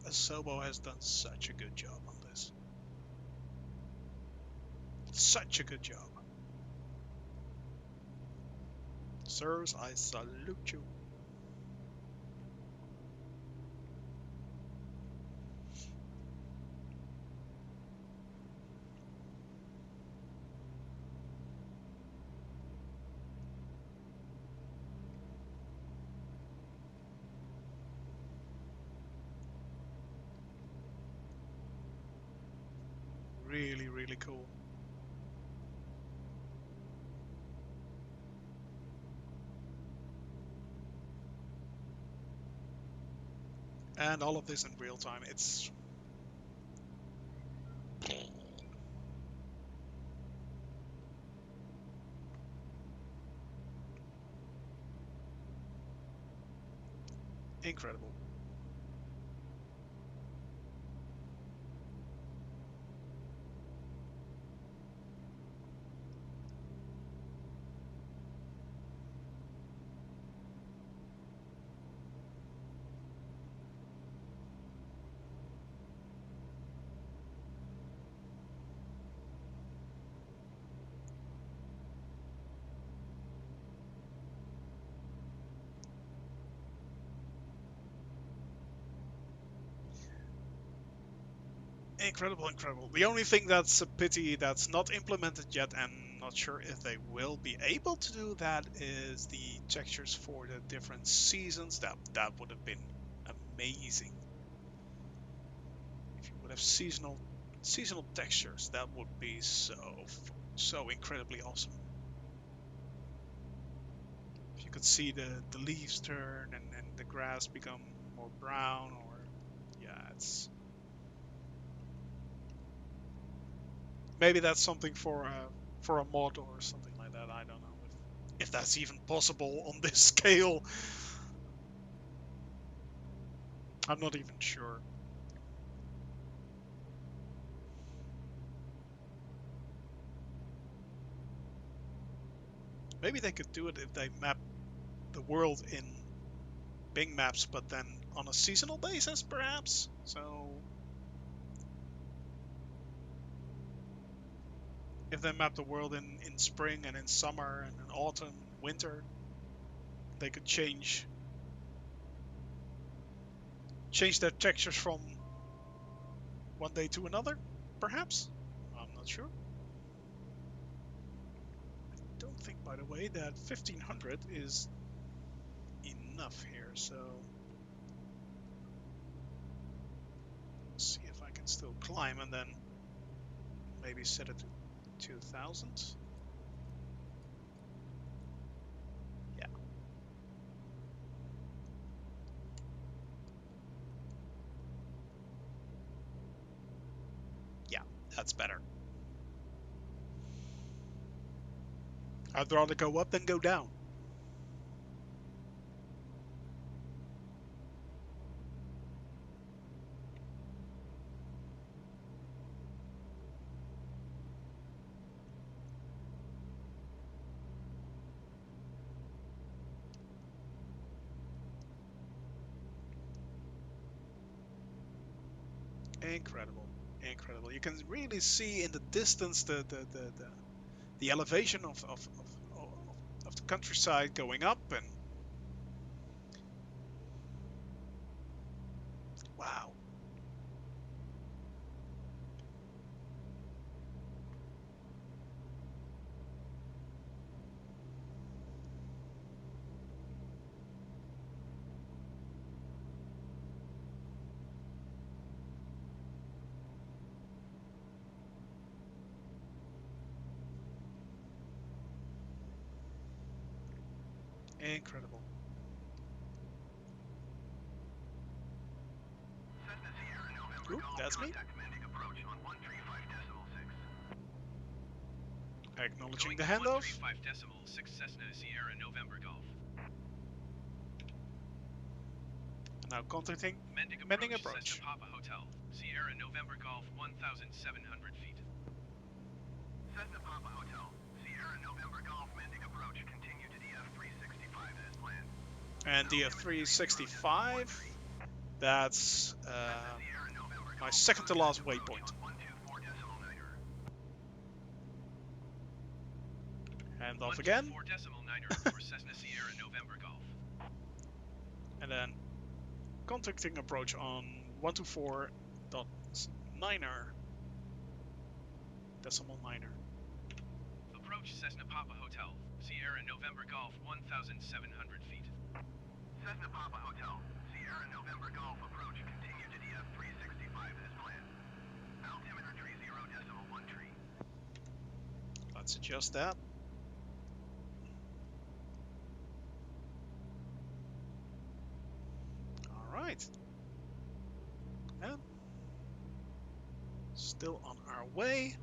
S1: Asobo has done such a good job on this. Such a good job. Sirs, I salute you. Really, really cool. And all of this in real time. It's incredible. Incredible, incredible. The only thing that's a pity that's not implemented yet, and not sure if they will be able to do that, is the textures for the different seasons. That would have been amazing. If you would have seasonal textures, that would be so incredibly awesome. you could see the leaves turn and the grass become more brown, or yeah, it's maybe that's something for a mod or something like that. I don't know if that's even possible on this scale. I'm not even sure. Maybe they could do it if they map the world in Bing Maps, but then on a seasonal basis, perhaps. So if they map the world in spring and in summer and in autumn, winter, they could change their textures from one day to another, perhaps. I'm not sure. I don't think, by the way, that 1500 is enough here. So let's see if I can still climb and then maybe set it to 2000. Yeah. Yeah, that's better. I'd rather go up than go down. Incredible, incredible. You can really see in the distance the elevation of the countryside going up, and wow. Incredible.
S2: Cessna Sierra November
S1: Ooh,
S2: Golf,
S1: that's me.
S2: contact commanding approach on 135.6.
S1: Acknowledging
S2: Going
S1: the
S2: to
S1: handoff.
S2: 135.6 Cessna Sierra November Golf.
S1: Now contacting
S2: Mending approach,
S1: approach.
S2: Cessna Papa Hotel, Sierra November Golf, 1,700 feet. Cessna Papa Hotel, Sierra November Golf, mending approach, continue to DF 365 as planned.
S1: And DF 365. That's my second to last waypoint. Hand off again.
S2: For Cessna Sierra November Golf.
S1: And then contacting approach on 124.9er. Decimal 9er.
S2: Approach Cessna Papa Hotel, Sierra November Golf, 1,700 feet. Cessna Papa Hotel, Sierra November Golf approach, continue to DF 365 as planned. Altimeter tree 0.1 tree.
S1: Let's adjust that. Alright. And still on our way.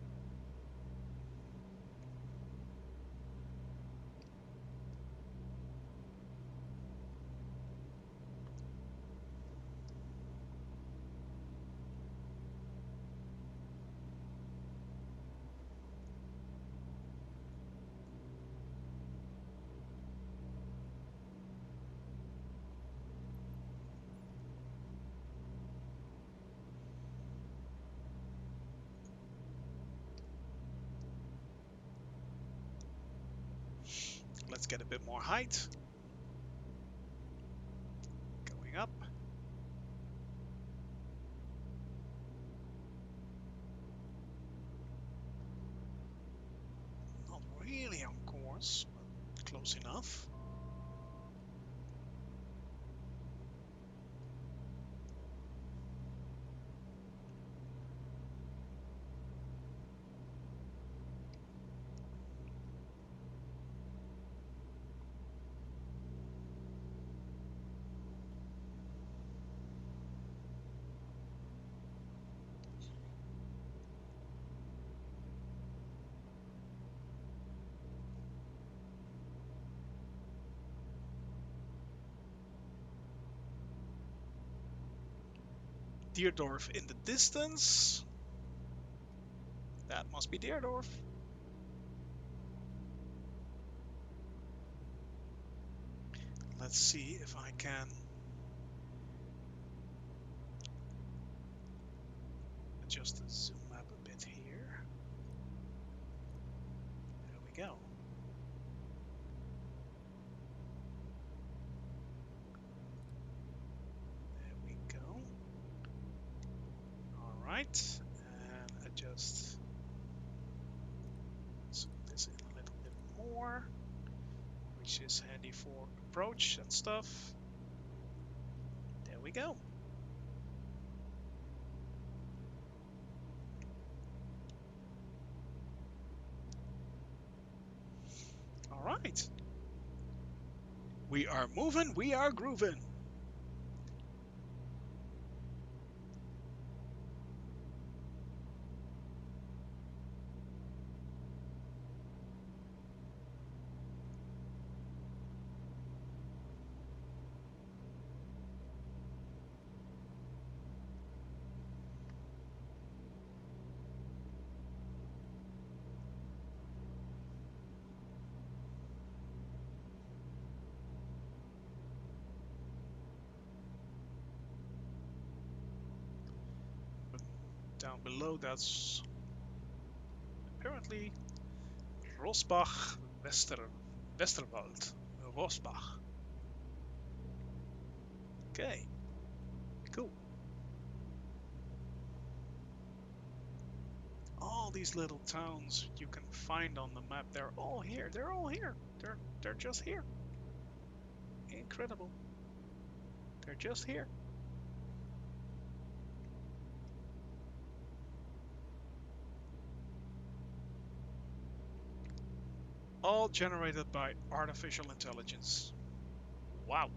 S1: Let's get a bit more height. Going up. Not really on course, but close enough. Deerdorf in the distance. That must be Deerdorf. Let's see if I can adjust the zoom up a bit here. There we go. There we go. All right, and adjust zoom this in a little bit more, which is handy for approach and stuff. There we go. All right. We are moving, we are grooving. Down below, that's apparently Rosbach Westerwald. Rosbach. Okay, cool. All these little towns you can find on the map, they're all here. They're all here. They're just here. Incredible. They're just here. All generated by artificial intelligence. Wow.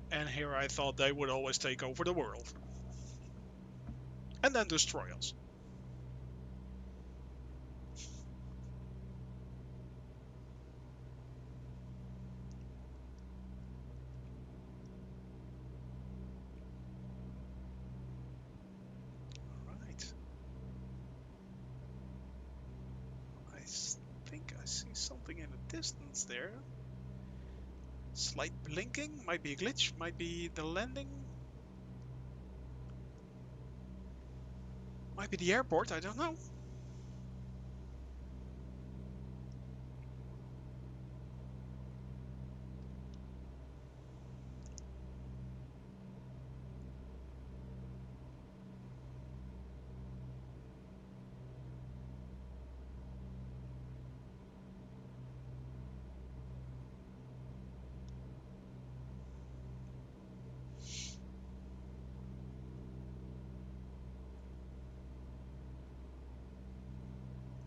S1: And here I thought they would always take over the world. And then destroy us. Alright. I think I see something in the distance there. Slight blinking, might be a glitch, might be the landing. Might be the airport, I don't know.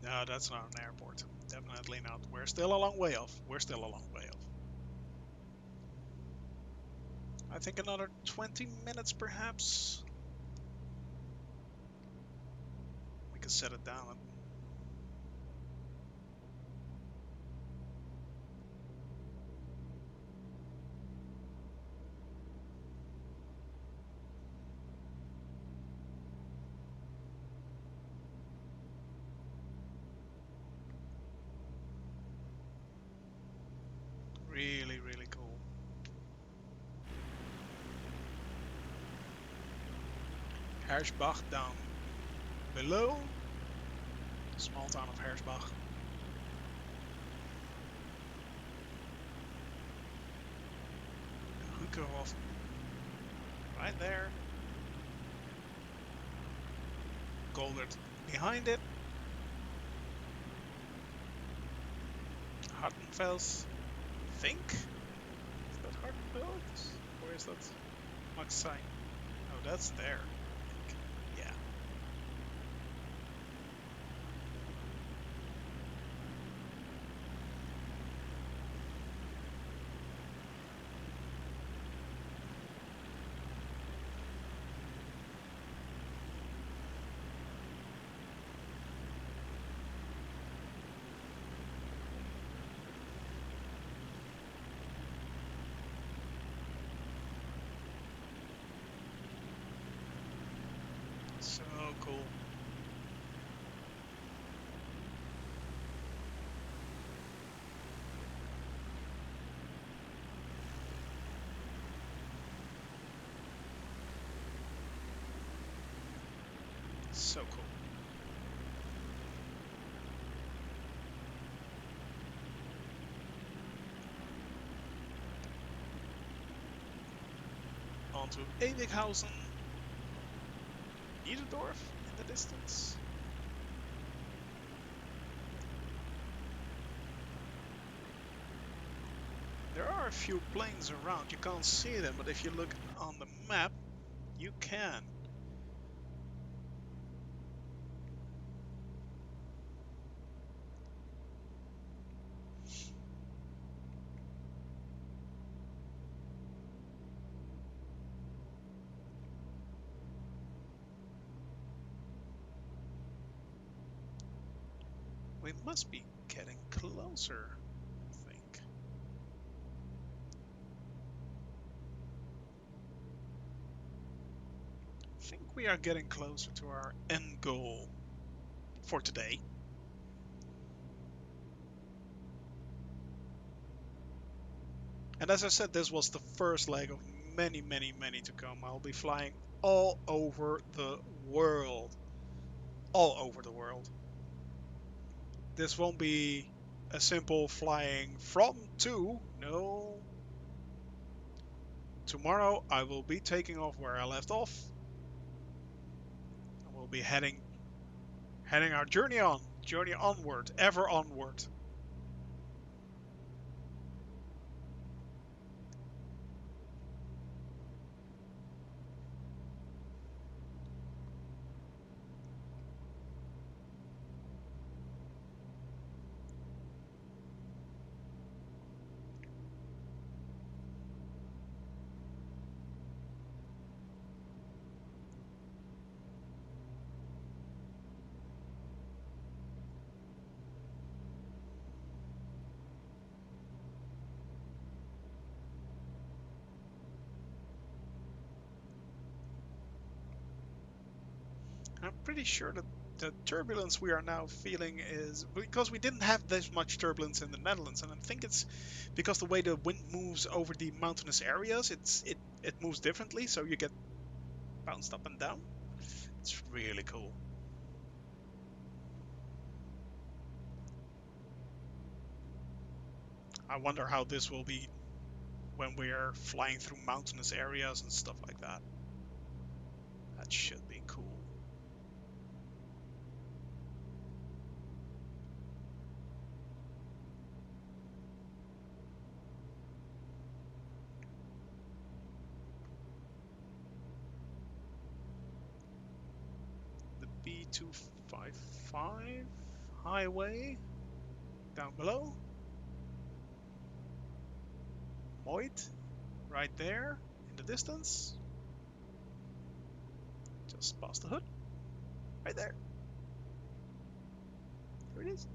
S1: No, that's not an airport. Definitely not. We're still a long way off. We're still a long way off. I think another 20 minutes perhaps. We can set it down. Really, really cool. Herschbach down below. The small town of Herschbach. And Hookerhof right there. Goldert behind it. Hartenfels. Think? Is that Hartenfels? Or is that Maxine? Oh, that's there. Yeah. cool. So cool. On to Ewighausen. Niederdorf in the distance. There are a few planes around. You can't see them, but if you look on the map, you can. We must be getting closer, I think. I think we are getting closer to our end goal for today. And as I said, this was the first leg of many, many, many to come. I'll be flying all over the world. All over the world. This won't be a simple flying from to. No. Tomorrow I will be taking off where I left off. And we'll be heading our journey on. Journey onward. Ever onward. I'm pretty sure that the turbulence we are now feeling is because we didn't have this much turbulence in the Netherlands, and I think it's because the way the wind moves over the mountainous areas, it moves differently, so you get bounced up and down. It's really cool. I wonder how this will be when we're flying through mountainous areas and stuff like that. That should be cool. The B255 highway down below. Moit, right there in the distance. Just past the hood. Right there. There it is.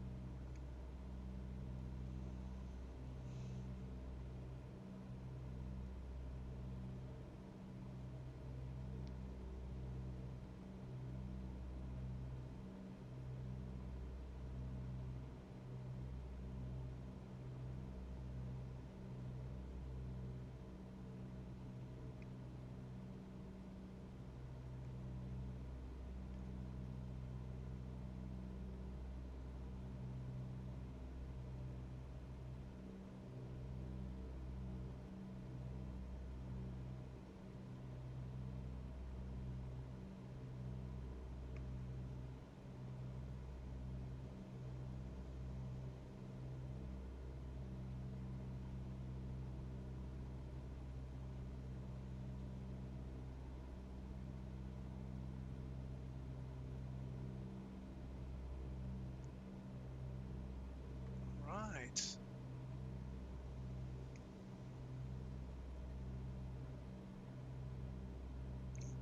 S1: Right.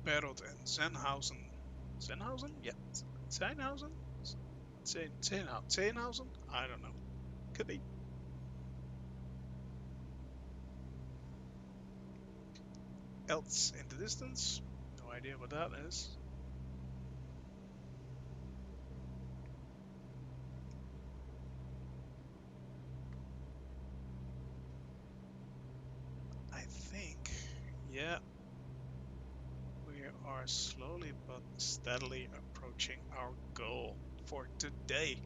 S1: Berot and Zenhausen. Zenhausen? Yeah. Zenhausen? Zenhausen? I don't know. Could be. Else in the distance. No idea what that is. think, yeah, we are slowly but steadily approaching our goal for today.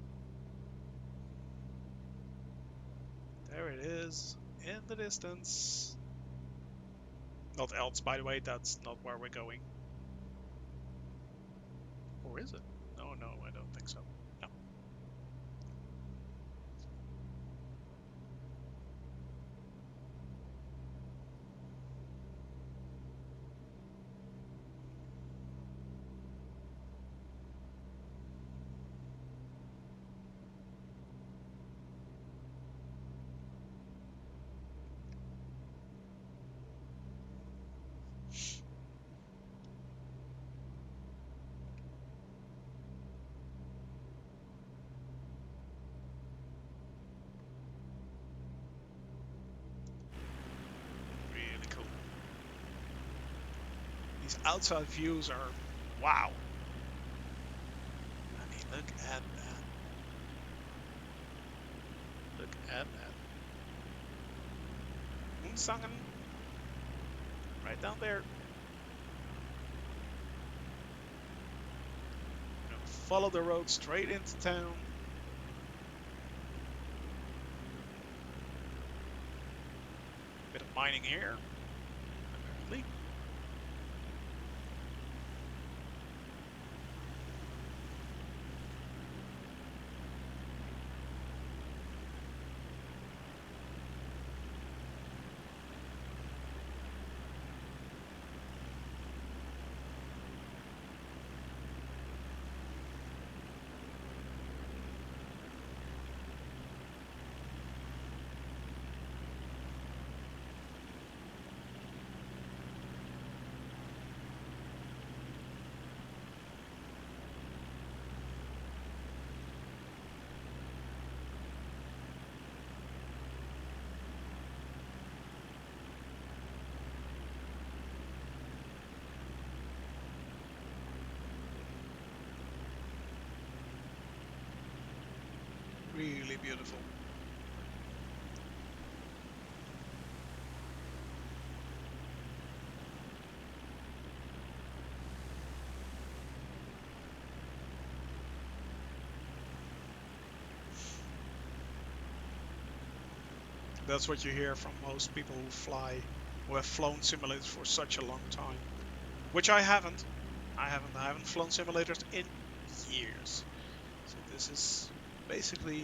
S1: There it is in the distance. Not else, by the way, that's not where we're going. Or is it? No, no, I don't think so. No. Really cool. These outside views are wow. I mean, look at that. Look at that. Unsangen. Right down there. Follow the road straight into town. Bit of mining here, apparently. Really beautiful. That's what you hear from most people who fly, who have flown simulators for such a long time. Which I haven't. I haven't flown simulators in years. So this is basically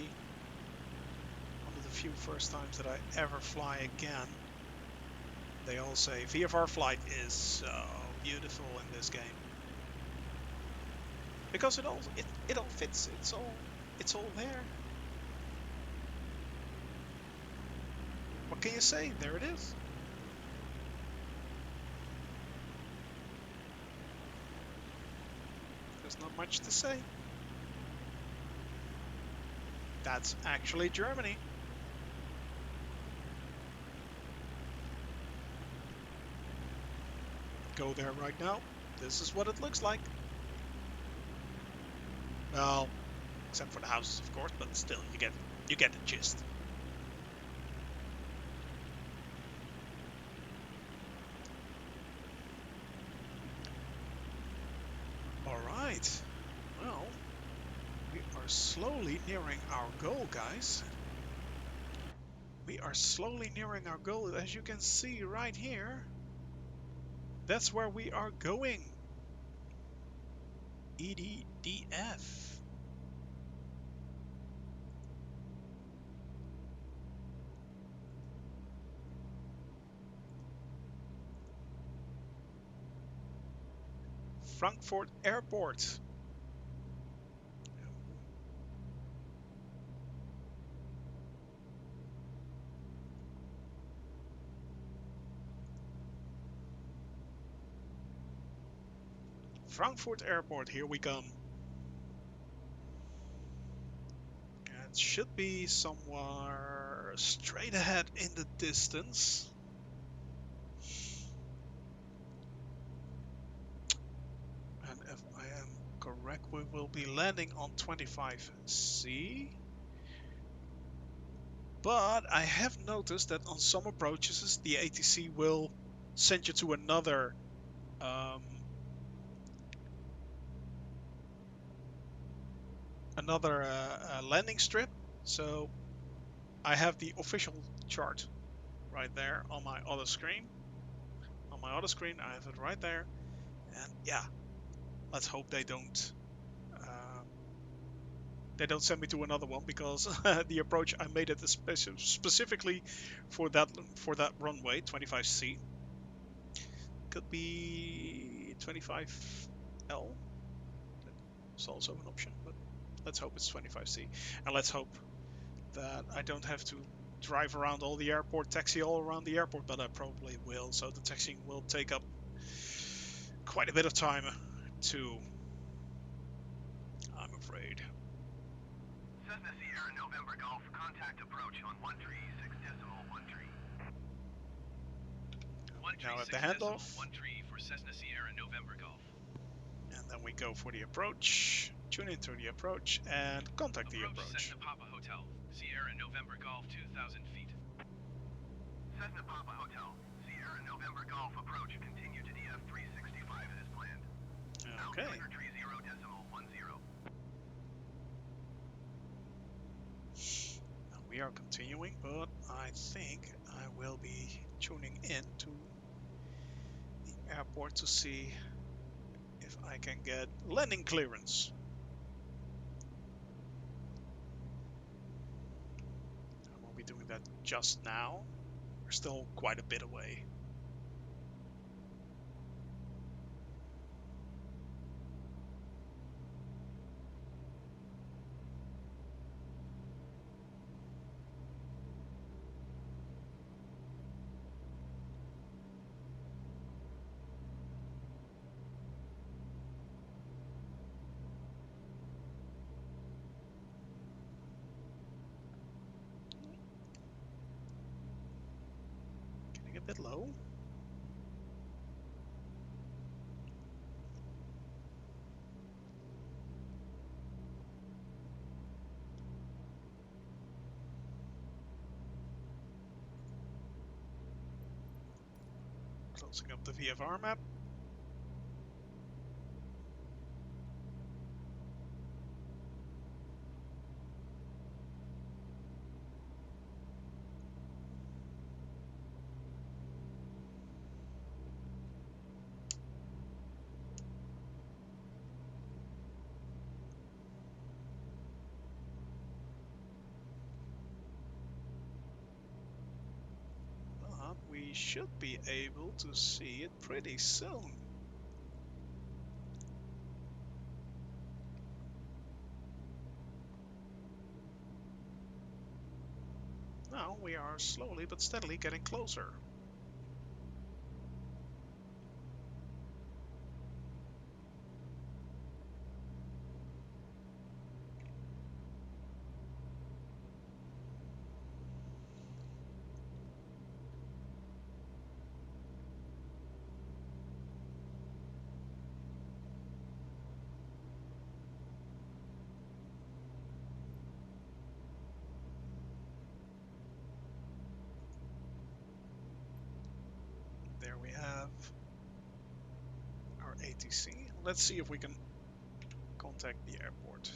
S1: one of the few first times that I ever fly again. They all say VFR flight is so beautiful in this game. Because it all fits. It's all there. What can you say? There it is. There's not much to say. That's actually Germany. Go there right now. This is what it looks like. Well, except for the houses, of course, but still, you get the gist. Alright, well, we are slowly nearing our goal, guys. We are slowly nearing our goal, as you can see right here. That's where we are going. EDDF. Frankfurt Airport. Frankfurt Airport, here we come. It should be somewhere straight ahead in the distance. And if I am correct, we will be landing on 25C. But I have noticed that on some approaches, the ATC will send you to um, another landing strip. So I have the official chart right there on my other screen. On my other screen, I have it right there. And yeah, let's hope they don't send me to another one, because the approach I made it specifically for that runway 25C. Could be 25L. That's also an option, but let's hope it's 25C. And let's hope that I don't have to drive around all the airport, taxi all around the airport, but I probably will. So the taxiing will take up quite a bit of time too, I'm afraid.
S2: Cessna Sierra November Golf, contact approach on 136.13.
S1: Now at the handoff.
S2: 136.13 for Cessna Sierra November Golf.
S1: And then we go for the approach, tune into the approach, and contact the approach.
S2: Cessna Papa Hotel, Sierra November Golf, 2,000 feet. Cessna Papa Hotel, Sierra November Golf approach, continue to DF 365 as planned.
S1: Okay.
S2: Altimeter 30.10.
S1: Now we are continuing, but I think I will be tuning in to the airport to see if I can get landing clearance. I won't be doing that just now. We're still quite a bit away. Getting a bit low. Closing up the VFR map. We should be able to see it pretty soon. Now we are slowly but steadily getting closer. There we have our ATC. Let's see if we can contact the airport.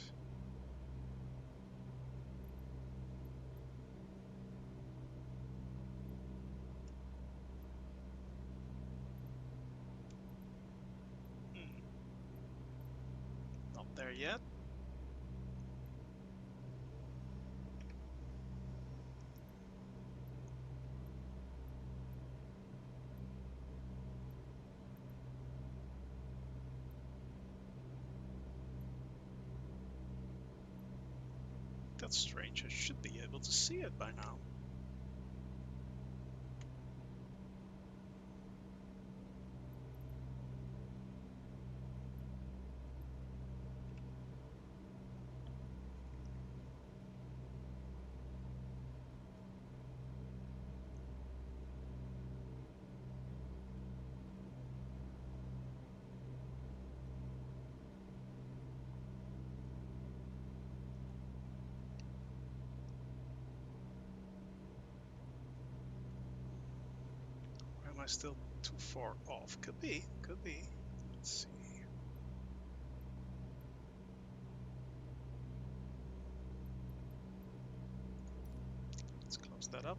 S1: Not there yet. That's strange. I should be able to see it by now. am I still too far off? Could be, could be. Let's see. Let's close that up.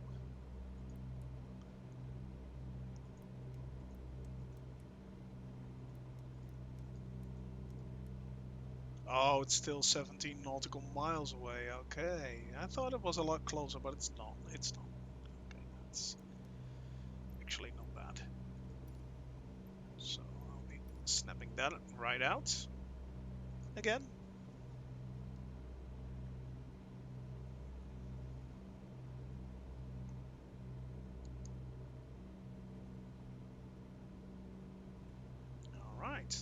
S1: Oh, it's still 17 nautical miles away. Okay, I thought it was a lot closer, but it's not. It's not. Okay, that's actually not bad. So I'll be snapping that right out again. All right.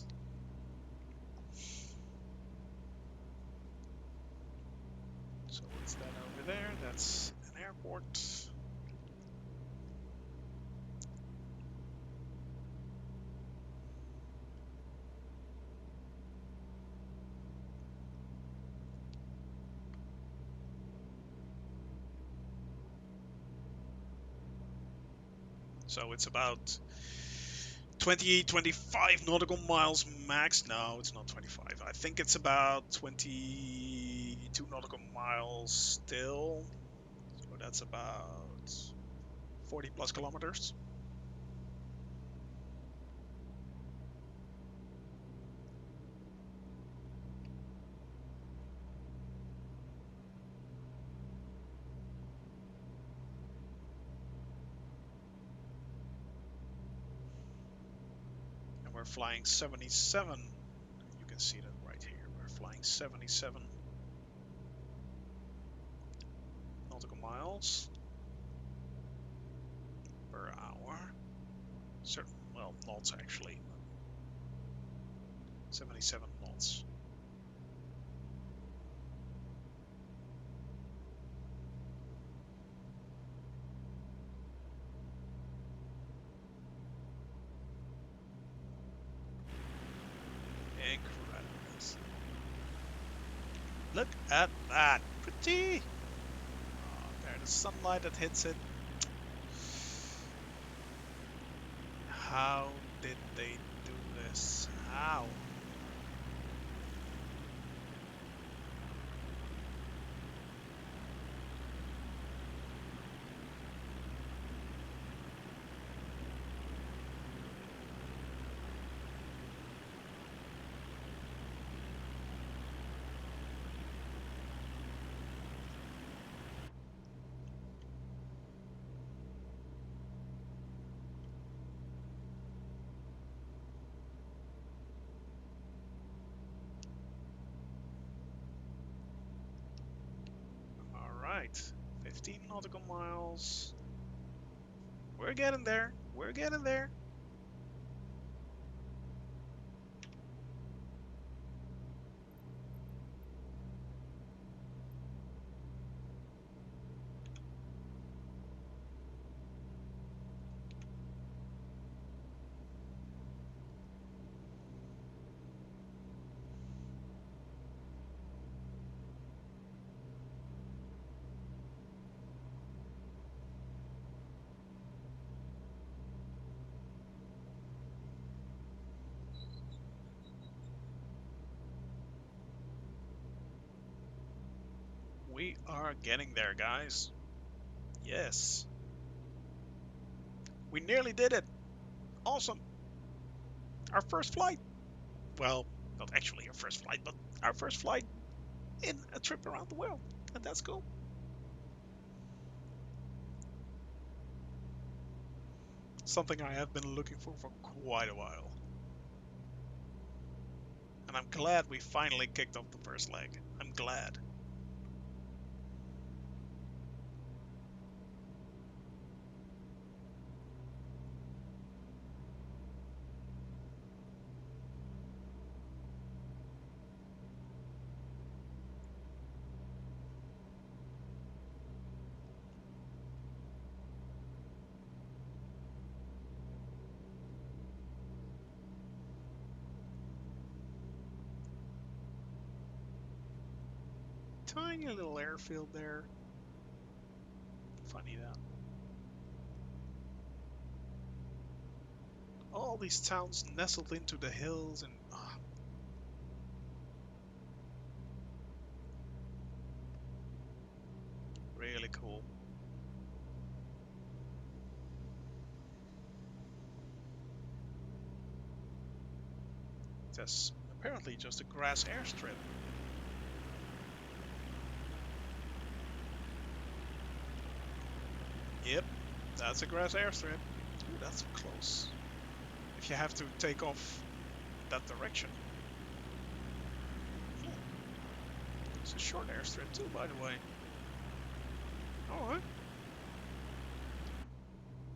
S1: So what's that over there? That's an airport. So it's about 20, 25 nautical miles max. No, it's not 25. I think it's about 22 nautical miles still. So that's about 40 plus kilometers. And we're flying 77. You can see that right here. We're flying 77 nautical miles per hour. Well, knots actually. 77 knots. Incredible. Look at that. Pretty. Oh, there's the sunlight that hits it. How did they do this? How? Alright. 15 nautical miles. We're getting there. We're getting there. We are getting there, guys. Yes. We nearly did it. Awesome. Our first flight. Well, not actually our first flight, but our first flight in a trip around the world. And that's cool. Something I have been looking for quite a while. And I'm glad we finally kicked off the first leg. I'm glad. Tiny little airfield there. Funny that. all these towns nestled into the hills and really cool. That's apparently just a grass airstrip. Yep, that's a grass airstrip. Ooh, that's close. If you have to take off that direction. It's a short airstrip too, by the way. Alright.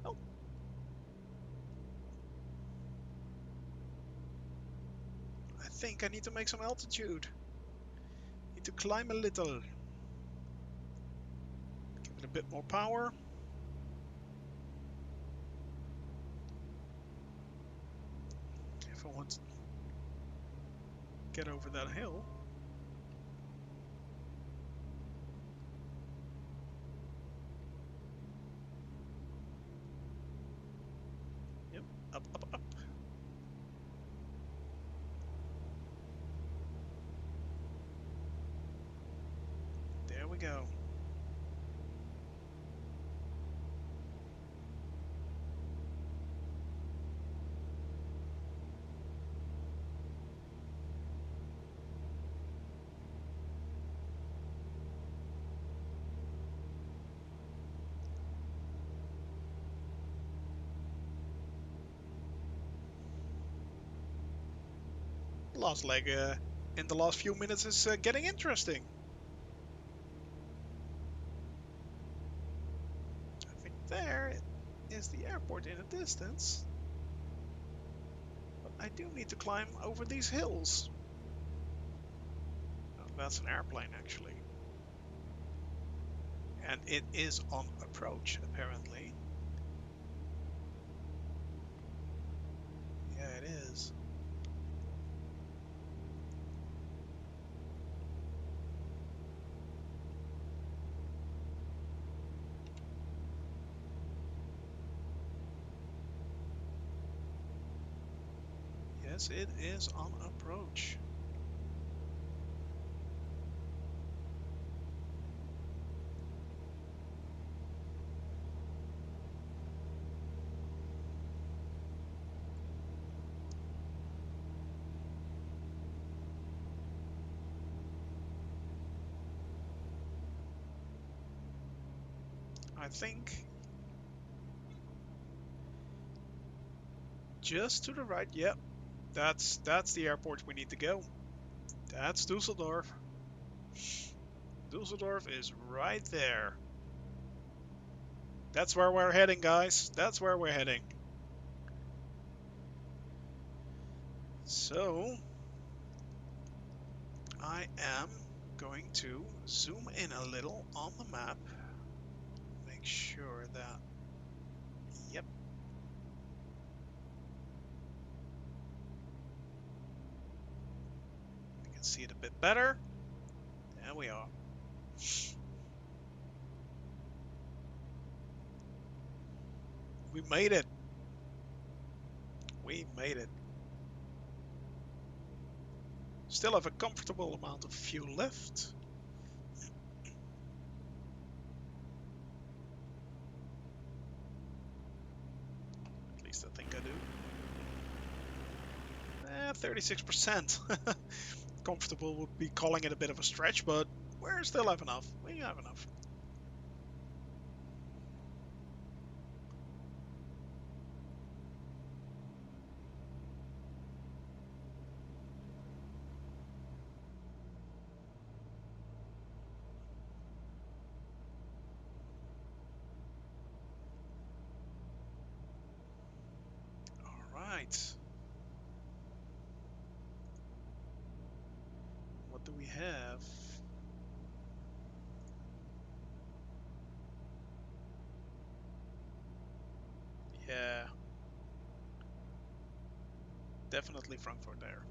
S1: Oh. I think I need to make some altitude. Need to climb a little. Give it a bit more power. If I want to get over that hill. Yep, up, up, up. There we go. Last leg in the last few minutes is getting interesting. I think there is the airport in the distance. But I do need to climb over these hills. Oh, that's an airplane actually. And it is on approach apparently. Yeah, it is. Yes, it is on approach. I think just to the right. Yep, that's the airport we need to go. That's Dusseldorf. Dusseldorf is right there. That's where we're heading, guys. That's where we're heading. So, I am going to zoom in a little on the map. Make sure that, yep. We can see it a bit better. There we are. We made it. We made it. Still have a comfortable amount of fuel left. At least I think I do. 36%. Comfortable would be calling it a bit of a stretch, but we still have enough. We have enough. Right. What do we have? Yeah. Definitely Frankfurt there.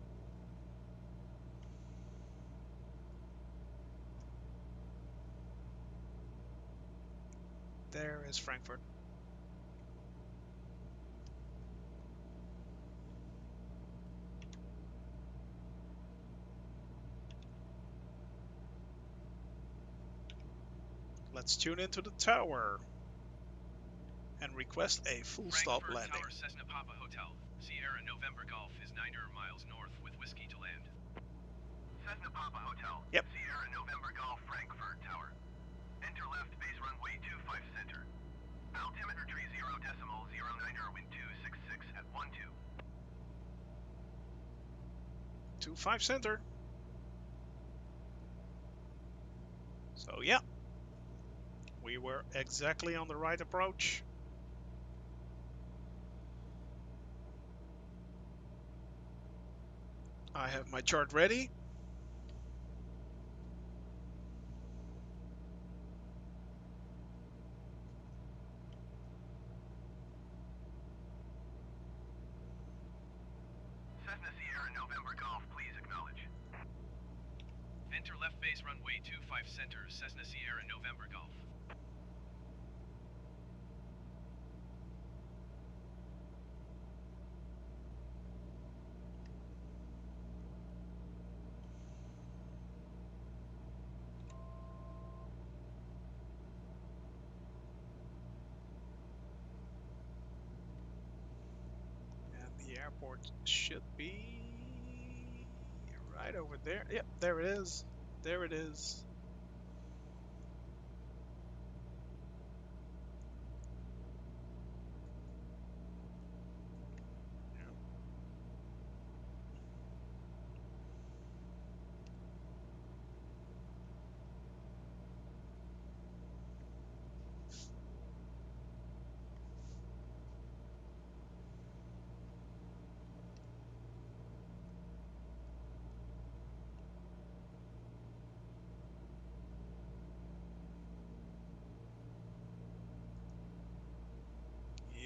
S1: There is Frankfurt. Let's tune into the tower and request a full stop
S2: Frankfurt
S1: landing.
S2: Tower Cessna Papa Hotel. Sierra November Golf is 90 miles north with whiskey to land. Cessna Papa Hotel.
S1: Yep.
S2: Sierra November Golf Frankfurt Tower. Enter left base runway 25 center. Altimeter tree 0.09er wind 266 at 12.
S1: 25 center. So yeah, we were exactly on the right approach. I have my chart ready.
S2: Cessna Sierra November Golf, please acknowledge. Enter left base runway 25 center, Cessna Sierra November Golf.
S1: And the airport should be right over there. Yep, there it is. There it is.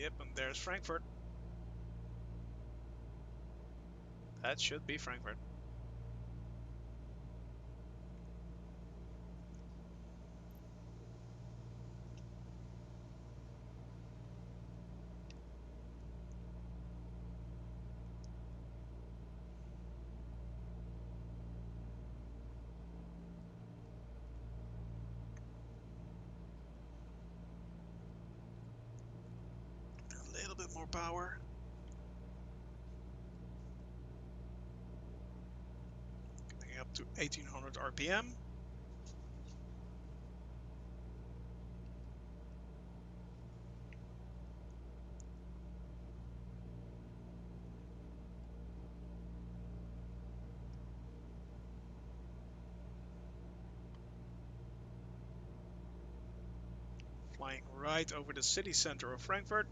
S1: Yep, and there's Frankfurt. That should be Frankfurt. A little bit more power. Getting up to 1800 RPM. Flying right over the city center of Frankfurt.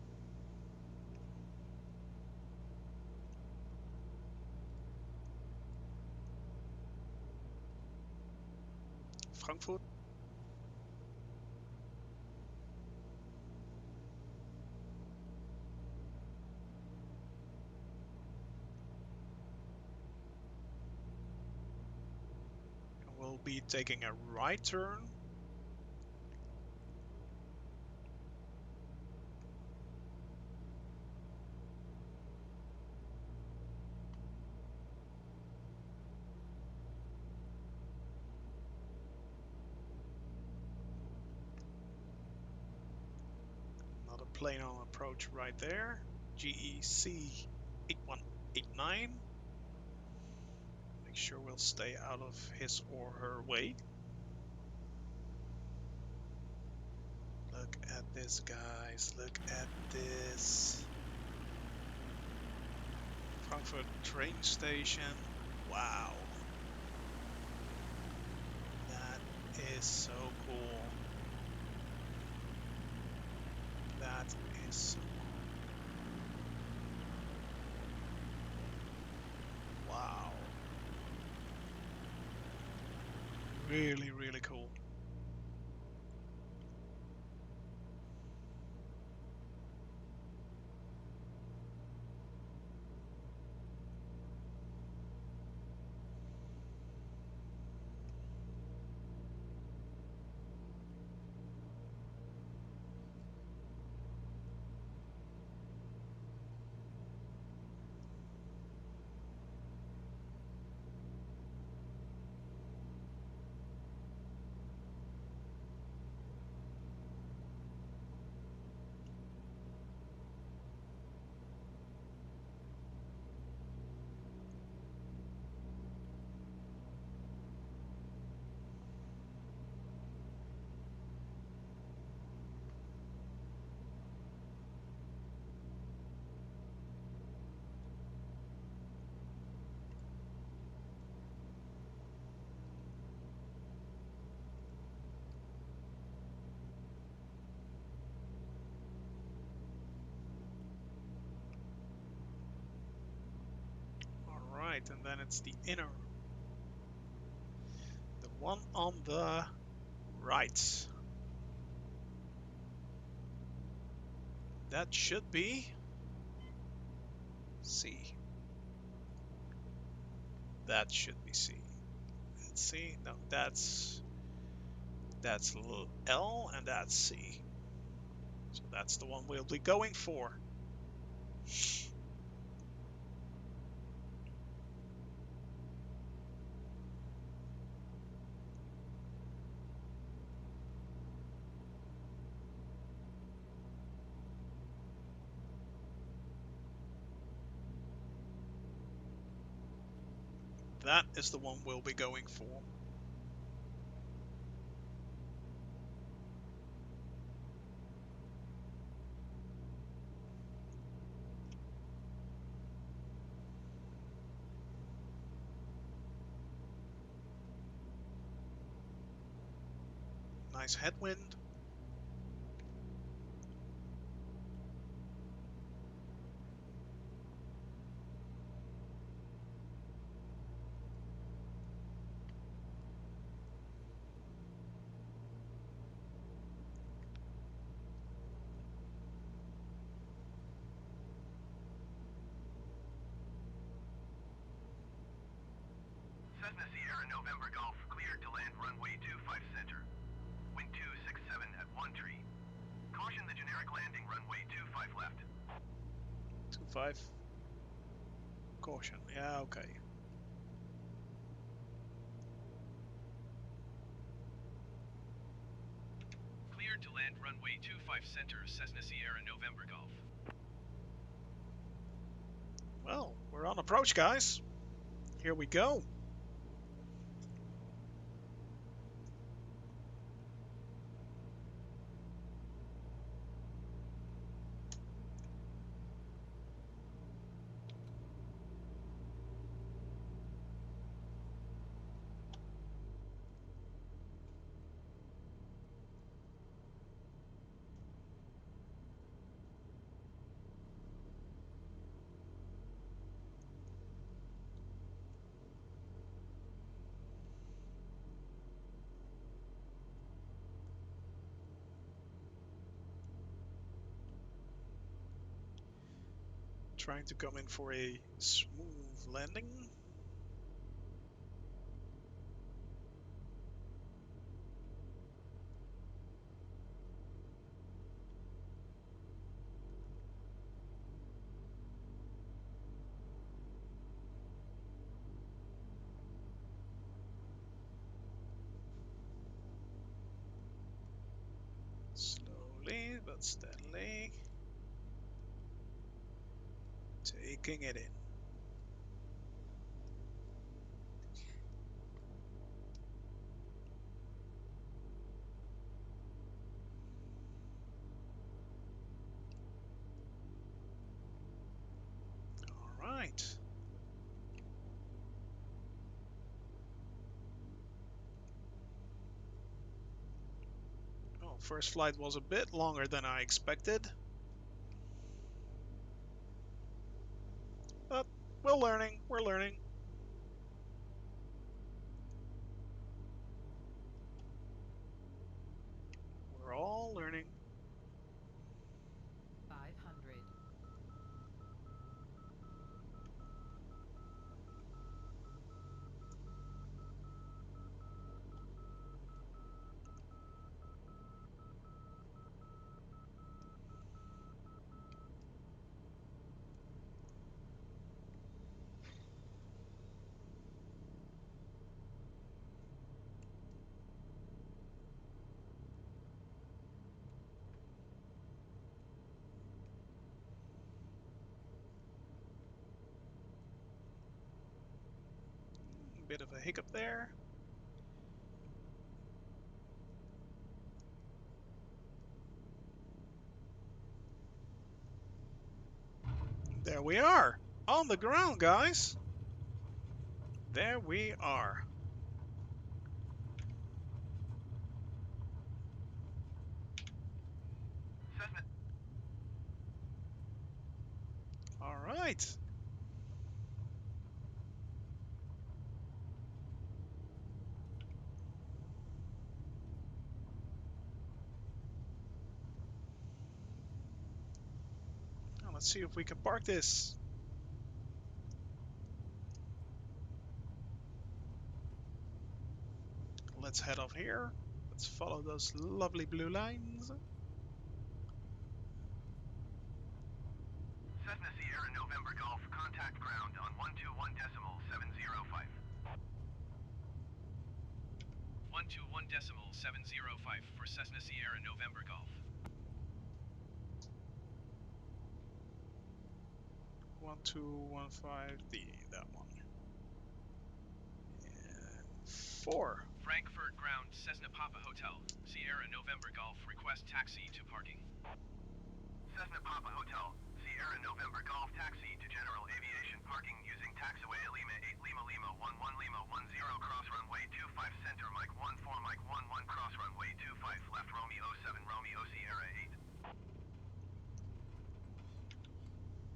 S1: Frankfurt. We'll be taking a right turn. Another plane on approach right there. GEC 8189. Make sure we'll stay out of his or her way. Look at this, guys. Look at this. Frankfurt train station. Wow. That is so cool. That is so cool. Wow. Really, really cool. right, and then it's the inner. The one on the right. That should be C. That should be C. Let's see. No, that's L and that's C. So that's the one we'll be going for. That is the one we'll be going for. Nice headwind.
S2: Cessna Sierra November Golf, cleared to land runway 25 center. Wind 267 at 1 tree. Caution the generic landing runway 25 left.
S1: 25. Caution. Yeah, okay.
S2: Cleared to land runway 25 center, Cessna Sierra November Golf.
S1: Well, we're on approach, guys. Here we go. Trying to come in for a smooth landing. Slowly but steadily. Taking it in. All right. Well, first flight was a bit longer than I expected. But we're learning. We're learning. We're all learning.
S3: 500.
S1: Bit of a hiccup there. There we are. On the ground, guys. There we are.
S2: Cessna.
S1: All right. let's see if we can park this. Let's head off here. Let's follow those lovely blue lines.
S2: Cessna Sierra November Golf, contact ground on 121.705. 121.705 for Cessna Sierra November Golf.
S1: 1215D, that one. And 4.
S2: Frankfurt ground, Cessna Papa Hotel, Sierra November Golf, request taxi to parking. Cessna Papa Hotel, Sierra November Golf, taxi to General Aviation Parking using taxiway Lima 8 Lima Lima 11 Lima 10 cross runway 25 center Mike 14 Mike 11 cross runway 25 left Romeo 7 Romeo Sierra 8.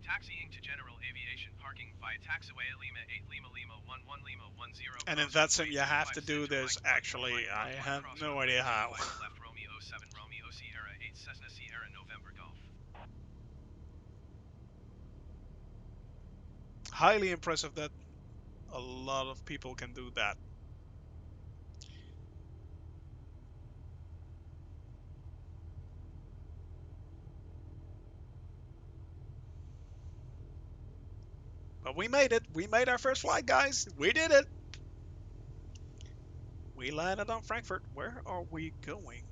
S2: Taxiing to General Aviation Parking via taxiway Lima 8 Lima Lima 11 Lima 10.
S1: And in that sim, you have to do this. Actually, I have no idea how.
S2: Left Romeo 7 Romeo Sierra 8 Cessna Sierra November Golf.
S1: Highly impressive that a lot of people can do that. But we made it. We made our first flight, guys. We did it. We landed on Frankfurt. Where are we going?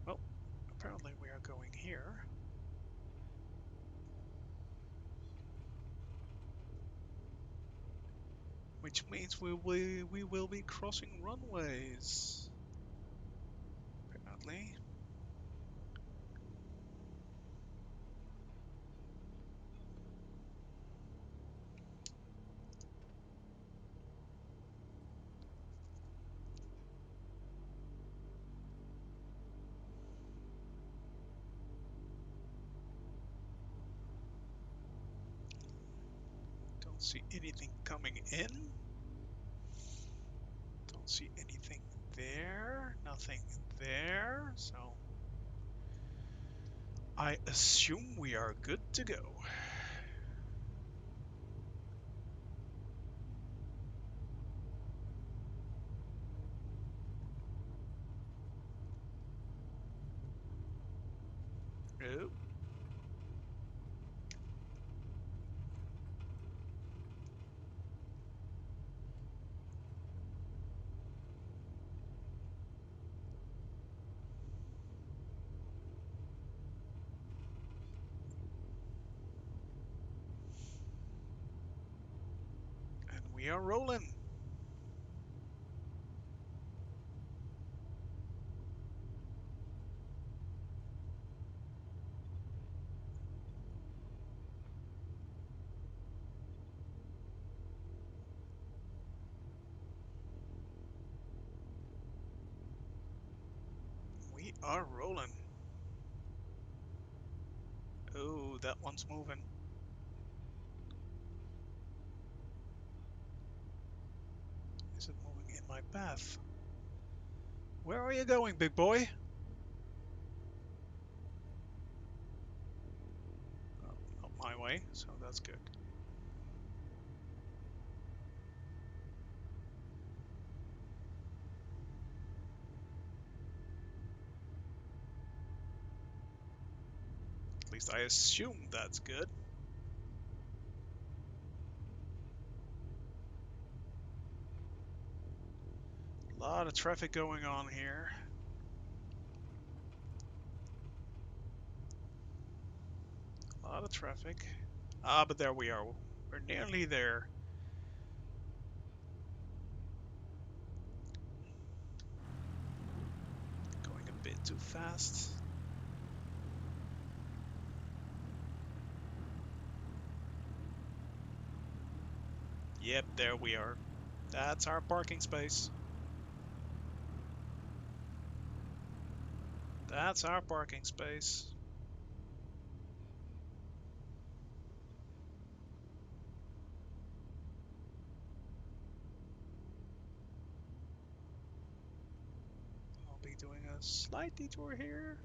S1: Well, apparently we are going here. Which means we will be crossing runways. Apparently. Don't see anything coming in. Don't see anything there. Nothing there. So I assume we are good to go. Oh. And we are rolling. We are rolling. Oh, that one's moving. Is it moving in my path? Where are you going, big boy? Oh, not my way, so that's good. At least I assume that's good. A lot of traffic going on here. A lot of traffic. Ah, but there we are. We're nearly there. Going a bit too fast. Yep, there we are. That's our parking space. That's our parking space. be doing a slight detour here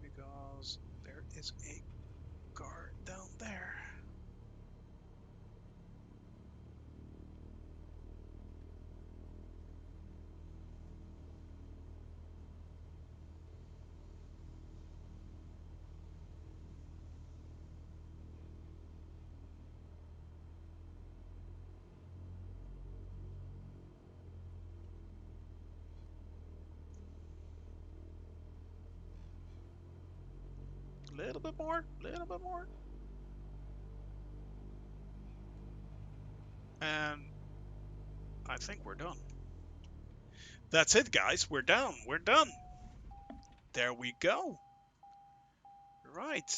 S1: because there is a car down there. Little bit more, little bit more. And I think we're done. That's it, guys. We're done. We're done. There we go. Right.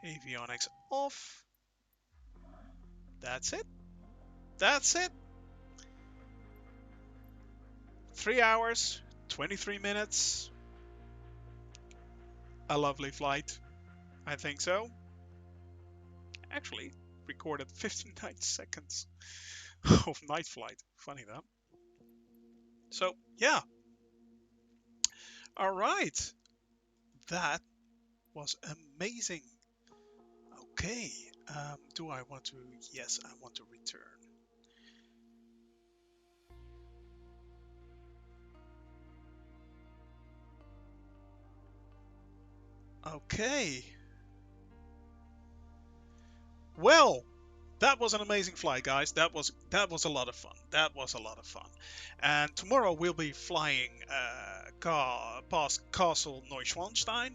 S1: Avionics off. That's it. That's it. 3 hours, 23 minutes. A lovely flight. I think so. Actually, recorded 59 seconds of night flight. Funny that. So, yeah. All right. That was amazing. Okay. Do I want to? Yes, I want to return. Okay. Well, that was an amazing flight, guys. That was a lot of fun. That was a lot of fun. And tomorrow we'll be flying past Castle Neuschwanstein.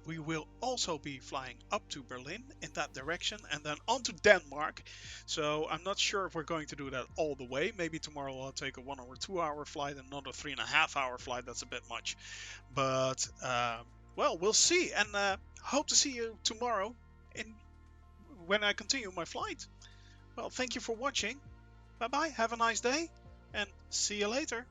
S1: We will also be flying up to Berlin in that direction and then on to Denmark. So I'm not sure if we're going to do that all the way. Maybe tomorrow I'll take a 1 or 2 hour flight, another 3.5 hour flight. That's a bit much. But, well, we'll see. And hope to see you tomorrow when I continue my flight. Well, thank you for watching. Bye bye. Have a nice day and see you later.